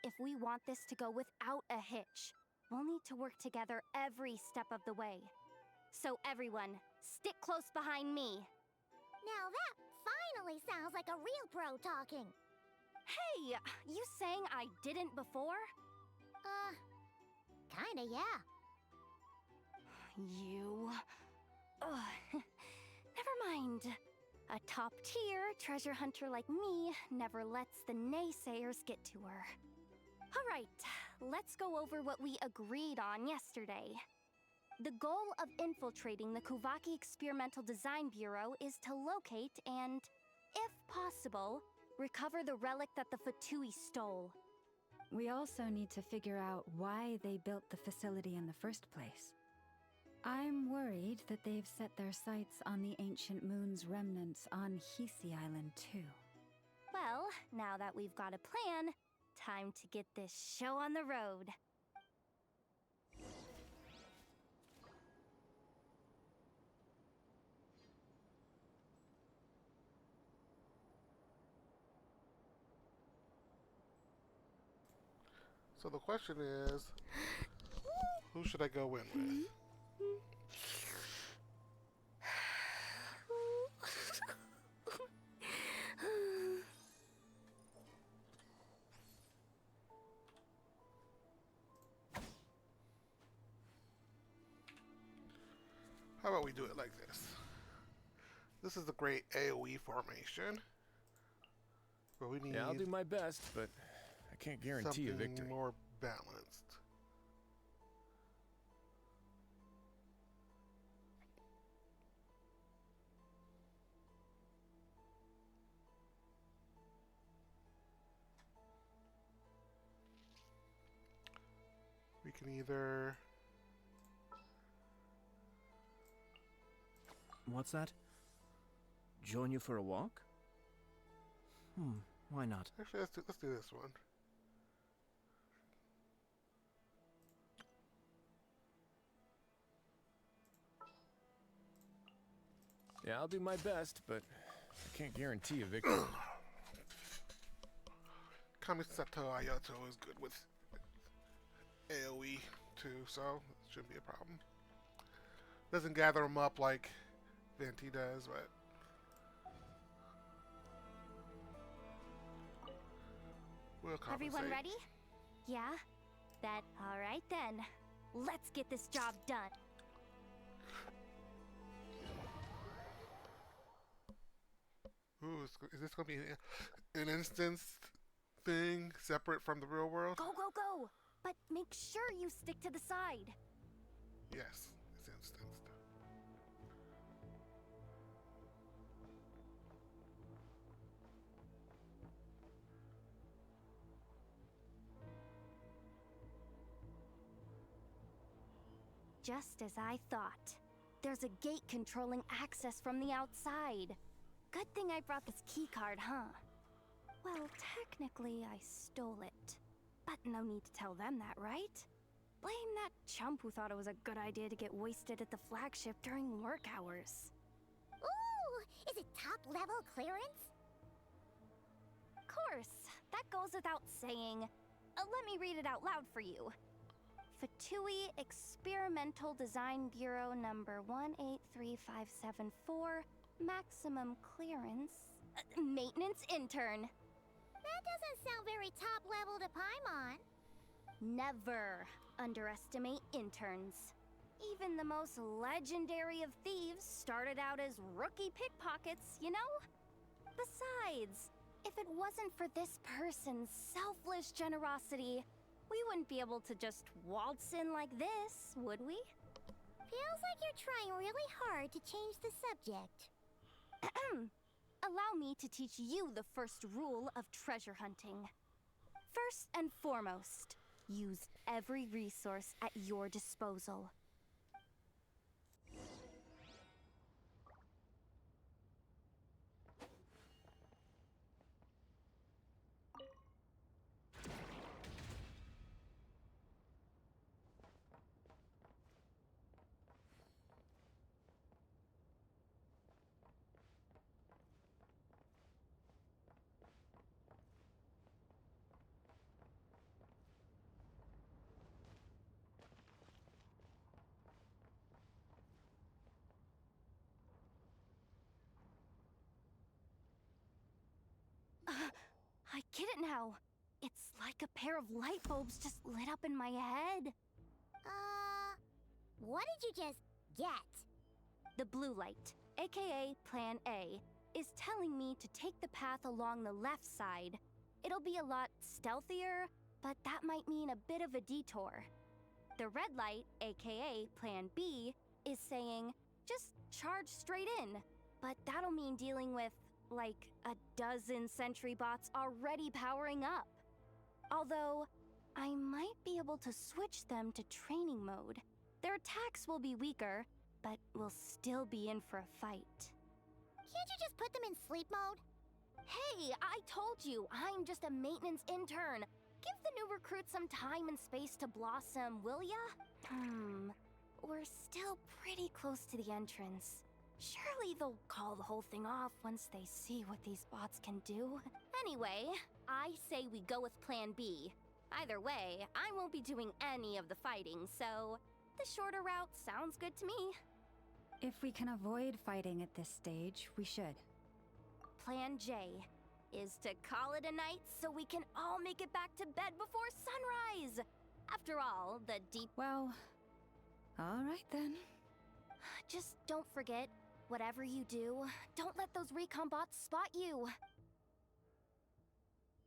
If we want this to go without a hitch, we'll need to work together every step of the way. So everyone, stick close behind me. Now that finally sounds like a real pro talking. Hey, you saying I didn't before? Kinda, yeah. You... Ugh. Never mind. A top-tier treasure hunter like me never lets the naysayers get to her. Alright, let's go over what we agreed on yesterday. The goal of infiltrating the Kuvaki Experimental Design Bureau is to locate and, if possible, recover the relic that the Fatui stole. We also need to figure out why they built the facility in the first place. I'm worried that they've set their sights on the Ancient Moon's remnants on Hisi Island too. Well, now that we've got a plan, time to get this show on the road. So the question is, who should I go in with? How about we do it like this? This is the great AoE formation. But we need Yeah, I'll do my best, but I can't guarantee a victory. something more balanced. We can either... What's that? Join you for a walk? Why not? Actually, let's do this one. Yeah, I'll do my best, but I can't guarantee a victory. Kamisato Ayato is good with AoE too, so it shouldn't be a problem. Doesn't gather them up like Venti does, but we'll compensate. Everyone ready? Yeah? That alright then. Let's get this job done. Ooh, is this going to be an instance thing separate from the real world? Go, go, go! But make sure you stick to the side. Yes, it's instanced. Just as I thought. There's a gate controlling access from the outside. Good thing I brought this keycard, huh? Well, technically I stole it. But no need to tell them that, right? Blame that chump who thought it was a good idea to get wasted at the flagship during work hours. Ooh! Is it top level clearance? Of course, that goes without saying. Let me read it out loud for you. Fatui Experimental Design Bureau number 183574, maximum clearance, maintenance intern. That doesn't sound very top level to Paimon. Never underestimate interns. Even the most legendary of thieves started out as rookie pickpockets, you know? Besides, if it wasn't for this person's selfless generosity, we wouldn't be able to just waltz in like this, would we? Feels like you're trying really hard to change the subject. Allow me to teach you the first rule of treasure hunting. First and foremost, use every resource at your disposal. I get it now. It's like a pair of light bulbs just lit up in my head. What did you just get? The blue light, aka Plan A, is telling me to take the path along the left side. It'll be a lot stealthier, but that might mean a bit of a detour. The red light, aka Plan B, is saying, just charge straight in. But that'll mean dealing with, like, a dozen sentry bots already powering up. Although, I might be able to switch them to training mode. Their attacks will be weaker, but we'll still be in for a fight. Can't you just put them in sleep mode? Hey, I told you, I'm just a maintenance intern. Give the new recruit some time and space to blossom, will ya? We're still pretty close to the entrance. Surely they'll call the whole thing off once they see what these bots can do. Anyway, I say we go with Plan B. Either way, I won't be doing any of the fighting, so the shorter route sounds good to me. If we can avoid fighting at this stage, we should. Plan J is to call it a night so we can all make it back to bed before sunrise. After all, the deep... Well, all right then. Just don't forget, whatever you do, don't let those recon bots spot you.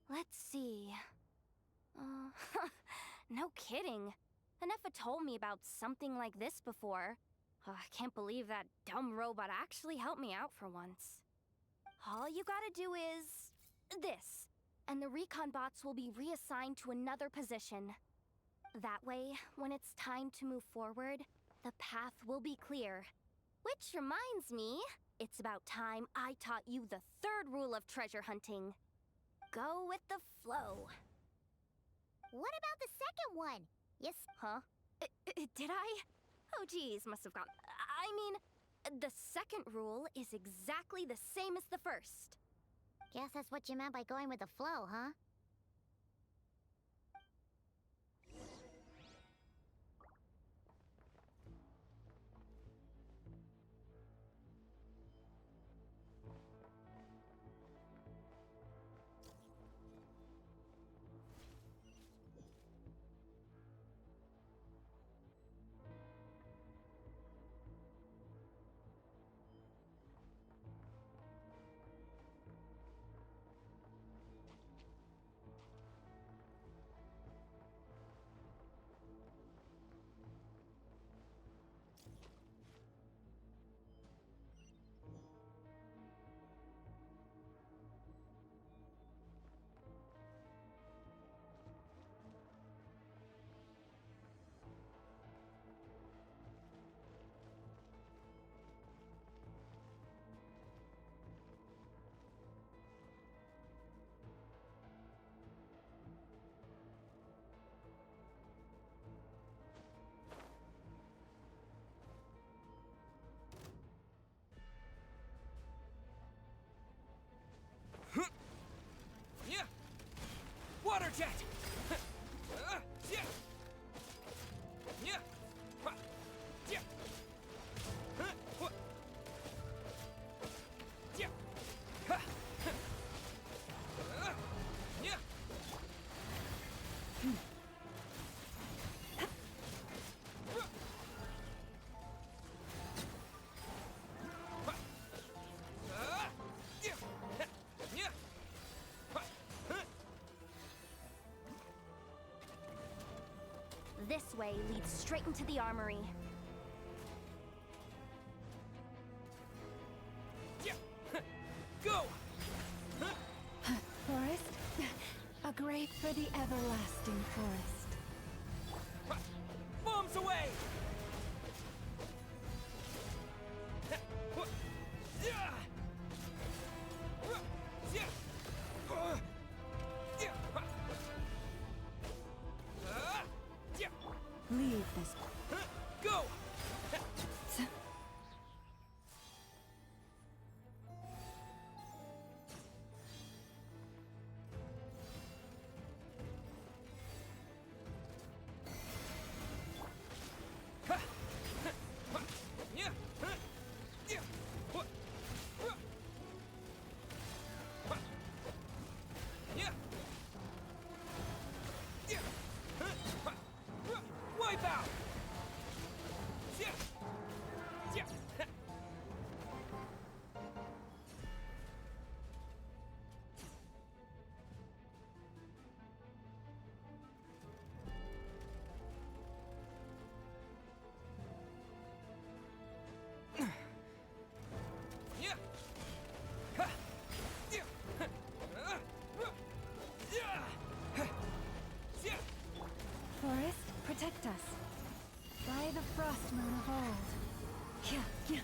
Let's see... no kidding. Anefa told me about something like this before. I can't believe that dumb robot actually helped me out for once. All you gotta do is... this. And the recon bots will be reassigned to another position. That way, when it's time to move forward, the path will be clear. Which reminds me, it's about time I taught you the third rule of treasure hunting. Go with the flow. What about the second one? Yes. Huh? Did I? Oh geez, must have gone... I mean, the second rule is exactly the same as the first. Guess that's what you meant by going with the flow, huh? This way leads straight into the armory. Go! Forest? A grave for the everlasting forest. Bombs away! Leave this. Go! Wipe out! Forest, protect us. By the frost moon of old. Yeah, yeah.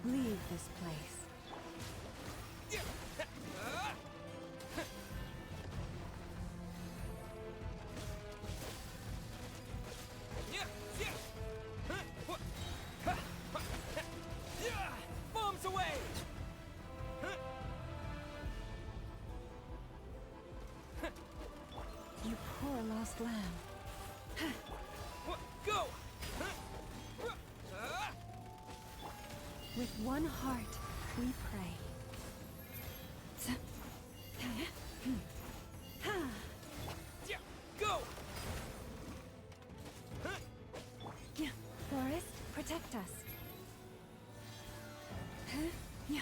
Leave this place. Bombs away! You poor lost lamb. Go! With one heart, we pray. Go! Forest, protect us. Yeah.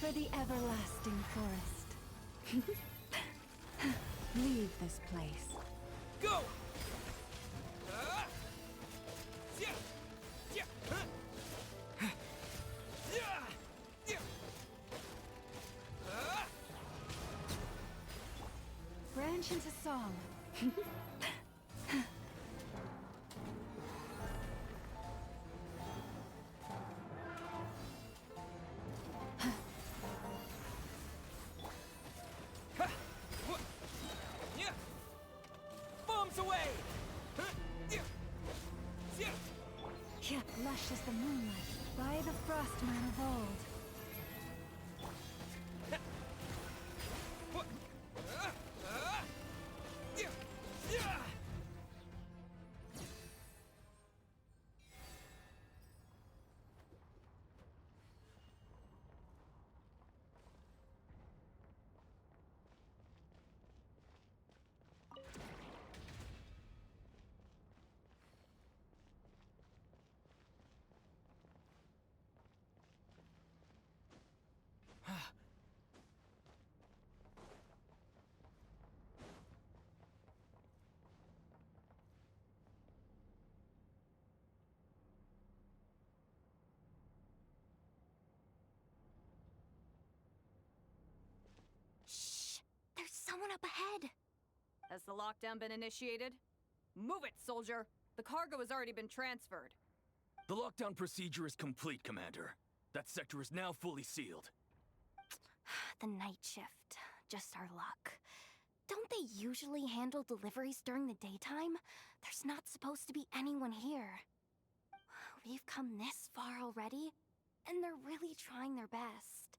For the everlasting forest. Leave this place. Go! Branch into song. Bombs away! Yeah, lush as the moonlight, by the frost moon of old. one up ahead. Has the lockdown been initiated? Move it, soldier! The cargo has already been transferred. The lockdown procedure is complete, Commander. That sector is now fully sealed. The night shift. Just our luck. Don't they usually handle deliveries during the daytime? There's not supposed to be anyone here. We've come this far already, and they're really trying their best.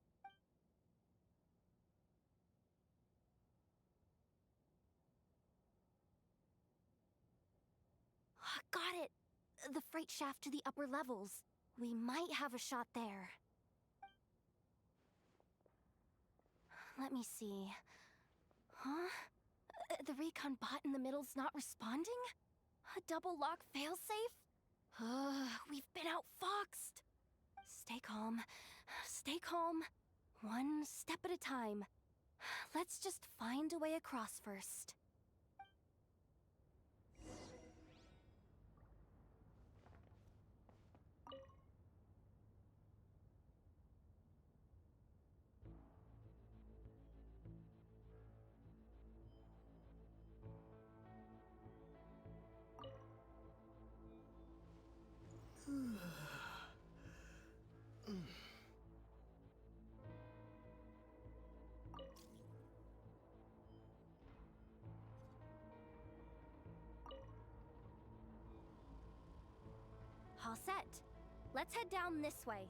Got it! The freight shaft to the upper levels. We might have a shot there. Let me see. Huh? The recon bot in the middle's not responding? A double lock failsafe? We've been outfoxed. Stay calm. Stay calm. One step at a time. Let's just find a way across first. All set. Let's head down this way.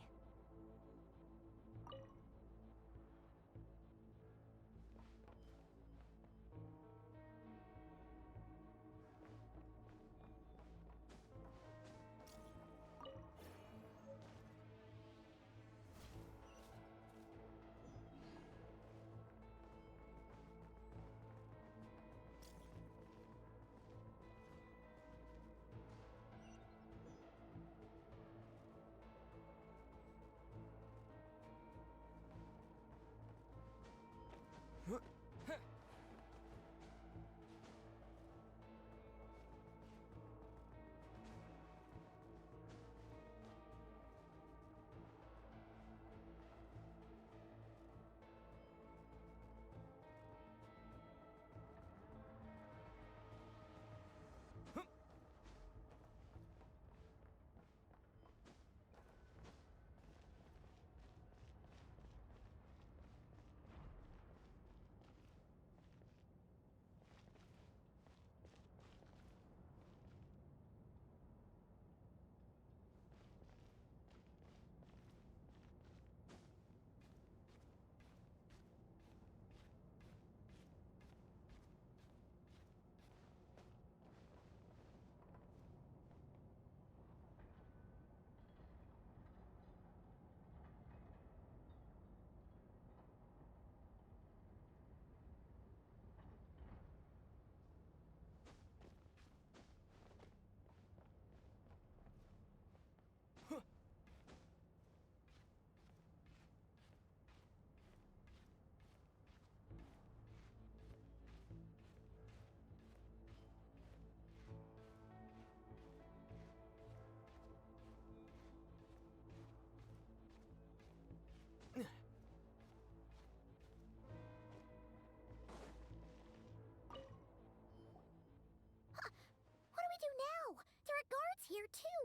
What do we do now? There are guards here too.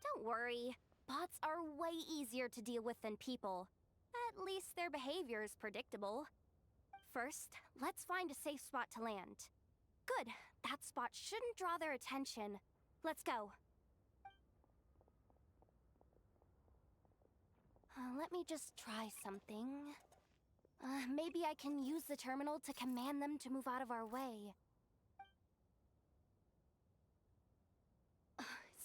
Don't worry. Bots are way easier to deal with than people. At least their behavior is predictable. First, let's find a safe spot to land. Good. That spot shouldn't draw their attention. Let's go. Let me just try something. Maybe I can use the terminal to command them to move out of our way.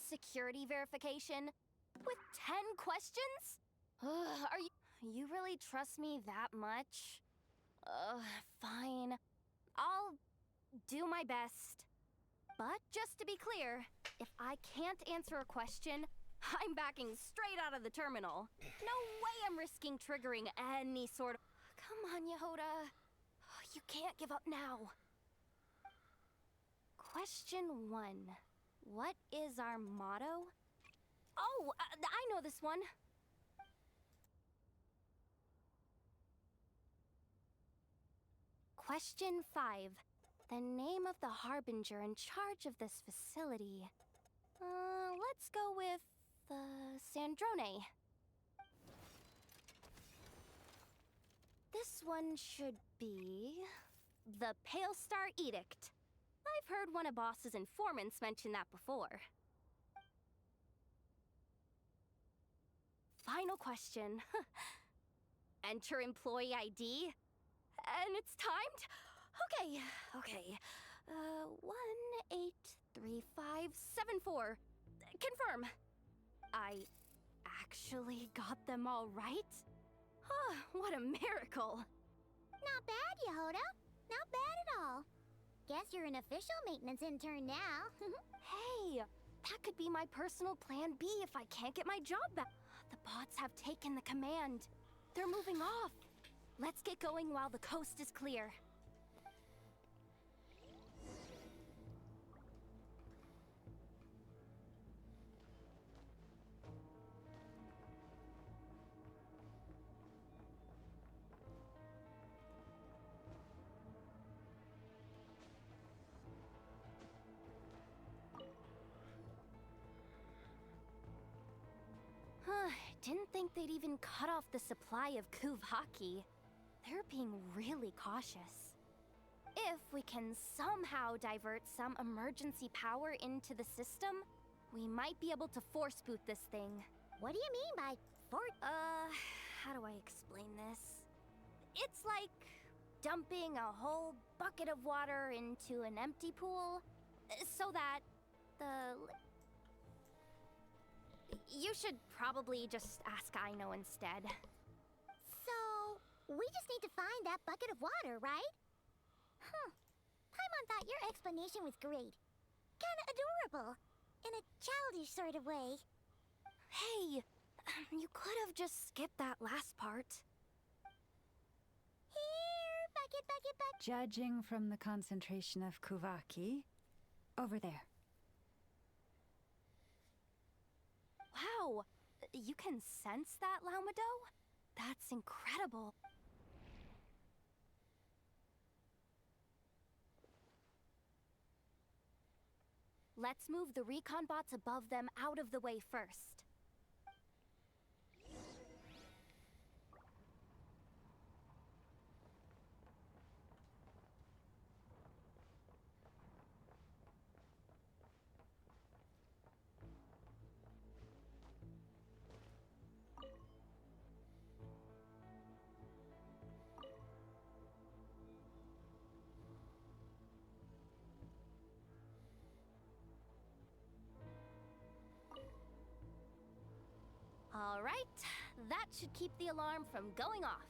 Security verification? With 10 questions? Are you really trust me that much? Fine. I'll do my best. But just to be clear, if I can't answer a question, I'm backing straight out of the terminal. No way I'm risking triggering any sort of... Come on, Yehoda. You can't give up now. Question 1. What is our motto? Oh, I know this one. Question 5. The name of the harbinger in charge of this facility. Let's go with Sandrone. This one should be the Pale Star Edict. I've heard one of Boss's informants mention that before. Final question. Enter employee ID. And it's timed? Okay. 183574. Confirm. I actually got them all right? Huh, what a miracle. Not bad, Yehoda. Not bad at all. Guess you're an official maintenance intern now. Hey, that could be my personal plan B if I can't get my job back. The bots have taken the command. They're moving off. Let's get going while the coast is clear. Didn't think they'd even cut off the supply of Kuvaki. They're being really cautious. If we can somehow divert some emergency power into the system, we might be able to force boot this thing. What do you mean by how do I explain this? It's like dumping a whole bucket of water into an empty pool, so that you should probably just ask Aino instead. So, we just need to find that bucket of water, right? Paimon thought your explanation was great. Kinda adorable. In a childish sort of way. Hey, you could have just skipped that last part. Here, bucket. Judging from the concentration of Kuvaki, over there. Wow, you can sense that, Laumado? That's incredible. Let's move the recon bots above them out of the way first. All right, that should keep the alarm from going off.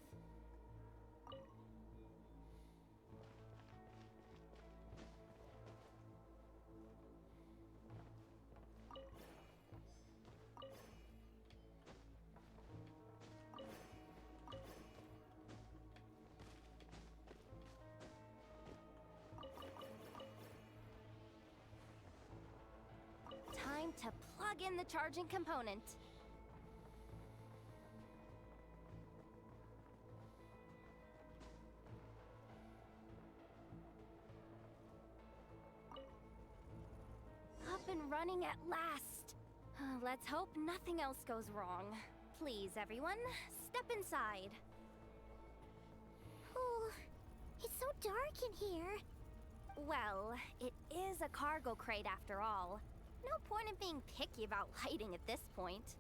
Time to plug in the charging component. Up and running at last. Let's hope nothing else goes wrong. Please, everyone, step inside. Oh, it's so dark in here. Well, it is a cargo crate after all. No point in being picky about lighting at this point.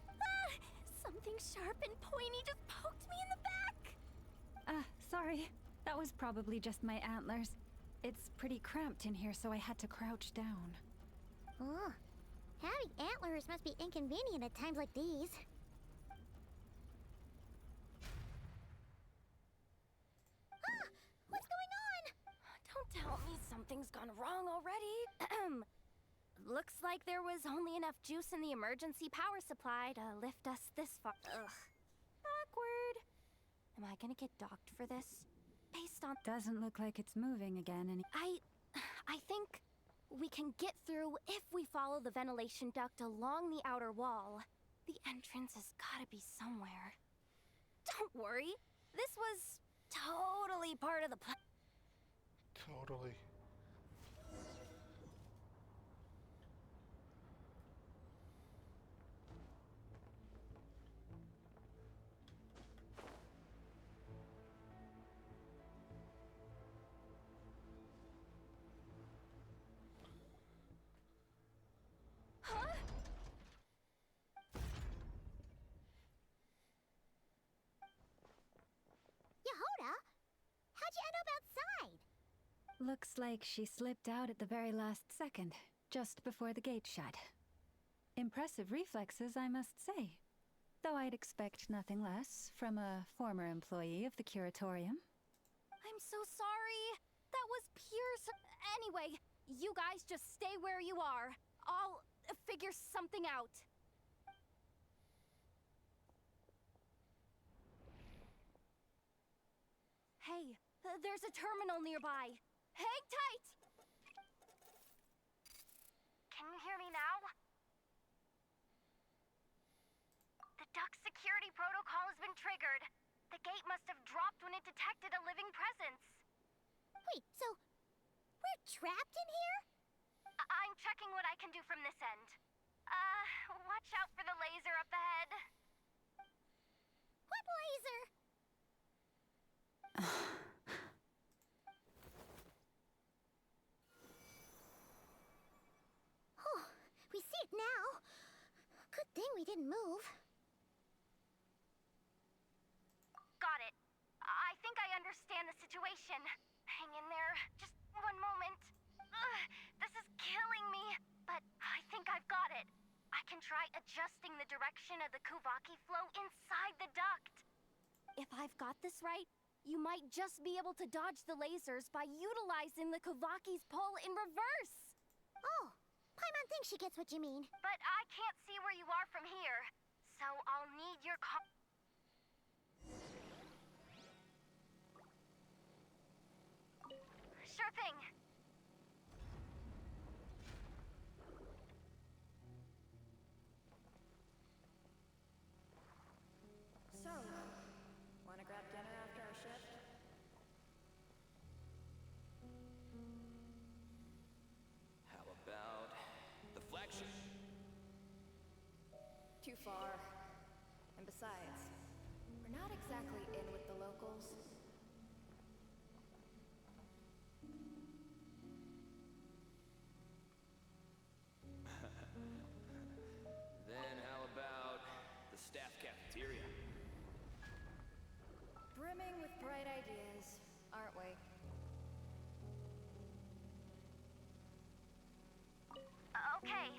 Ah! Something sharp and pointy just poked me in the back! Sorry. That was probably just my antlers. It's pretty cramped in here, so I had to crouch down. Oh, having antlers must be inconvenient at times like these. Ah! What's going on? Don't tell me something's gone wrong already. Looks like there was only enough juice in the emergency power supply to lift us this far. Ugh. Awkward. Am I gonna get docked for this? Based on... Doesn't look like it's moving again any... I think we can get through if we follow the ventilation duct along the outer wall. The entrance has gotta be somewhere. Don't worry. This was totally part of the plan. Totally. Yehoda, how'd you end up outside? Looks like she slipped out at the very last second, just before the gate shut. Impressive reflexes, I must say. Though I'd expect nothing less from a former employee of the Curatorium. I'm so sorry. That was pure Anyway, you guys just stay where you are. I'll figure something out. Hey, there's a terminal nearby. Hang tight! Can you hear me now? The duck security protocol has been triggered. The gate must have dropped when it detected a living presence. Wait, so we're trapped in here? I'm checking what I can do from this end. Watch out for the laser up ahead. What laser? Oh, we see it now. Good thing we didn't move. Got it. I think I understand the situation. Hang in there. Just one moment. This is killing me, but I think I've got it. I can try adjusting the direction of the Kuvaki flow inside the duct. If I've got this right, you might just be able to dodge the lasers by utilizing the Kuvaki's pull in reverse. Oh, Paimon thinks she gets what you mean. But I can't see where you are from here, so I'll need your Sure thing. So, wanna grab dinner after our shift? How about the flagship? Too far. And besides, we're not exactly in with the locals. Then how about the staff cafeteria? Brimming with bright ideas, aren't we? Okay.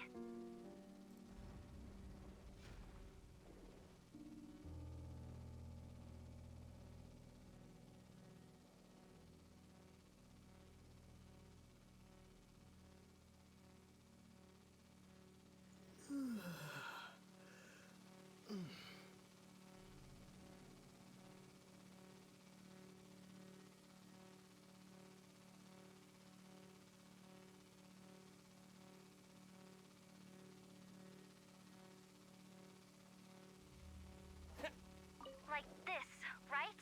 Like this, right?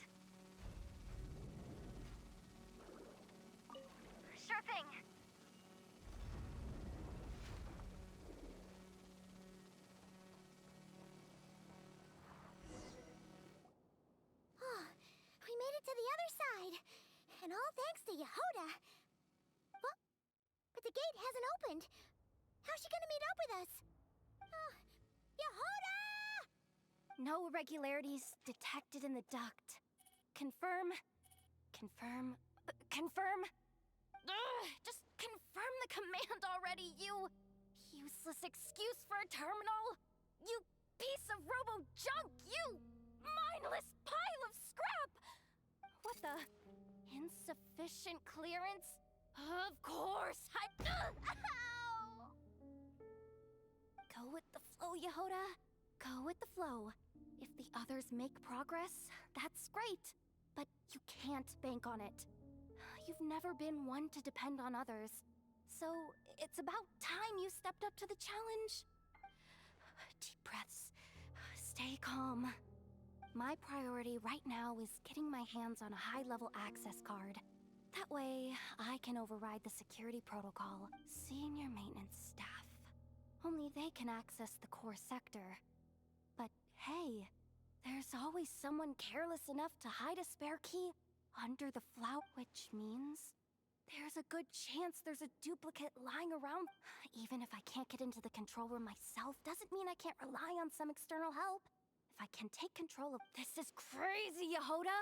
Sure thing. Oh, we made it to the other side. And all thanks to Yehoda. But the gate hasn't opened. How's she gonna meet up with us? Yehoda! No irregularities detected in the duct. Confirm. Confirm. Confirm. Just confirm the command already, you useless excuse for a terminal. You piece of robo-junk, you mindless pile of scrap. What the? Insufficient clearance? Of course, Ow! Go with the flow, Yehoda. Go with the flow. If the others make progress, that's great. But you can't bank on it. You've never been one to depend on others. So it's about time you stepped up to the challenge. Deep breaths. Stay calm. My priority right now is getting my hands on a high-level access card. That way, I can override the security protocol. Senior maintenance staff. Only they can access the core sector. But hey, there's always someone careless enough to hide a spare key under the flower, which means there's a good chance there's a duplicate lying around. Even if I can't get into the control room myself, doesn't mean I can't rely on some external help. If I can take control of this is crazy, Yehoda!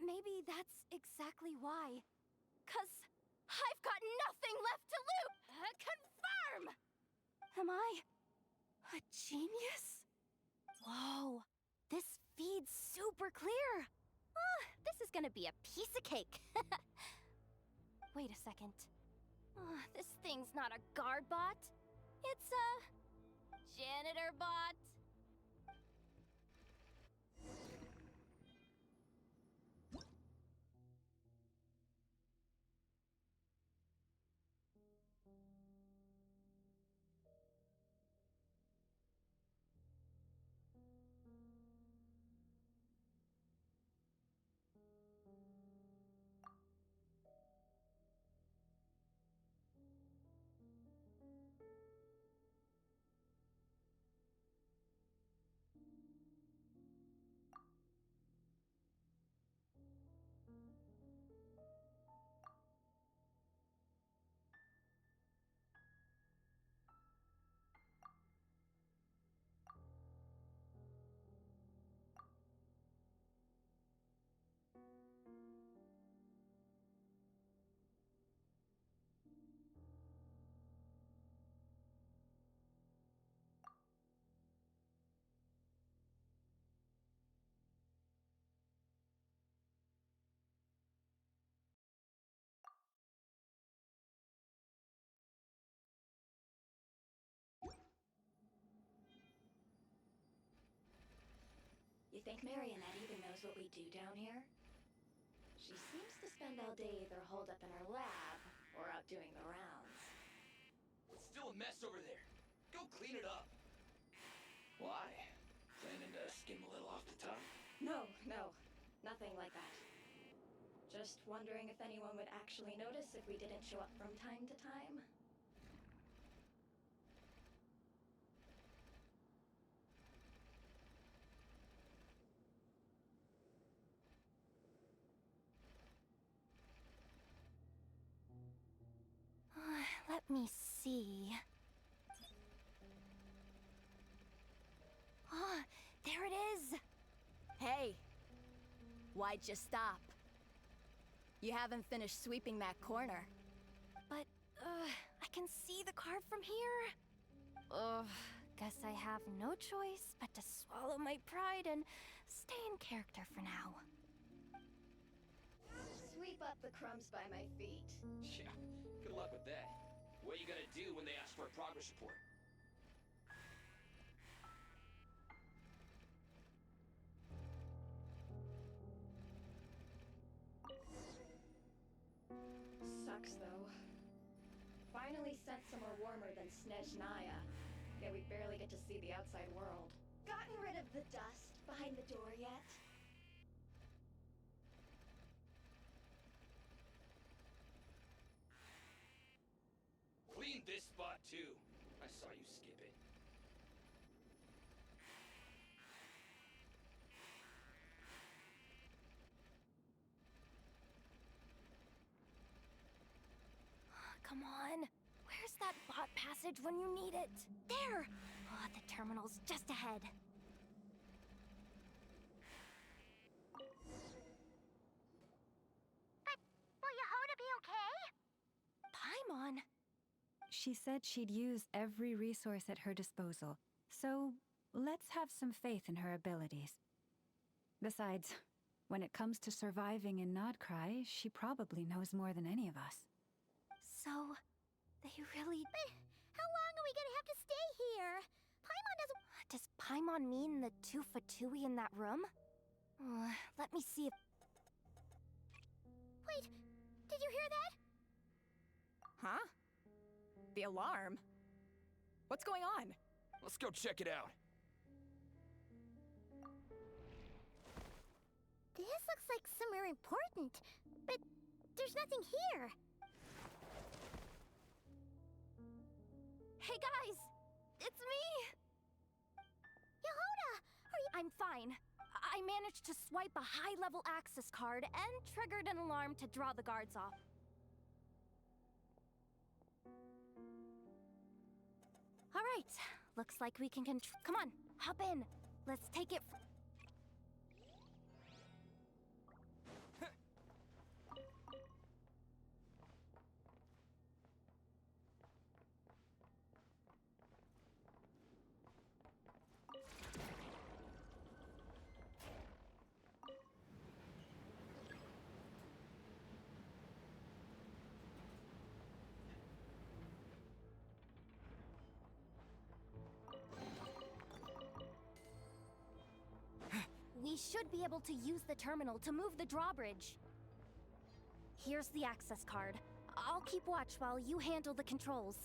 Maybe that's exactly why. 'Cause I've got nothing left to lose! Confirm! Am I a genius? Whoa, this feed's super clear. Oh, this is gonna be a piece of cake. Wait a second. Oh, this thing's not a guard bot. It's a janitor bot. You think Marionette even knows what we do down here? She seems to spend all day either holed up in her lab or out doing the rounds. It's still a mess over there. Go clean it up. Why? Planning to skim a little off the top? No, nothing like that. Just wondering if anyone would actually notice if we didn't show up from time to time. Let me see. Ah, there it is! Hey! Why'd you stop? You haven't finished sweeping that corner. But, I can see the card from here. Ugh, guess I have no choice but to swallow my pride and stay in character for now. Sweep up the crumbs by my feet. Yeah, good luck with that. What are you gonna do when they ask for a progress report? Sucks though. Finally sent somewhere warmer than Snezhnaya. Yet we barely get to see the outside world. Gotten rid of the dust behind the door yet? Clean this spot too. I saw you skip it. Come on. Where's that bot passage when you need it? There! Oh, the terminal's just ahead. But will Yehoda be okay? Paimon? She said she'd use every resource at her disposal, so let's have some faith in her abilities. Besides, when it comes to surviving in Nodkrai, she probably knows more than any of us. So, they really... But how long are we gonna have to stay here? Paimon doesn't... Does Paimon mean the two Fatui in that room? Let me see if... Wait, did you hear that? Huh? The alarm? What's going on? Let's go check it out. This looks like somewhere important, but there's nothing here. Hey guys! It's me! Yehuda! Are you— I'm fine. I managed to swipe a high-level access card and triggered an alarm to draw the guards off. All right, looks like we can come on, hop in. Let's take it. We should be able to use the terminal to move the drawbridge. Here's the access card. I'll keep watch while you handle the controls.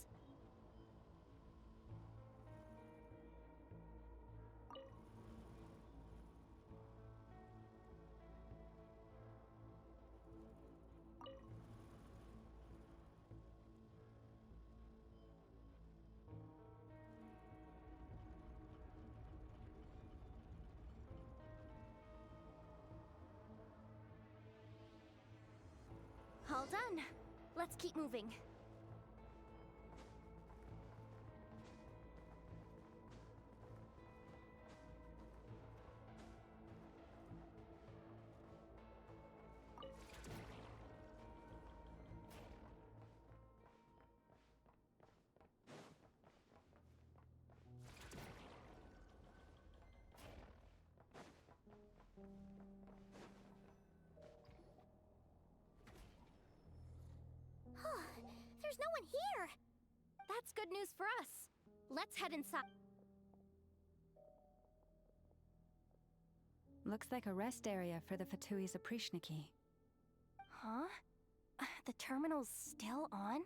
All done. Let's keep moving. There's no one here! That's good news for us. Let's head inside. Looks like a rest area for the Fatui Zaprichniki. Huh? The terminal's still on?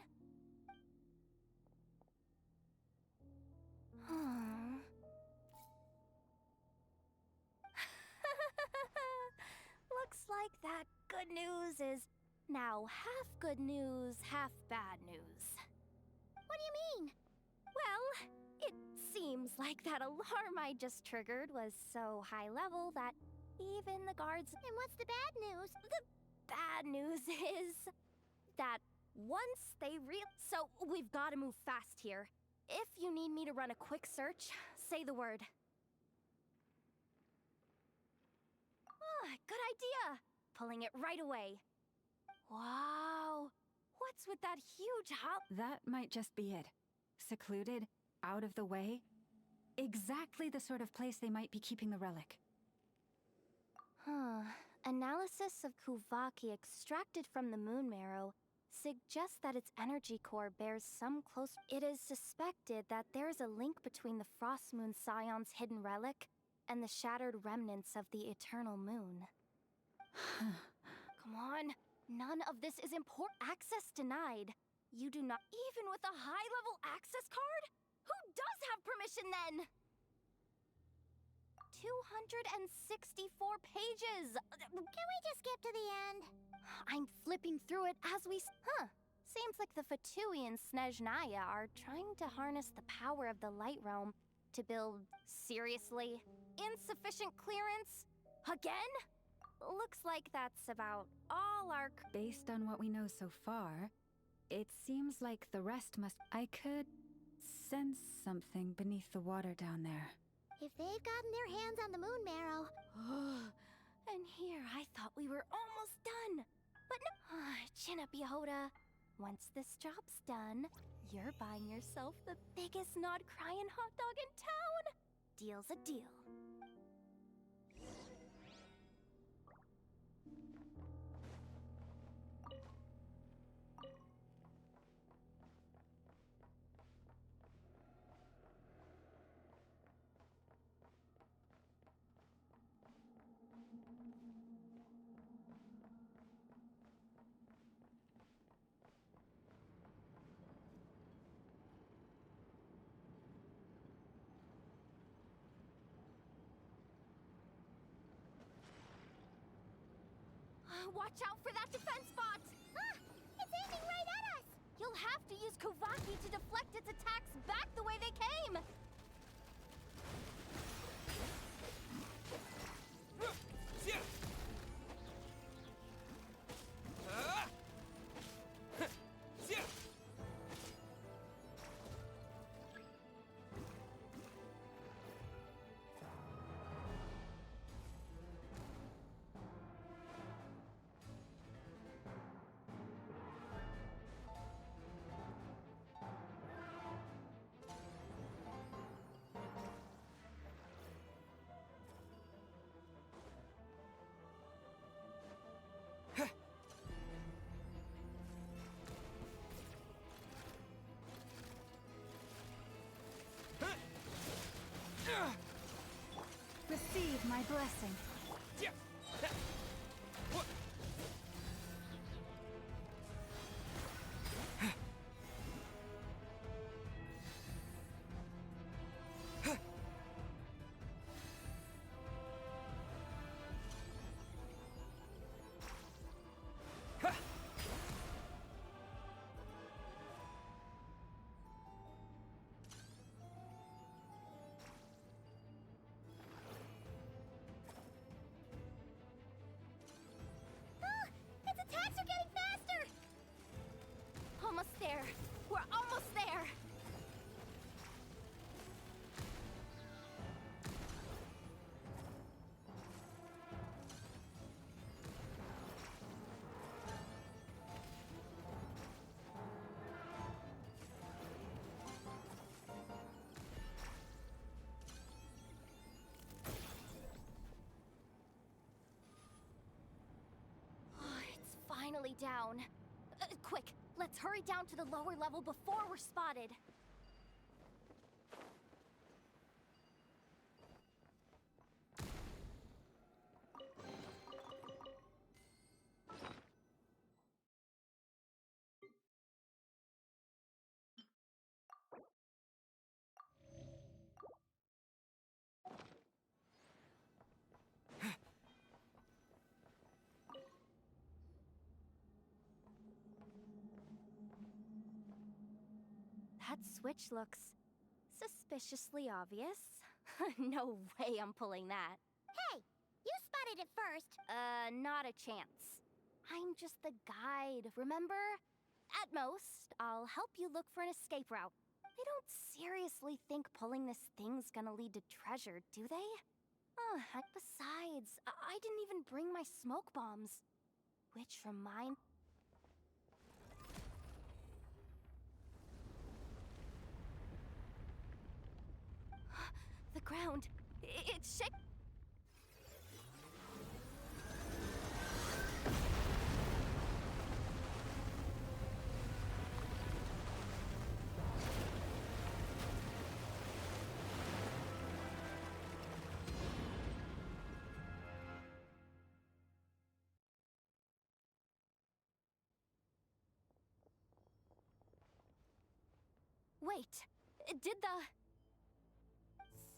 Looks like that good news is now half good news, half bad news. What do you mean? Well, it seems like that alarm I just triggered was so high level that even the guards— And what's the bad news? The bad news is that once they So we've got to move fast here. If you need me to run a quick search, say the word. Good idea! Pulling it right away. Wow! What's with that huge That might just be it. Secluded, out of the way. Exactly the sort of place they might be keeping the relic. Analysis of Kuvaki extracted from the moon marrow suggests that its energy core bears some close— It is suspected that there is a link between the Frost Moon Scion's hidden relic and the shattered remnants of the Eternal Moon. Come on, none of this is important. Access denied. You do not— Even with a high-level access card? Who does have permission then? 264 pages! Can we just skip to the end? I'm flipping through it as we— Seems like the Fatui and Snezhnaya are trying to harness the power of the Light Realm to build— Seriously? Insufficient clearance? Again? Looks like that's about all our— Based on what we know so far, it seems like the rest must— I could sense something beneath the water down there. If they've gotten their hands on the moon marrow... And here I thought we were almost done. But no— Chin up, Yehuda. Once this job's done, you're buying yourself the biggest Nod-crying hot dog in town. Deal's a deal. Watch out for that defense bot! Ah! It's aiming right at us! You'll have to use Kovaki to deflect its attacks back the way they came! Receive my blessing. Its attacks are getting faster! Almost there. We're almost there. It's finally down. Quick, let's hurry down to the lower level before we're spotted. That switch looks suspiciously obvious. No way I'm pulling that. Hey! You spotted it first! Not a chance. I'm just the guide, remember? At most, I'll help you look for an escape route. They don't seriously think pulling this thing's gonna lead to treasure, do they? Besides, I didn't even bring my smoke bombs. Which remind... The ground, it's shaking. Wait, did the...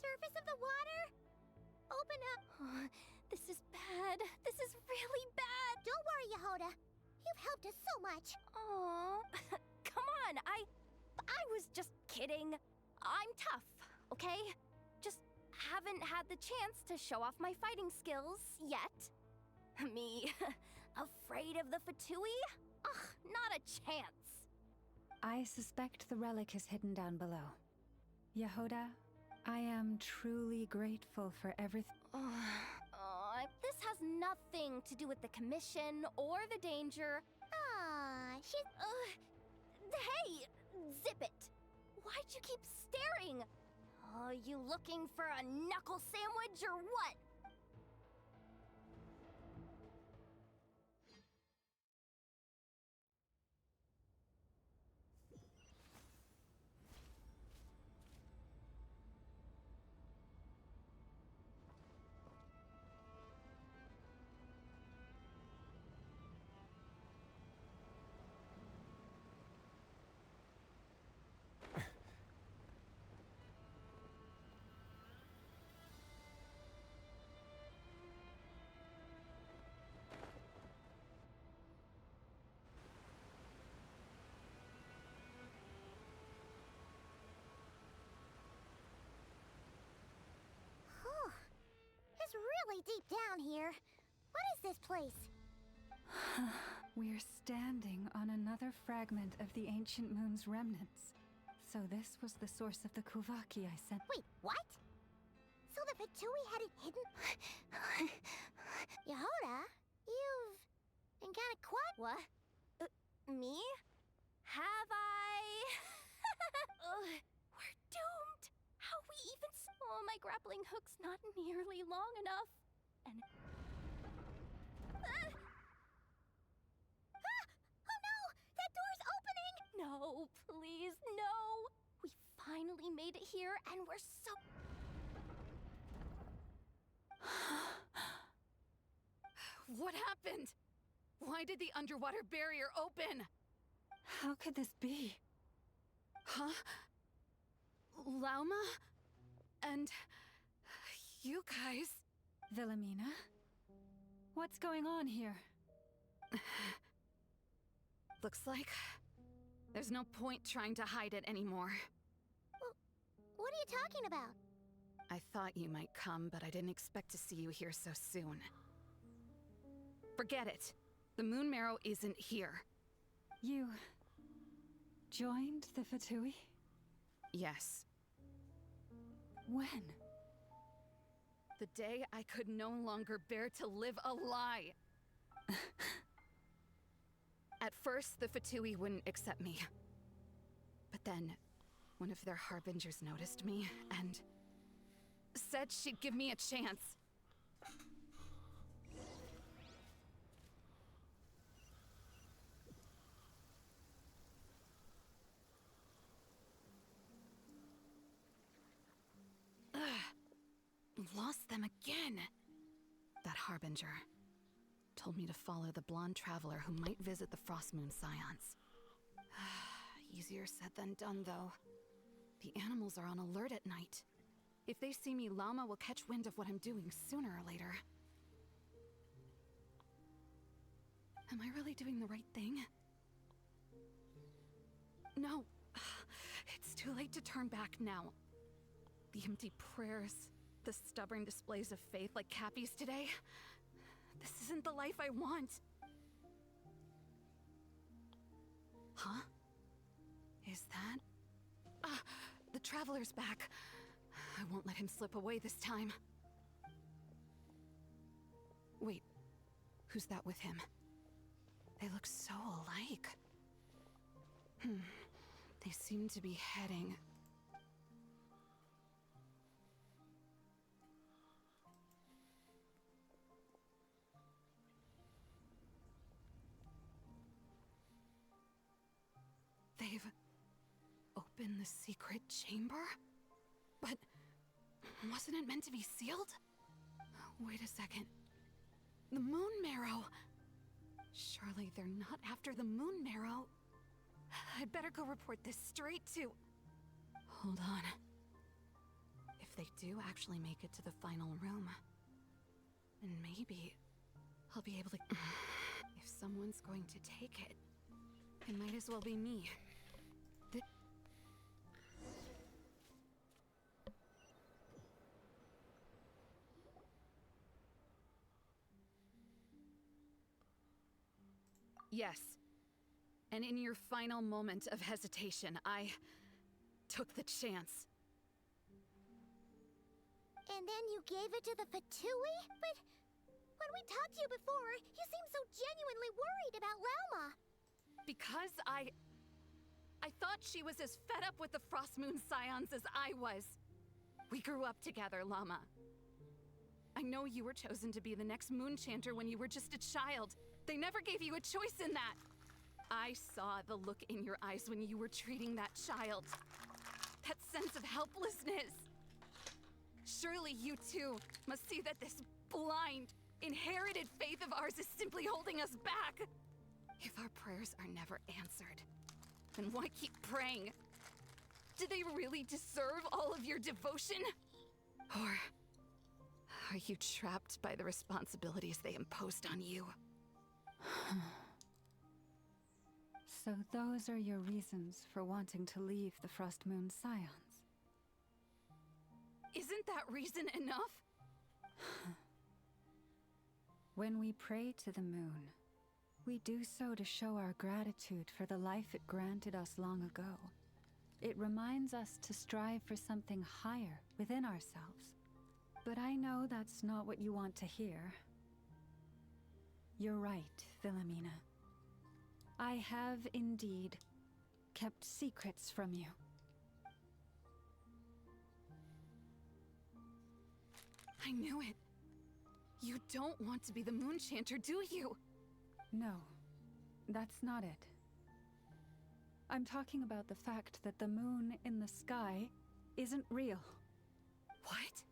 Surface of the water? Open up! This is bad. This is really bad. Don't worry, Yehoda. You've helped us so much. Aw, come on. I was just kidding. I'm tough, okay? Just haven't had the chance to show off my fighting skills yet. Me, afraid of the Fatui? Ugh, not a chance. I suspect the relic is hidden down below. Yehoda, I am truly grateful for everything. This has nothing to do with the commission or the danger. She's... Hey! Zip it! Why'd you keep staring? You looking for a knuckle sandwich or what? really deep down here. What is this place? We're standing on another fragment of the ancient moon's remnants. So this was the source of the Kuvaki I sent. Wait, what? So the Fatui had it hidden? Yehoda, you've been kind of quiet. What? Me? Have I? We're doomed. How we even? Oh, my grappling hook's not nearly long enough. And. Oh no! That door's opening! No, please, no! We finally made it here, and we're so. What happened? Why did the underwater barrier open? How could this be? Huh? Lauma? And you guys? Wilhelmina? What's going on here? Looks like there's no point trying to hide it anymore. What are you talking about? I thought you might come, but I didn't expect to see you here so soon. Forget it. The Moon Marrow isn't here. You joined the Fatui? Yes. When? The day I could no longer bear to live a lie. At first, the Fatui wouldn't accept me. But then, one of their harbingers noticed me and said she'd give me a chance. Lost them again. That harbinger told me to follow the blonde traveler who might visit the Frostmoon Scions. Easier said than done, though. The animals are on alert at night. If they see me, Llama will catch wind of what I'm doing sooner or later. Am I really doing the right thing? No. It's too late to turn back now. The empty prayers, the stubborn displays of faith like Cappy's today. This isn't the life I want. Huh? Is that? Ah, the Traveler's back. I won't let him slip away this time. Wait, who's that with him? They look so alike. They seem to be heading... They've opened the secret chamber? But wasn't it meant to be sealed? Wait a second. The Moon Marrow! Surely they're not after the Moon Marrow. I'd better go report this straight to... Hold on. If they do actually make it to the final room, then maybe I'll be able to... If someone's going to take it, it might as well be me. Yes. And in your final moment of hesitation, I took the chance. And then you gave it to the Fatui? But when we talked to you before, you seemed so genuinely worried about Lauma. Because I thought she was as fed up with the Frostmoon Scions as I was. We grew up together, Llama. I know you were chosen to be the next Moonchanter when you were just a child. They never gave you a choice in that. I saw the look in your eyes when you were treating that child. That sense of helplessness. Surely you too must see that this blind, inherited faith of ours is simply holding us back. If our prayers are never answered, then why keep praying? Do they really deserve all of your devotion? Or are you trapped by the responsibilities they imposed on you? So those are your reasons for wanting to leave the Frostmoon Scions? Isn't that reason enough? When we pray to the moon, we do so to show our gratitude for the life it granted us long ago. It reminds us to strive for something higher within ourselves. But I know that's not what you want to hear. You're right, Philomena. I have indeed kept secrets from you. I knew it. You don't want to be the Moonchanter, do you? No, that's not it. I'm talking about the fact that the moon in the sky isn't real. What?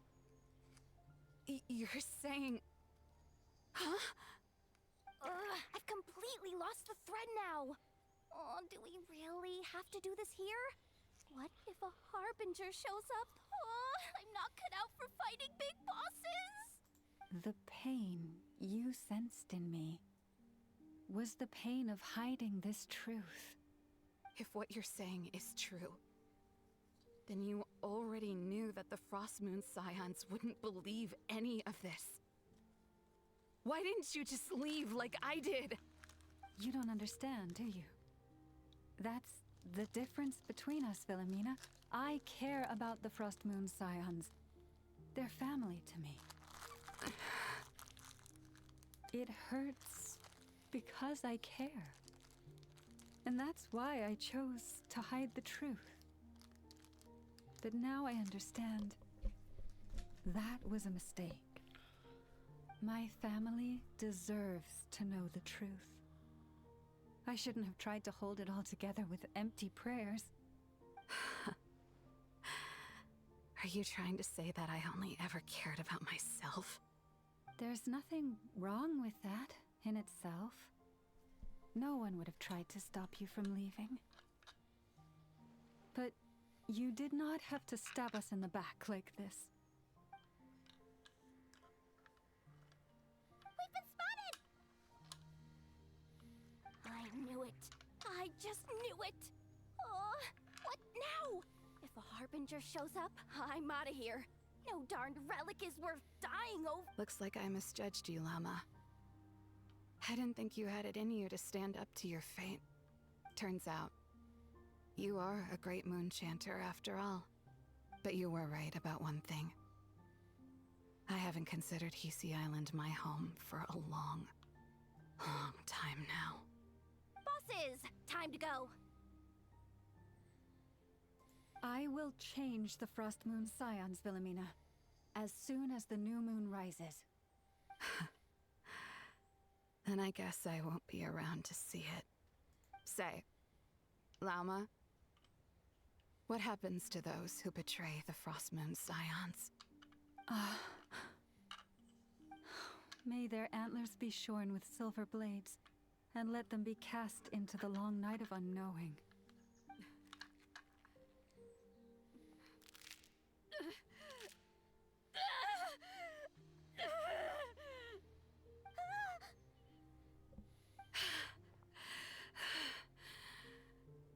You're saying... Huh? I've completely lost the thread now. Oh, do we really have to do this here? What if a harbinger shows up? Oh, I'm not cut out for fighting big bosses! The pain you sensed in me was the pain of hiding this truth. If what you're saying is true, then you already knew that the Frostmoon Scions wouldn't believe any of this. Why didn't you just leave like I did? You don't understand, do you? That's the difference between us, Philomena. I care about the Frostmoon Scions. They're family to me. It hurts because I care. And that's why I chose to hide the truth. But now I understand. That was a mistake. My family deserves to know the truth. I shouldn't have tried to hold it all together with empty prayers. Are you trying to say that I only ever cared about myself? There's nothing wrong with that in itself. No one would have tried to stop you from leaving. But you did not have to stab us in the back like this. We've been spotted! I knew it. I just knew it. Oh, what now? If a harbinger shows up, I'm out of here. No darned relic is worth dying over. Looks like I misjudged you, Llama. I didn't think you had it in you to stand up to your fate. Turns out, you are a great Moonchanter after all. But you were right about one thing. I haven't considered Hisi Island my home for a long, long time now. Bosses, time to go. I will change the Frostmoon Scions, Philomena, as soon as the new moon rises. Then I guess I won't be around to see it. Say, Llama, what happens to those who betray the Frostmoon Scions? May their antlers be shorn with silver blades, and let them be cast into the long night of unknowing.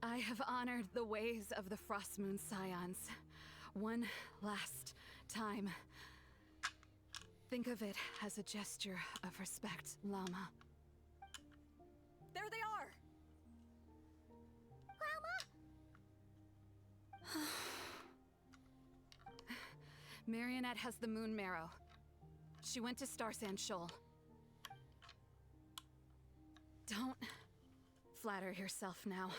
I have honored the ways of the Frostmoon Scions one last time. Think of it as a gesture of respect, Llama. There they are! Marionette has the Moon Marrow. She went to Star Sand Shoal. Don't flatter yourself now.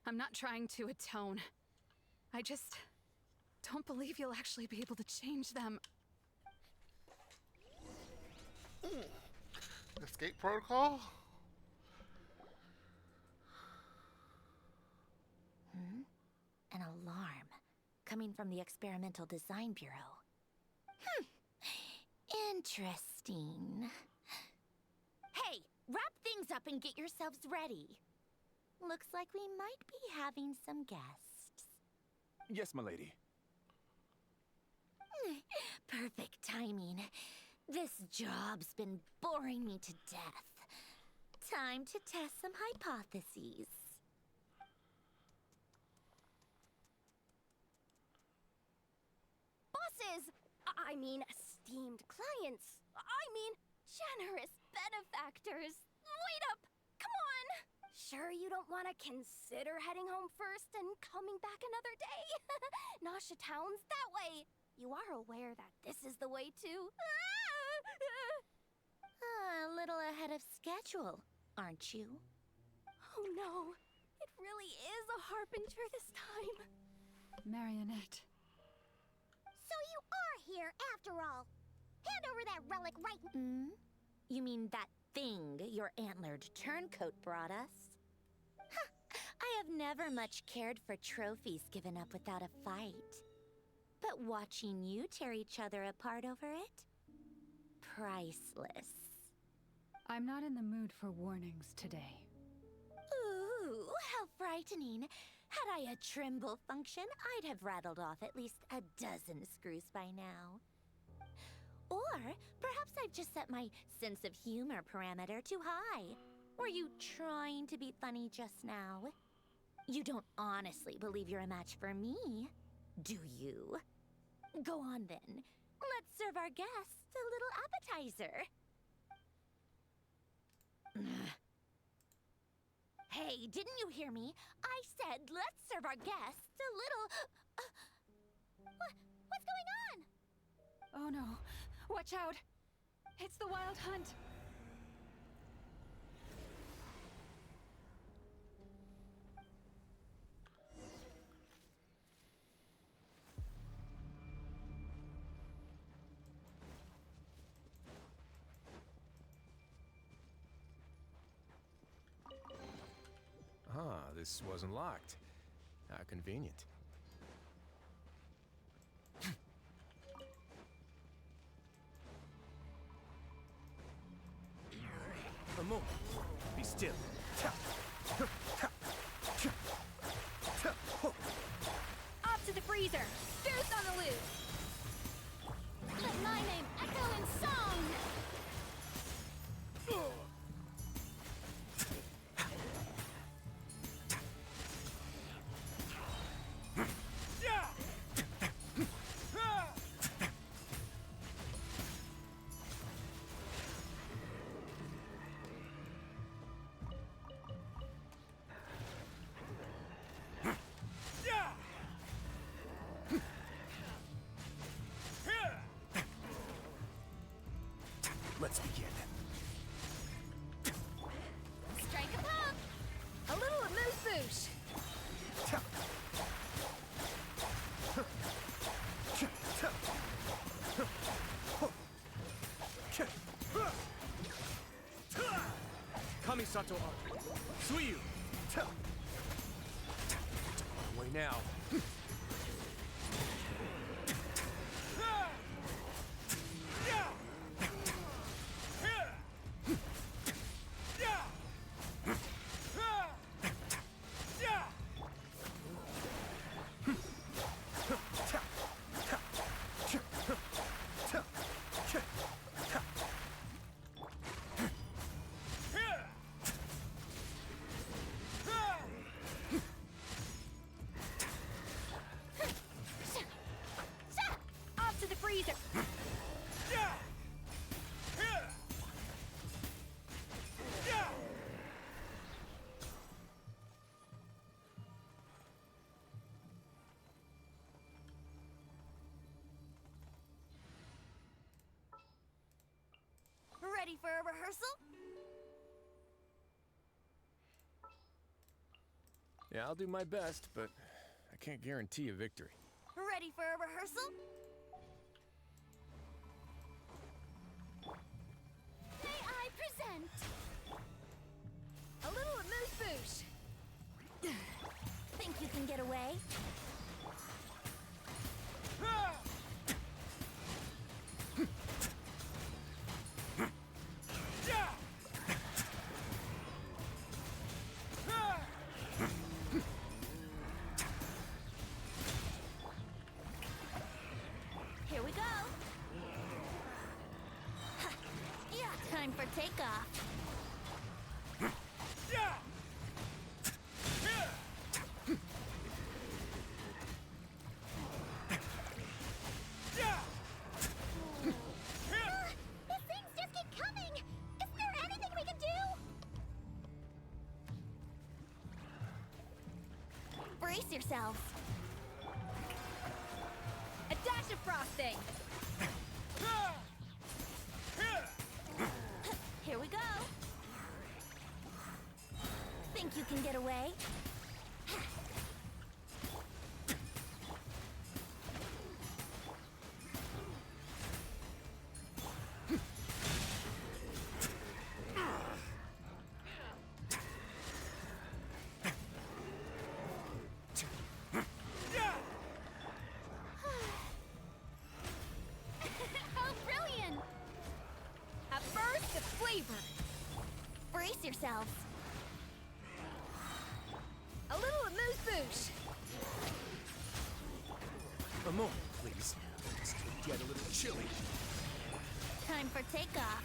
I'm not trying to atone. I just don't believe you'll actually be able to change them. Escape protocol? An alarm coming from the Experimental Design Bureau. Interesting. Hey, wrap things up and get yourselves ready. Looks like we might be having some guests. Yes, milady. Perfect timing. This job's been boring me to death. Time to test some hypotheses. Bosses! I mean, esteemed clients. I mean, generous benefactors. Wait up! Come on! Sure you don't want to consider heading home first and coming back another day? Nasha Town's that way. You are aware that this is the way to... A little ahead of schedule, aren't you? Oh no, it really is a harbinger this time. Marionette. So you are here after all. Hand over that relic right... You mean that thing your antlered turncoat brought us? Huh, I have never much cared for trophies given up without a fight. But watching you tear each other apart over it? Priceless. I'm not in the mood for warnings today. Ooh, how frightening. Had I a trimble function, I'd have rattled off at least a dozen screws by now. Or perhaps I've just set my sense of humor parameter too high. Were you trying to be funny just now? You don't honestly believe you're a match for me, do you? Go on then. Let's serve our guests a little appetizer. Hey, didn't you hear me? I said let's serve our guests a little... What's going on? Oh no. Watch out! It's the Wild Hunt! Ah, this wasn't locked. How convenient. A moment. Be still. Off to the freezer! Goose on the loose! Let my name echo in song! Let's begin. Strike a pop! A little amuse-bouche! Kamisato up. Suiyu. Away now. Off to the freezer! Ready for a rehearsal? Yeah, I'll do my best, but I can't guarantee a victory. Ready for a rehearsal? May I present a little amuse-bouche? Think you can get away? Here we go. Yeah, time for takeoff. Brace yourselves. A dash of frosting! Here we go. Think you can get away? How brilliant! A burst of flavor! Brace yourselves. A little amuse-bouche! A moment, please. This could get a little chilly. Time for takeoff.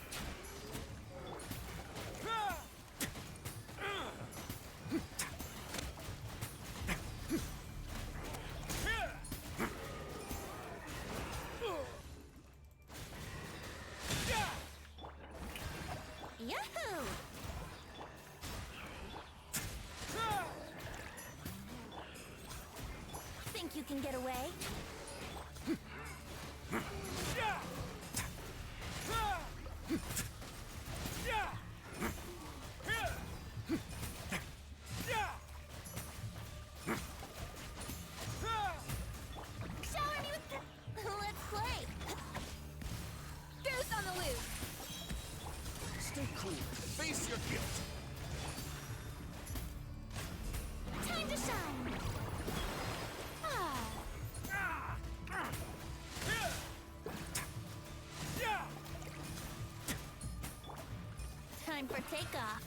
Yahoo! Think you can get away? Shower me with the... Let's play! Goose on the loose! Stay cool. Face your guilt. Time to shine! Ah. Time for takeoff.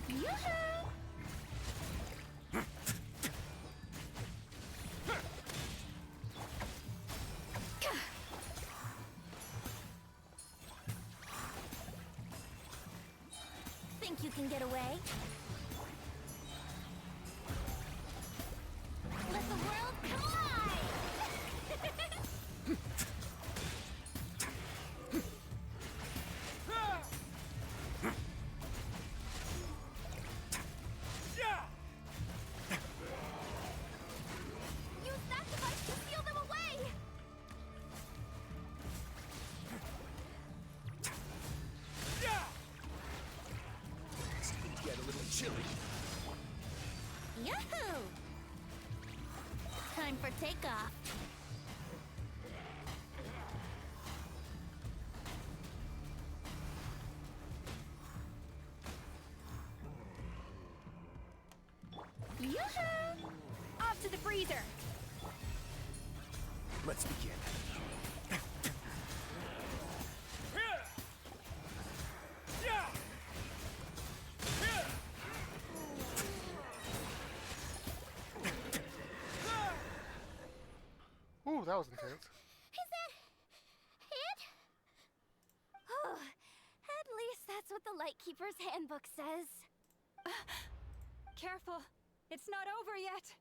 Yoo-hoo! Think you can get away? Let the world collide! Use that device to steal them away! This could get a little chilly. Yahoo! Time for takeoff. Yoo-hoo! Off to the freezer! Let's begin. Ooh, that was intense. Is that it? Oh, at least that's what the Lightkeeper's handbook says. Careful, it's not over yet.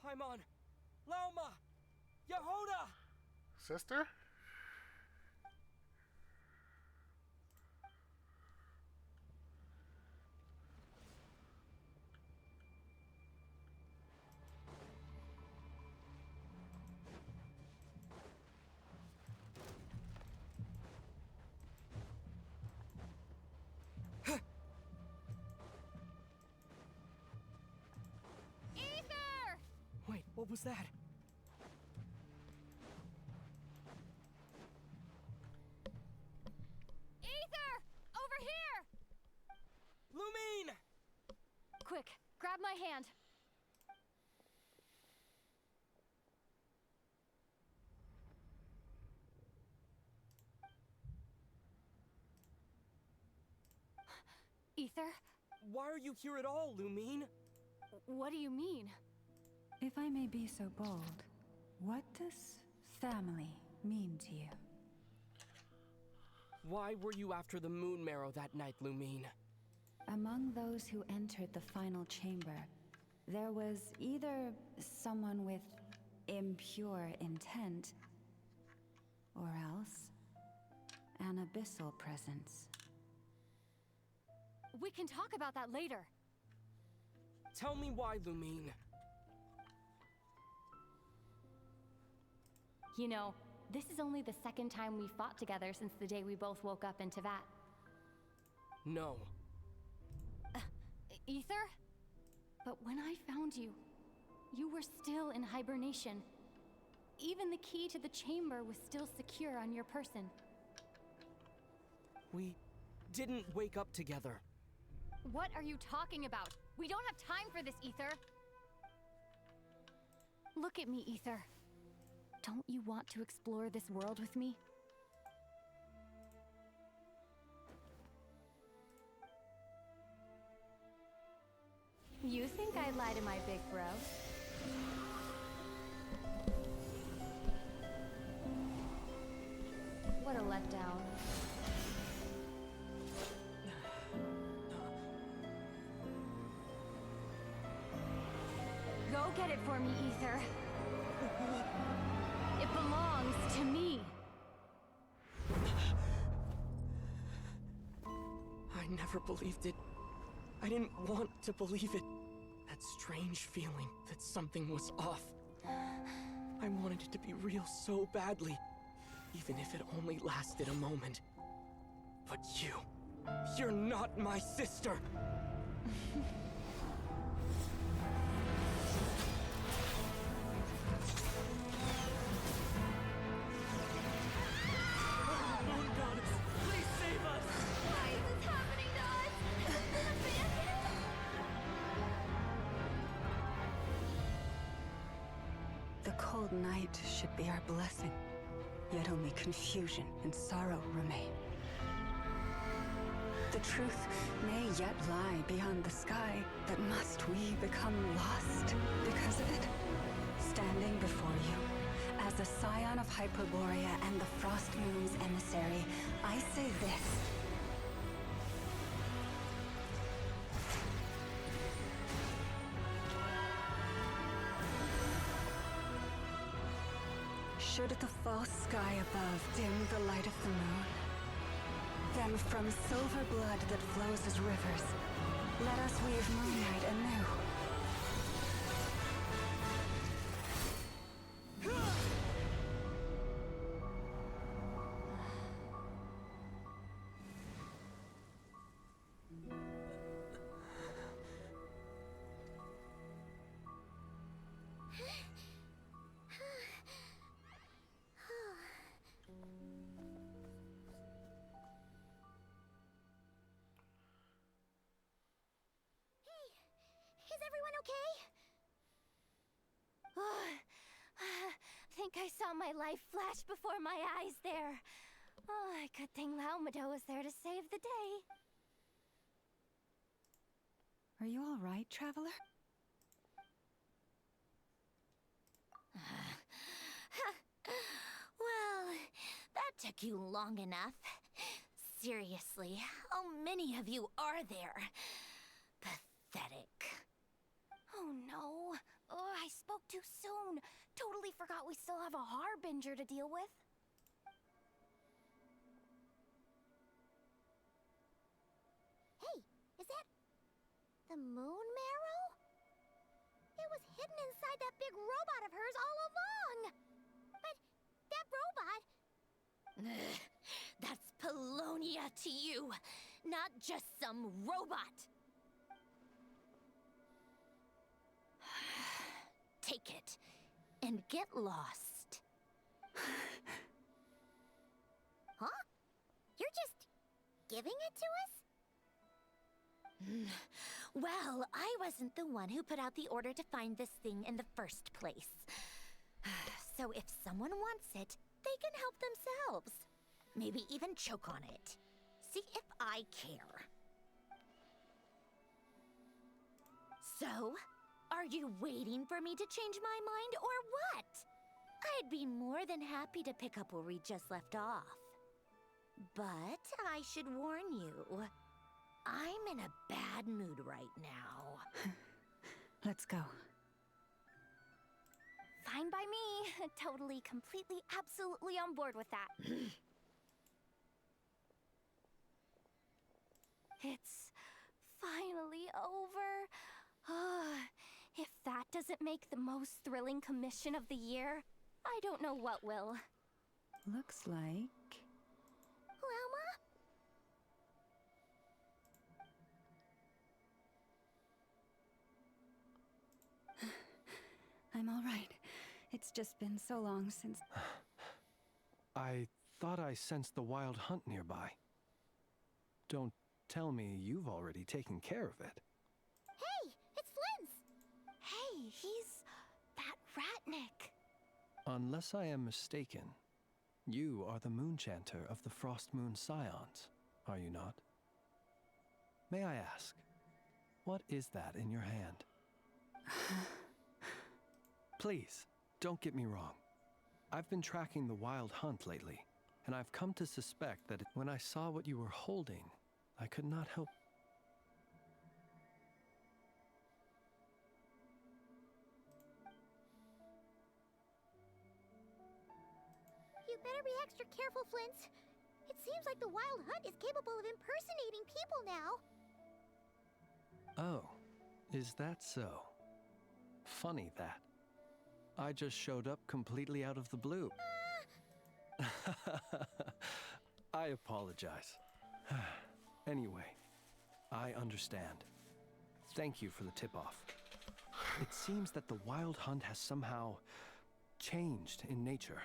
Paimon! Lauma! Yehoda! Sister? Ether! Wait, what was that? Ether! Over here! Lumine! Quick, grab my hand. Ether? Why are you here at all, Lumine? What do you mean? If I may be so bold, what does family mean to you? Why were you after the moon marrow that night, Lumine? Among those who entered the final chamber, there was either someone with impure intent, or else an abyssal presence. We can talk about that later. Tell me why, Lumine. You know, this is only the second time we fought together since the day we both woke up in Teyvat. No. Ether? But when I found you, you were still in hibernation. Even the key to the chamber was still secure on your person. We didn't wake up together. What are you talking about? We don't have time for this, Ether! Look at me, Ether. Don't you want to explore this world with me? You think I'd lie to my big bro? What a letdown. Go get it for me, Ether. It belongs to me. I never believed it. I didn't want to believe it. That strange feeling that something was off. I wanted it to be real so badly, even if it only lasted a moment. But you're not my sister! The cold night should be our blessing, yet only confusion and sorrow remain. The truth may yet lie beyond the sky, but must we become lost because of it? Standing before you, as a scion of Hyperborea and the Frost Moon's emissary, I say this. Should the false sky above dim the light of the moon, then from silver blood that flows as rivers, let us weave moonlight anew. Is everyone okay? Think I saw my life flash before my eyes there. Oh, good thing Laumado was there to save the day. Are you all right, traveler? Well, that took you long enough. Seriously, how many of you are there? Pathetic. Oh no. Oh, I spoke too soon. Totally forgot we still have a harbinger to deal with. Hey, is that the moon marrow? It was hidden inside that big robot of hers all along. But that robot... That's Polonia to you, not just some robot. Take it and get lost. Huh? You're just giving it to us? Well, I wasn't the one who put out the order to find this thing in the first place. So if someone wants it, they can help themselves. Maybe even choke on it. See if I care. So, are you waiting for me to change my mind or what? I'd be more than happy to pick up where we just left off. But I should warn you, I'm in a bad mood right now. Let's go. Fine by me. Totally, completely, absolutely on board with that. It's finally over. If that doesn't make the most thrilling commission of the year, I don't know what will. Looks like... Wilma? I'm all right. It's just been so long since... I thought I sensed the wild hunt nearby. Don't tell me you've already taken care of it. Hey, it's Linz! Hey, he's that Ratnik. Unless I am mistaken, you are the Moonchanter of the Frost Moon Scions, are you not? May I ask, what is that in your hand? Please, don't get me wrong. I've been tracking the wild hunt lately, and I've come to suspect that when I saw what you were holding, I could not help. You better be extra careful, Flint. It seems like the Wild Hunt is capable of impersonating people now. Oh, is that so? Funny that. I just showed up completely out of the blue. I apologize. Anyway, I understand. Thank you for the tip-off. It seems that the wild hunt has somehow changed in nature.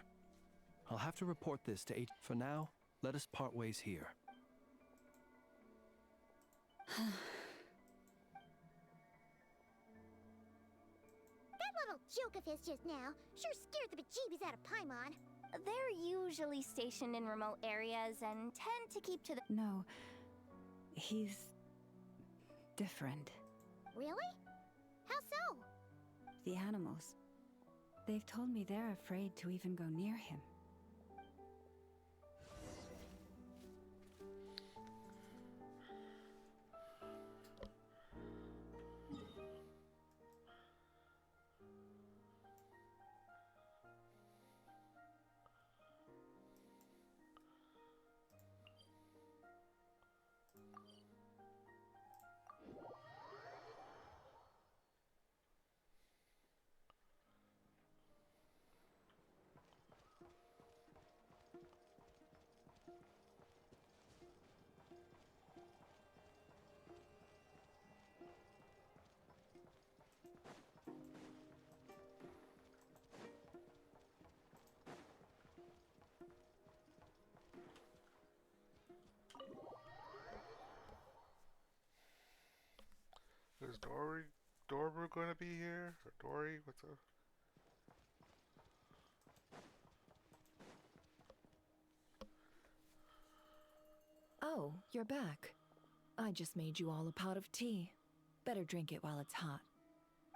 I'll have to report this to H. For now, let us part ways here. That little joke of his just now sure scared the bejeebies out of Paimon. They're usually stationed in remote areas and tend to keep to the... No, he's... different. Really? How so? The animals. They've told me they're afraid to even go near him. Is Doru gonna be here? Or Dory? What's up? Oh, you're back. I just made you all a pot of tea. Better drink it while it's hot.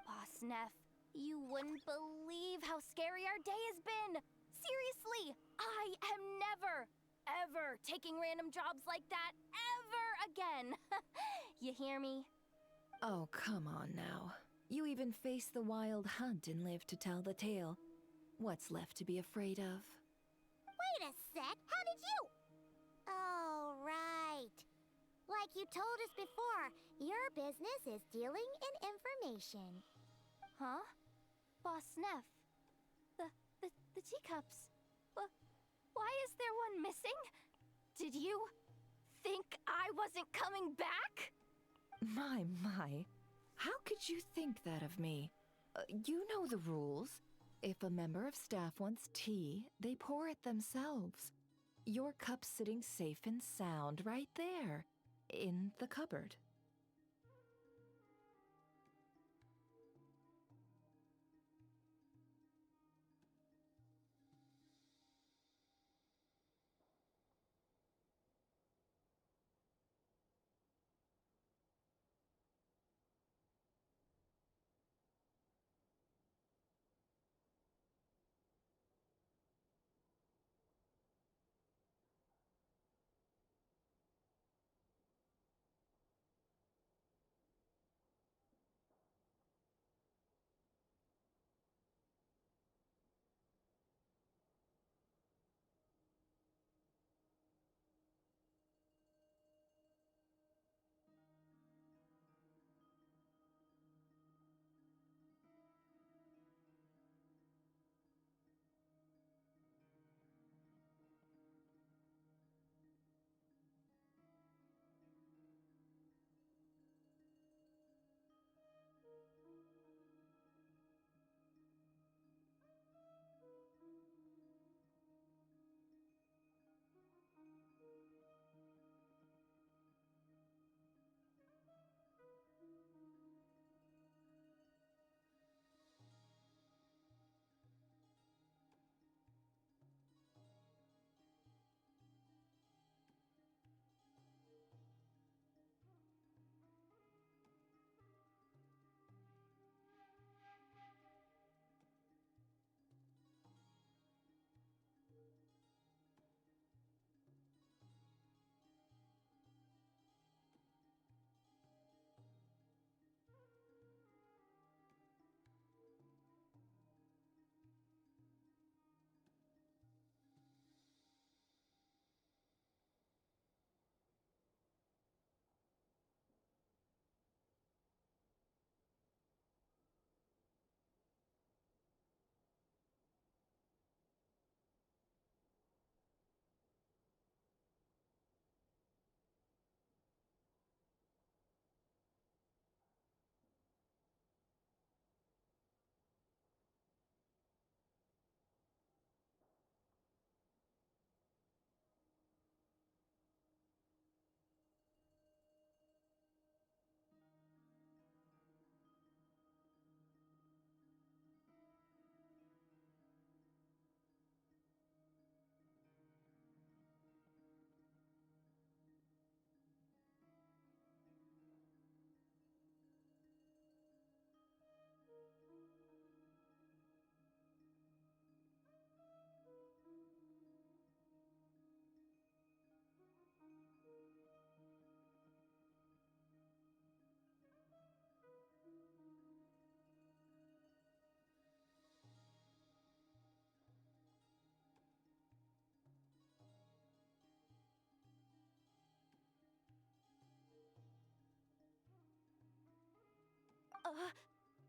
Boss Neff, you wouldn't believe how scary our day has been. Seriously, I am never, ever taking random jobs like that ever again. You hear me? Oh, come on now. You even faced the wild hunt and lived to tell the tale. What's left to be afraid of? Wait a sec, how did you? Oh, right. Like you told us before, your business is dealing in information. Huh? Boss Neff, the teacups. Why is there one missing? Did you think I wasn't coming back? My. How could you think that of me? You know the rules. If a member of staff wants tea, they pour it themselves. Your cup's sitting safe and sound right there, in the cupboard.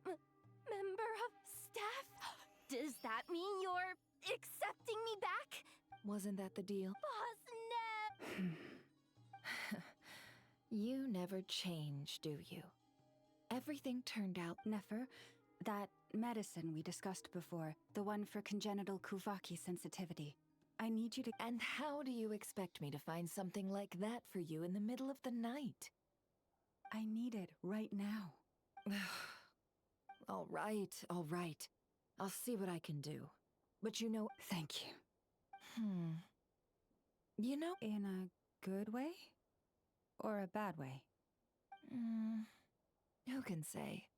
Member of staff? Does that mean you're accepting me back? Wasn't that the deal? Boss Neb! You never change, do you? Everything turned out. Nefer, that medicine we discussed before, the one for congenital Kuvaki sensitivity. I need you to. And how do you expect me to find something like that for you in the middle of the night? I need it right now. All right, all right. I'll see what I can do. But you know... Thank you. You know... In a good way? Or a bad way? Who can say?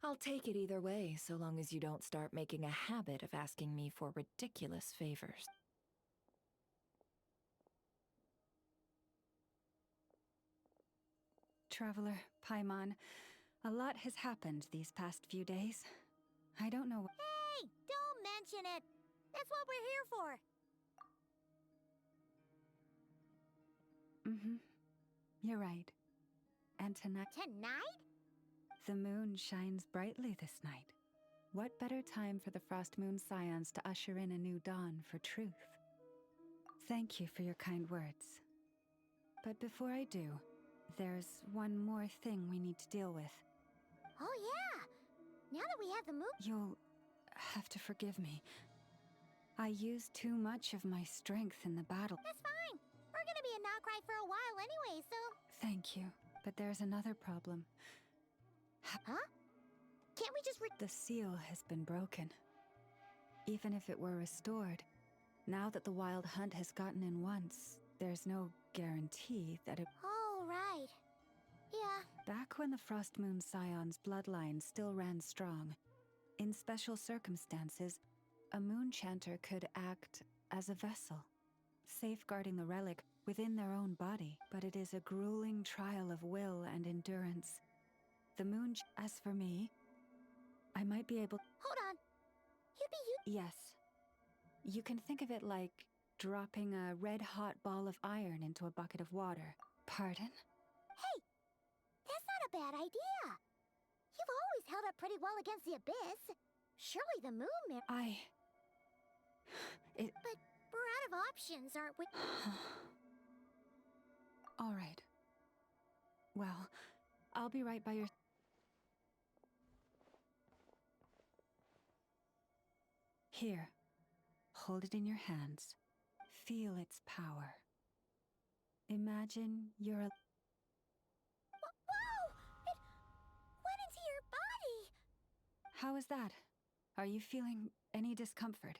I'll take it either way, so long as you don't start making a habit of asking me for ridiculous favors. Traveler, Paimon, a lot has happened these past few days. I don't know. Hey, don't mention it. That's what we're here for. You're right. And tonight... Tonight? The moon shines brightly this night. What better time for the Frost Moon Scions to usher in a new dawn for truth? Thank you for your kind words. But before I do, there's one more thing we need to deal with. Oh yeah! Now that we have the moon... You'll have to forgive me. I used too much of my strength in the battle. That's fine! We're gonna be in Krai for a while anyway, so... Thank you, but there's another problem. Huh? Can't we just The seal has been broken. Even if it were restored, now that the Wild Hunt has gotten in once, there's no guarantee that it... Oh, right. Yeah. Back when the Frost Moon Scion's bloodline still ran strong, in special circumstances, a moon chanter could act as a vessel, safeguarding the relic within their own body. But it is a grueling trial of will and endurance. The moon... As for me, I might be able... Hold on. You... Yes. You can think of it like dropping a red-hot ball of iron into a bucket of water. Pardon? Hey! That's not a bad idea! You've always held up pretty well against the abyss. Surely the moon... But we're out of options, aren't we? All right. Well, I'll be right by your... Here. Hold it in your hands. Feel its power. Imagine you're a... Whoa! It went into your body! How is that? Are you feeling any discomfort?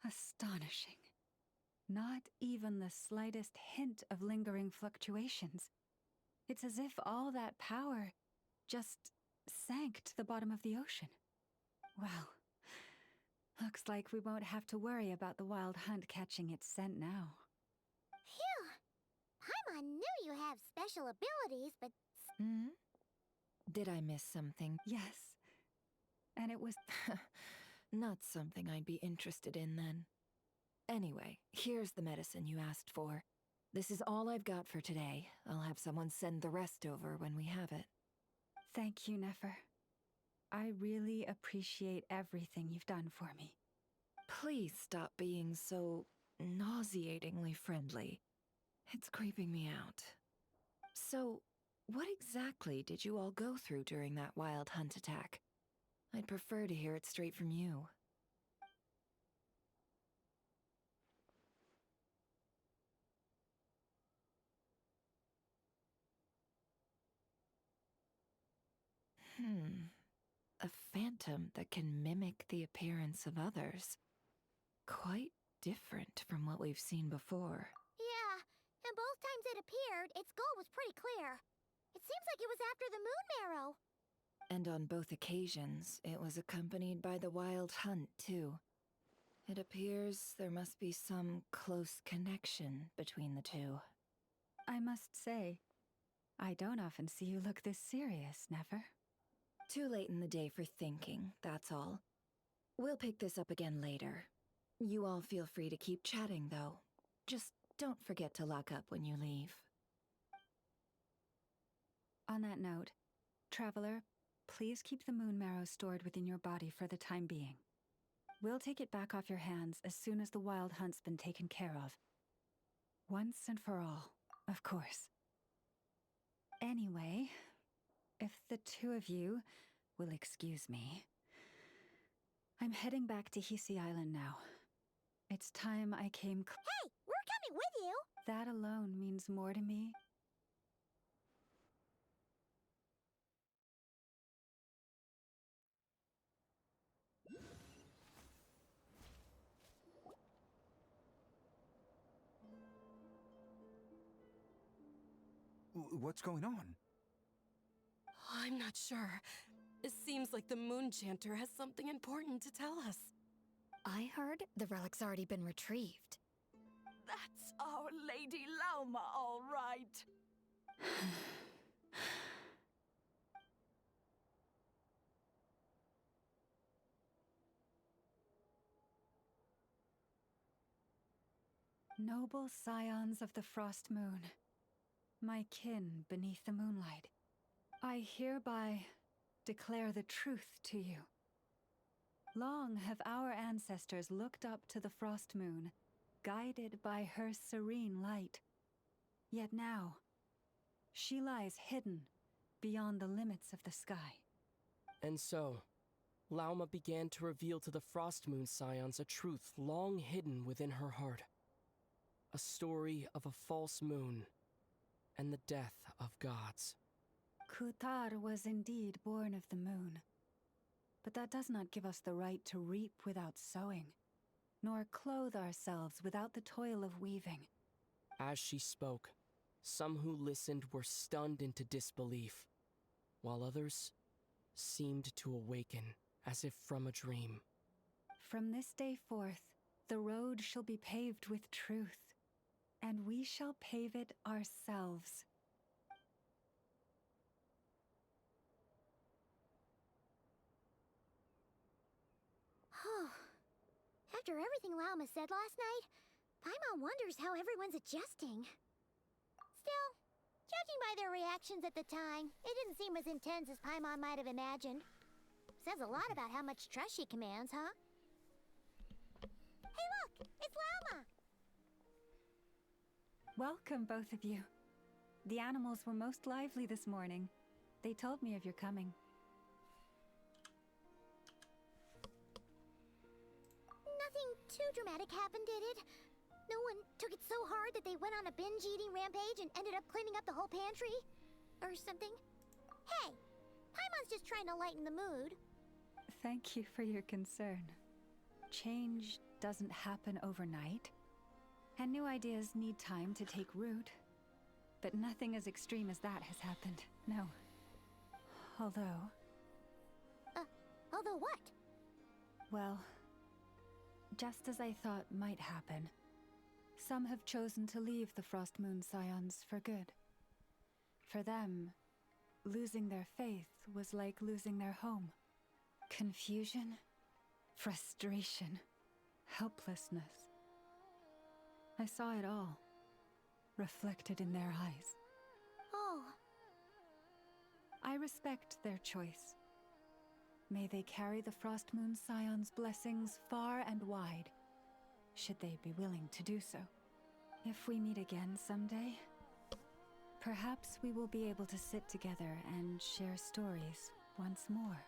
Astonishing. Not even the slightest hint of lingering fluctuations. It's as if all that power just sank to the bottom of the ocean. Well, looks like we won't have to worry about the Wild Hunt catching its scent now. Phew! Paimon knew you have special abilities, but... Did I miss something? Yes. And it was... Not something I'd be interested in then. Anyway, here's the medicine you asked for. This is all I've got for today. I'll have someone send the rest over when we have it. Thank you, Nefer. I really appreciate everything you've done for me. Please stop being so nauseatingly friendly. It's creeping me out. So, what exactly did you all go through during that Wild Hunt attack? I'd prefer to hear it straight from you. A phantom that can mimic the appearance of others. Quite different from what we've seen before. Yeah, and both times it appeared, its goal was pretty clear. It seems like it was after the moon marrow. And on both occasions, it was accompanied by the Wild Hunt, too. It appears there must be some close connection between the two. I must say, I don't often see you look this serious, Nefer. Too late in the day for thinking, that's all. We'll pick this up again later. You all feel free to keep chatting, though. Just don't forget to lock up when you leave. On that note, Traveler, please keep the moon marrow stored within your body for the time being. We'll take it back off your hands as soon as the wild hunt's been taken care of. Once and for all, of course. Anyway, if the two of you will excuse me, I'm heading back to Hisi Island now. It's time I came Hey, we're coming with you! That alone means more to me. What's going on? I'm not sure. It seems like the Moon Chanter has something important to tell us. I heard the relic's already been retrieved. That's Our Lady Lauma, all right. Noble scions of the Frost Moon, my kin beneath the moonlight, I hereby declare the truth to you. Long have our ancestors looked up to the Frost Moon, guided by her serene light. Yet now, she lies hidden beyond the limits of the sky. And so, Lauma began to reveal to the Frost Moon Scions a truth long hidden within her heart. A story of a false moon and the death of gods. Kutar was indeed born of the moon. But that does not give us the right to reap without sowing, nor clothe ourselves without the toil of weaving. As she spoke, some who listened were stunned into disbelief, while others seemed to awaken as if from a dream. From this day forth, the road shall be paved with truth, and we shall pave it ourselves. After everything Lauma said last night, Paimon wonders how everyone's adjusting. Still, judging by their reactions at the time, it didn't seem as intense as Paimon might have imagined. Says a lot about how much trust she commands, huh? Hey look! It's Lauma! Welcome, both of you. The animals were most lively this morning. They told me of your coming. Nothing too dramatic happened, did it? No one took it so hard that they went on a binge-eating rampage and ended up cleaning up the whole pantry? Or something? Hey! Paimon's just trying to lighten the mood. Thank you for your concern. Change doesn't happen overnight, and new ideas need time to take root. But nothing as extreme as that has happened, no. Although... although what? Well, just as I thought might happen, some have chosen to leave the Frost Moon Scions for good. For them, losing their faith was like losing their home. Confusion, frustration, helplessness. I saw it all, reflected in their eyes. Oh. I respect their choice. May they carry the Frost Moon Scion's blessings far and wide, should they be willing to do so. If we meet again someday, perhaps we will be able to sit together and share stories once more.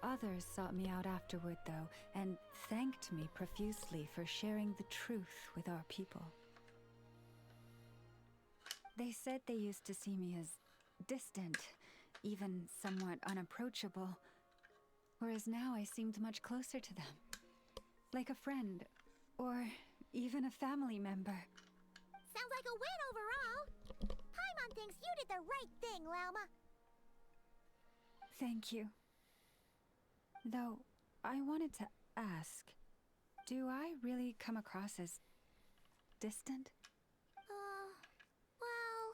Others sought me out afterward, though, and thanked me profusely for sharing the truth with our people. They said they used to see me as distant, even somewhat unapproachable, whereas now I seemed much closer to them. Like a friend, or even a family member. Sounds like a win overall! Paimon thinks you did the right thing, Lauma. Thank you. Though, I wanted to ask, do I really come across as distant? Well,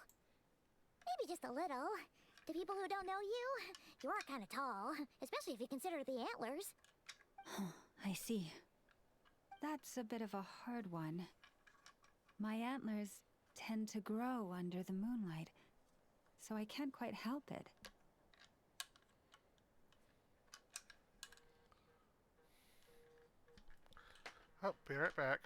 maybe just a little. To people who don't know you, you are kind of tall, especially if you consider the antlers. I see. That's a bit of a hard one. My antlers tend to grow under the moonlight, so I can't quite help it. Oh, be right back.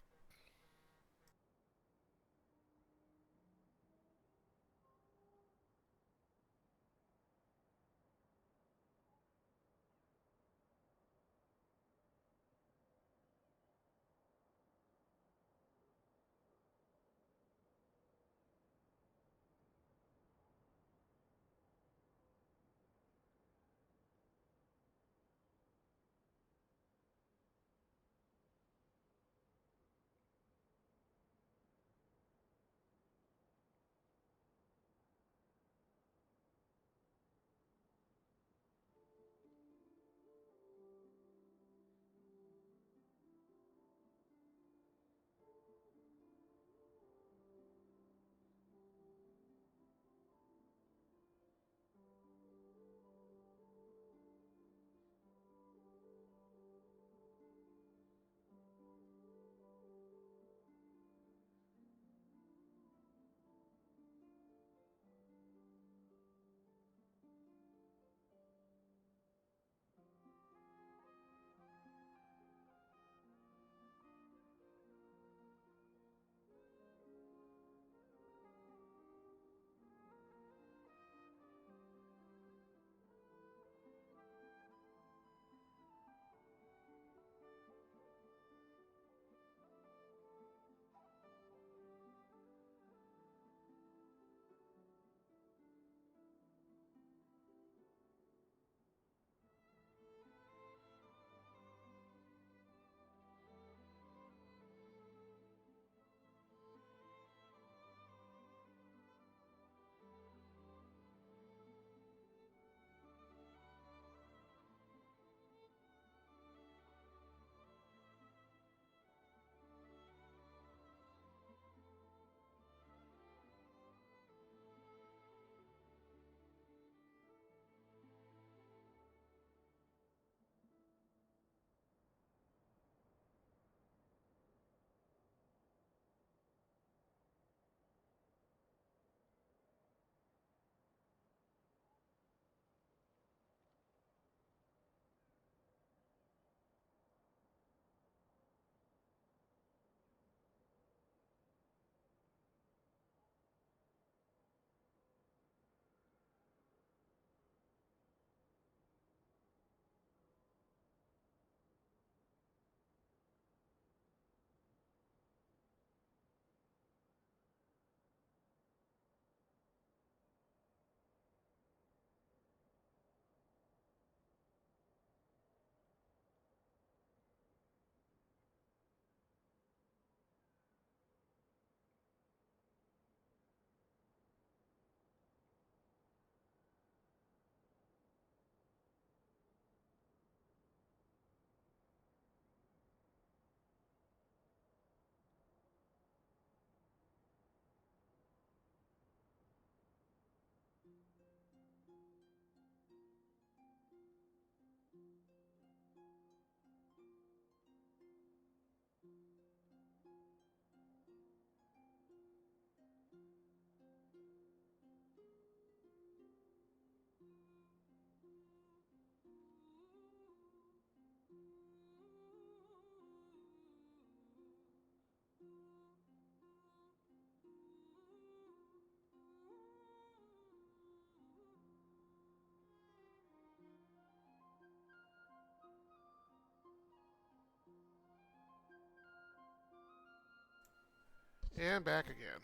And back again.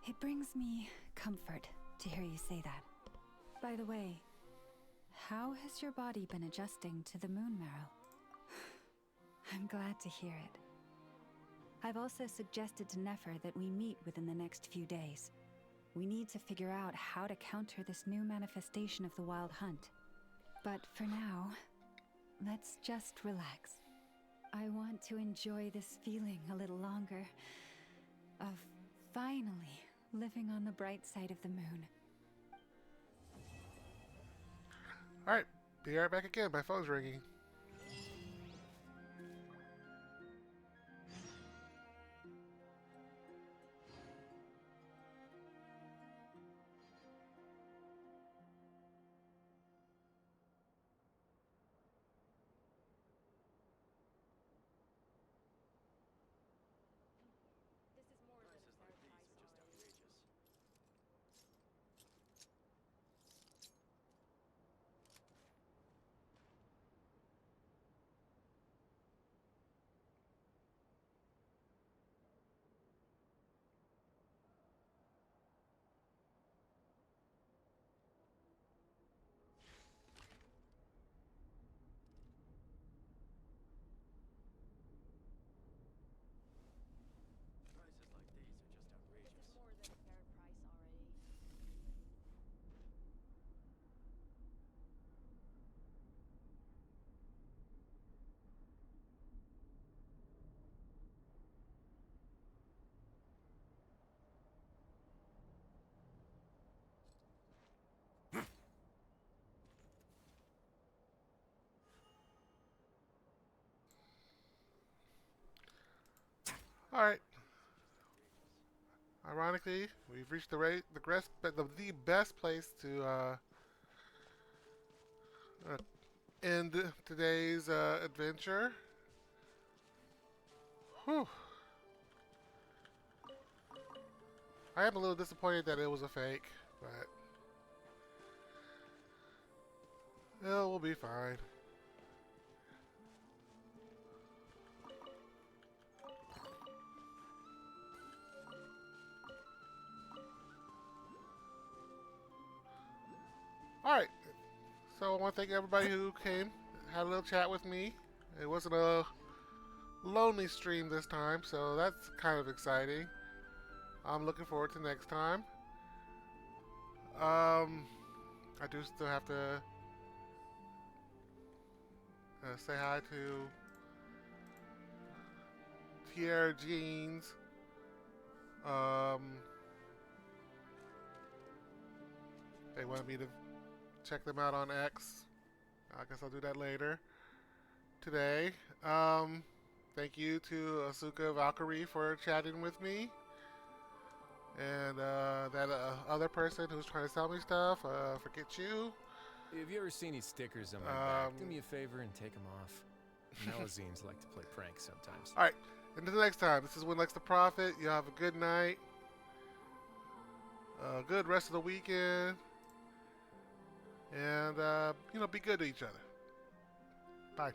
It brings me comfort to hear you say that. By the way, how has your body been adjusting to the moon marrow? I'm glad to hear it. I've also suggested to Nefer that we meet within the next few days. We need to figure out how to counter this new manifestation of the Wild Hunt. But for now, let's just relax. I want to enjoy this feeling a little longer of finally living on the bright side of the moon. Alright, be right back again. My phone's ringing. Alright. Ironically, we've reached the best place to end today's adventure. Whew. I am a little disappointed that it was a fake, but we'll be fine. Alright, so I want to thank everybody who came, had a little chat with me. It wasn't a lonely stream this time, so that's kind of exciting. I'm looking forward to next time. I do still have to say hi to Tierra Jeans. They wanted me to check them out on X. I guess I'll do that later today. Thank you to Asuka Valkyrie for chatting with me. And that other person who's trying to sell me stuff, forget you. If you ever see any stickers on my back, do me a favor and take them off. Malazines like to play pranks sometimes. Alright, until next time, this is When Lex the Prophet. You have a good night. Good rest of the weekend. And, be good to each other. Bye.